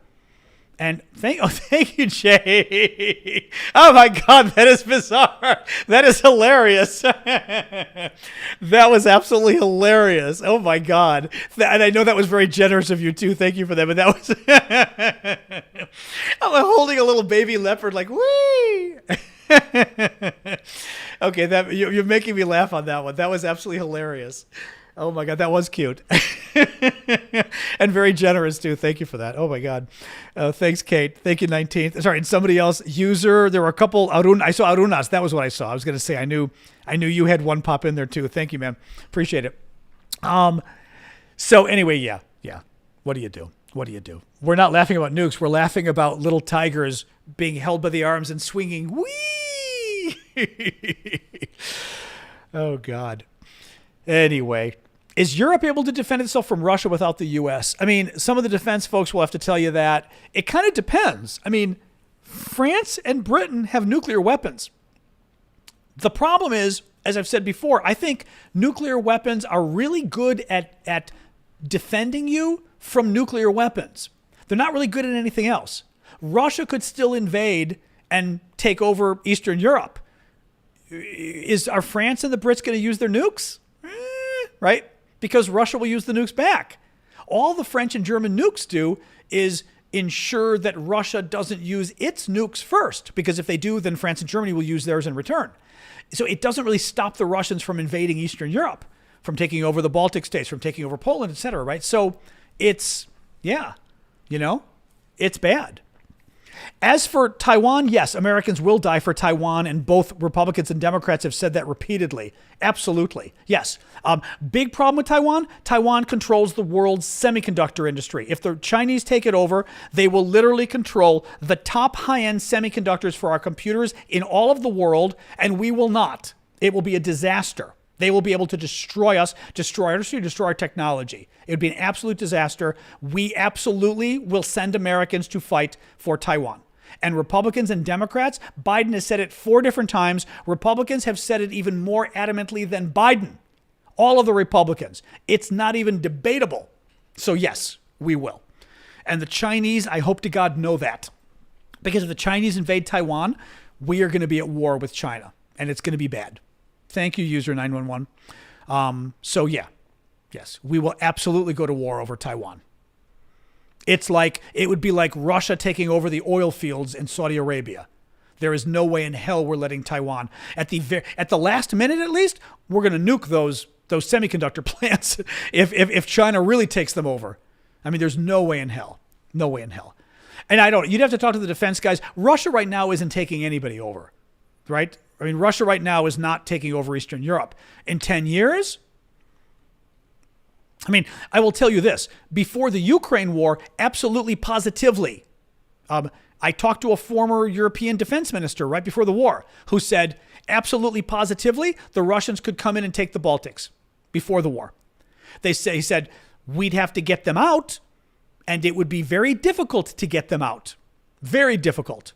And thank you, Jay. Oh my God, that is bizarre. That is hilarious. That was absolutely hilarious. Oh my God. And I know that was very generous of you too. Thank you for that. But that was, I'm holding a little baby leopard like, wee. Okay, that you're making me laugh on that one. That was absolutely hilarious. Oh my God, that was cute. And very generous too. Thank you for that. Oh my God. Thanks, Kate. Thank you, 19th. Sorry, and somebody else, user, there were a couple, I saw Arunas. That was what I saw. I was going to say, I knew you had one pop in there too. Thank you, man. Appreciate it. So anyway, yeah. What do you do? What do you do? We're not laughing about nukes. We're laughing about little tigers being held by the arms and swinging. Whee! Oh, God. Anyway, is Europe able to defend itself from Russia without the U.S.? I mean, some of the defense folks will have to tell you that. It kind of depends. I mean, France and Britain have nuclear weapons. The problem is, as I've said before, I think nuclear weapons are really good at defending you from nuclear weapons. They're not really good at anything else. Russia could still invade and take over Eastern Europe. Are France and the Brits going to use their nukes? Right? Because Russia will use the nukes back. All the French and German nukes do is ensure that Russia doesn't use its nukes first, because if they do, then France and Germany will use theirs in return. So it doesn't really stop the Russians from invading Eastern Europe, from taking over the Baltic states, from taking over Poland, etc. Right? So it's bad. As for Taiwan, yes, Americans will die for Taiwan, and both Republicans and Democrats have said that repeatedly. Absolutely. Yes. Big problem with Taiwan. Taiwan controls the world's semiconductor industry. If the Chinese take it over, they will literally control the top high-end semiconductors for our computers in all of the world, and we will not. It will be a disaster. They will be able to destroy us, destroy our industry, destroy our technology. It would be an absolute disaster. We absolutely will send Americans to fight for Taiwan. And Republicans and Democrats, Biden has said it 4 different times. Republicans have said it even more adamantly than Biden. All of the Republicans. It's not even debatable. So yes, we will. And the Chinese, I hope to God, know that. Because if the Chinese invade Taiwan, we are going to be at war with China. And it's going to be bad. Thank you, user 911. So yeah, yes, we will absolutely go to war over Taiwan. It would be like Russia taking over the oil fields in Saudi Arabia. There is no way in hell we're letting Taiwan, at the last minute at least, we're going to nuke those semiconductor plants if China really takes them over. I mean, there's no way in hell. No way in hell. And you'd have to talk to the defense guys. Russia right now isn't taking anybody over, right? I mean, Russia right now is not taking over Eastern Europe. In 10 years, I mean, I will tell you this. Before the Ukraine war, absolutely positively, I talked to a former European defense minister right before the war who said, absolutely positively, the Russians could come in and take the Baltics before the war. He said, we'd have to get them out, and it would be very difficult to get them out. Very difficult.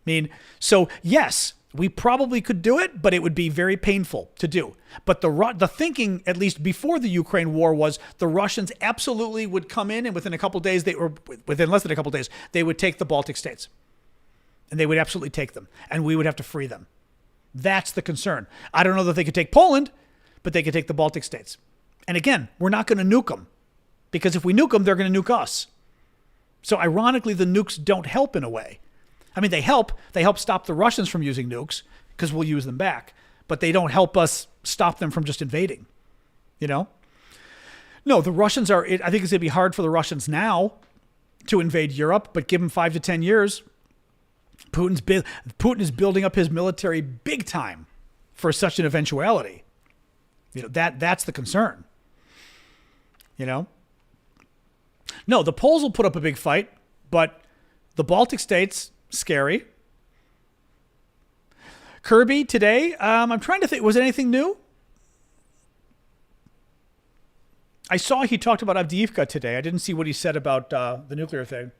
I mean, so yes, we probably could do it, but it would be very painful to do. But the thinking, at least before the Ukraine war, was the Russians absolutely would come in, and within less than a couple days, they would take the Baltic states. And they would absolutely take them. And we would have to free them. That's the concern. I don't know that they could take Poland, but they could take the Baltic states. And again, we're not going to nuke them. Because if we nuke them, they're going to nuke us. So ironically, the nukes don't help in a way. I mean, they help stop the Russians from using nukes because we'll use them back, but they don't help us stop them from just invading, No, the Russians I think it's going to be hard for the Russians now to invade Europe, but give them 5 to 10 years. Putin is building up his military big time for such an eventuality. That's the concern. No, the Poles will put up a big fight, but the Baltic states, scary. Kirby today, I'm trying to think, was it anything new? I saw he talked about Avdiivka today. I didn't see what he said about the nuclear thing.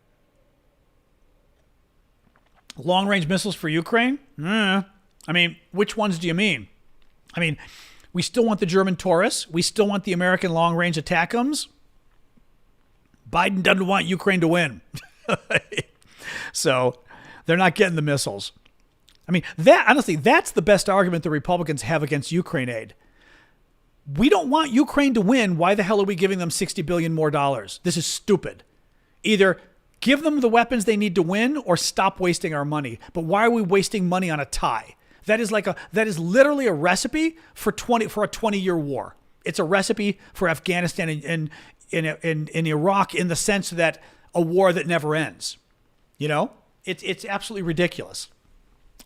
Long-range missiles for Ukraine? I mean, which ones do you mean? I mean, we still want the German Taurus. We still want the American long-range ATACMS. Biden doesn't want Ukraine to win. So they're not getting the missiles. I mean, that's the best argument the Republicans have against Ukraine aid. We don't want Ukraine to win. Why the hell are we giving them $60 billion more? This is stupid. Either give them the weapons they need to win or stop wasting our money. But why are we wasting money on a tie? That is literally a recipe for a 20-year war. It's a recipe for Afghanistan and in Iraq, in the sense that a war that never ends. You know, it's absolutely ridiculous.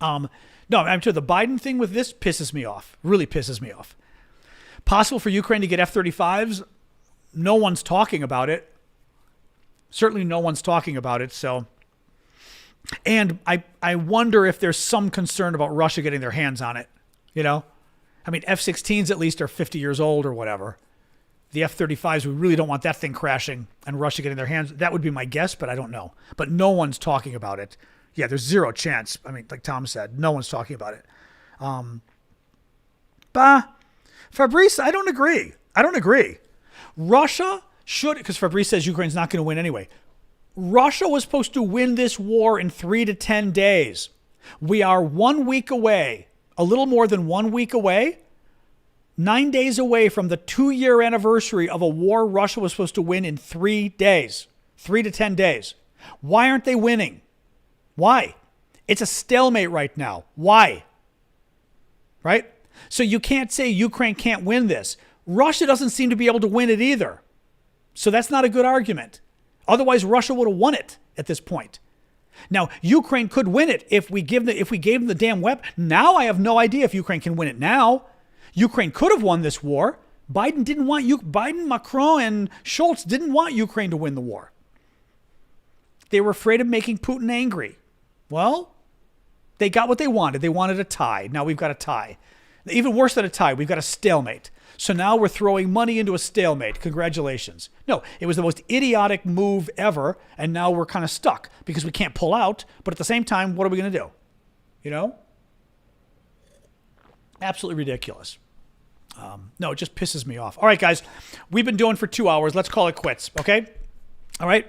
No, I'm sure the Biden thing with this pisses me off. Really pisses me off. Possible for Ukraine to get F-35s? No one's talking about it. Certainly no one's talking about it. So, and I wonder if there's some concern about Russia getting their hands on it. You know, I mean, F-16s at least are 50 years old or whatever. The F-35s, we really don't want that thing crashing and Russia getting their hands. That would be my guess, but I don't know. But no one's talking about it. Yeah, there's zero chance. I mean, like Tom said, no one's talking about it. Fabrice, I don't agree. Russia should, because Fabrice says Ukraine's not going to win anyway. Russia was supposed to win this war in 3 to 10 days. We are 1 week away, a little more than 1 week away, 9 days away from the 2-year anniversary of a war Russia was supposed to win in 3 days, 3 to 10 days. Why aren't they winning? Why? It's a stalemate right now. Why? Right? So you can't say Ukraine can't win this. Russia doesn't seem to be able to win it either. So that's not a good argument. Otherwise, Russia would have won it at this point. Now, Ukraine could win it if we gave them the damn weapon. Now I have no idea if Ukraine can win it now. Ukraine could have won this war. Biden, Macron, and Scholz didn't want Ukraine to win the war. They were afraid of making Putin angry. Well, they got what they wanted. They wanted a tie. Now we've got a tie. Even worse than a tie, we've got a stalemate. So now we're throwing money into a stalemate. Congratulations. No, it was the most idiotic move ever, and now we're kind of stuck because we can't pull out. But at the same time, what are we going to do? You know? Absolutely ridiculous. No, it just pisses me off. All right, guys, we've been doing for 2 hours. Let's call it quits, okay? All right?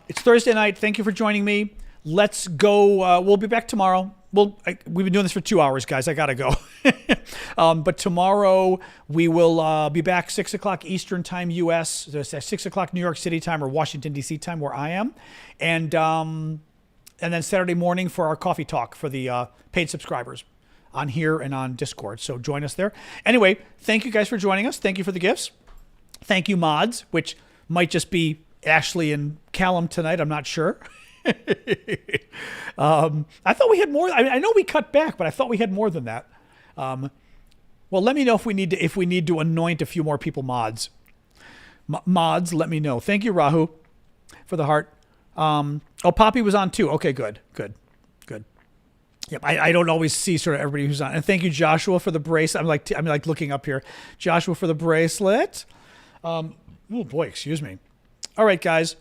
It's Thursday night. Thank you for joining me. Let's go. We'll be back tomorrow. We've been doing this for 2 hours, guys. I got to go. But tomorrow we will be back 6 o'clock Eastern time, U.S., 6 o'clock New York City time or Washington, D.C. time where I am. And then Saturday morning for our coffee talk for the paid subscribers on here and on Discord. So join us there. Anyway, thank you guys for joining us. Thank you for the gifts. Thank you, mods, which might just be Ashley and Callum tonight. I'm not sure. I thought we had more. I know we cut back, but I thought we had more than that. Well, let me know if we need to anoint a few more people mods. Mods, let me know. Thank you, Rahu, for the heart. Poppy was on too. Okay, good. Yep, I don't always see sort of everybody who's on. And thank you, Joshua, for the bracelet. I'm like looking up here. Joshua for the bracelet. Oh boy, excuse me. All right, guys.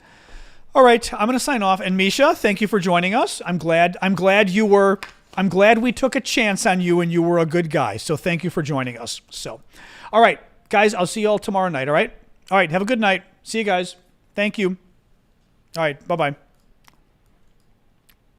All right, I'm going to sign off. And Misha, thank you for joining us. I'm glad we took a chance on you and you were a good guy. So thank you for joining us. So, all right, guys, I'll see you all tomorrow night. All right. All right. Have a good night. See you guys. Thank you. All right. Bye-bye.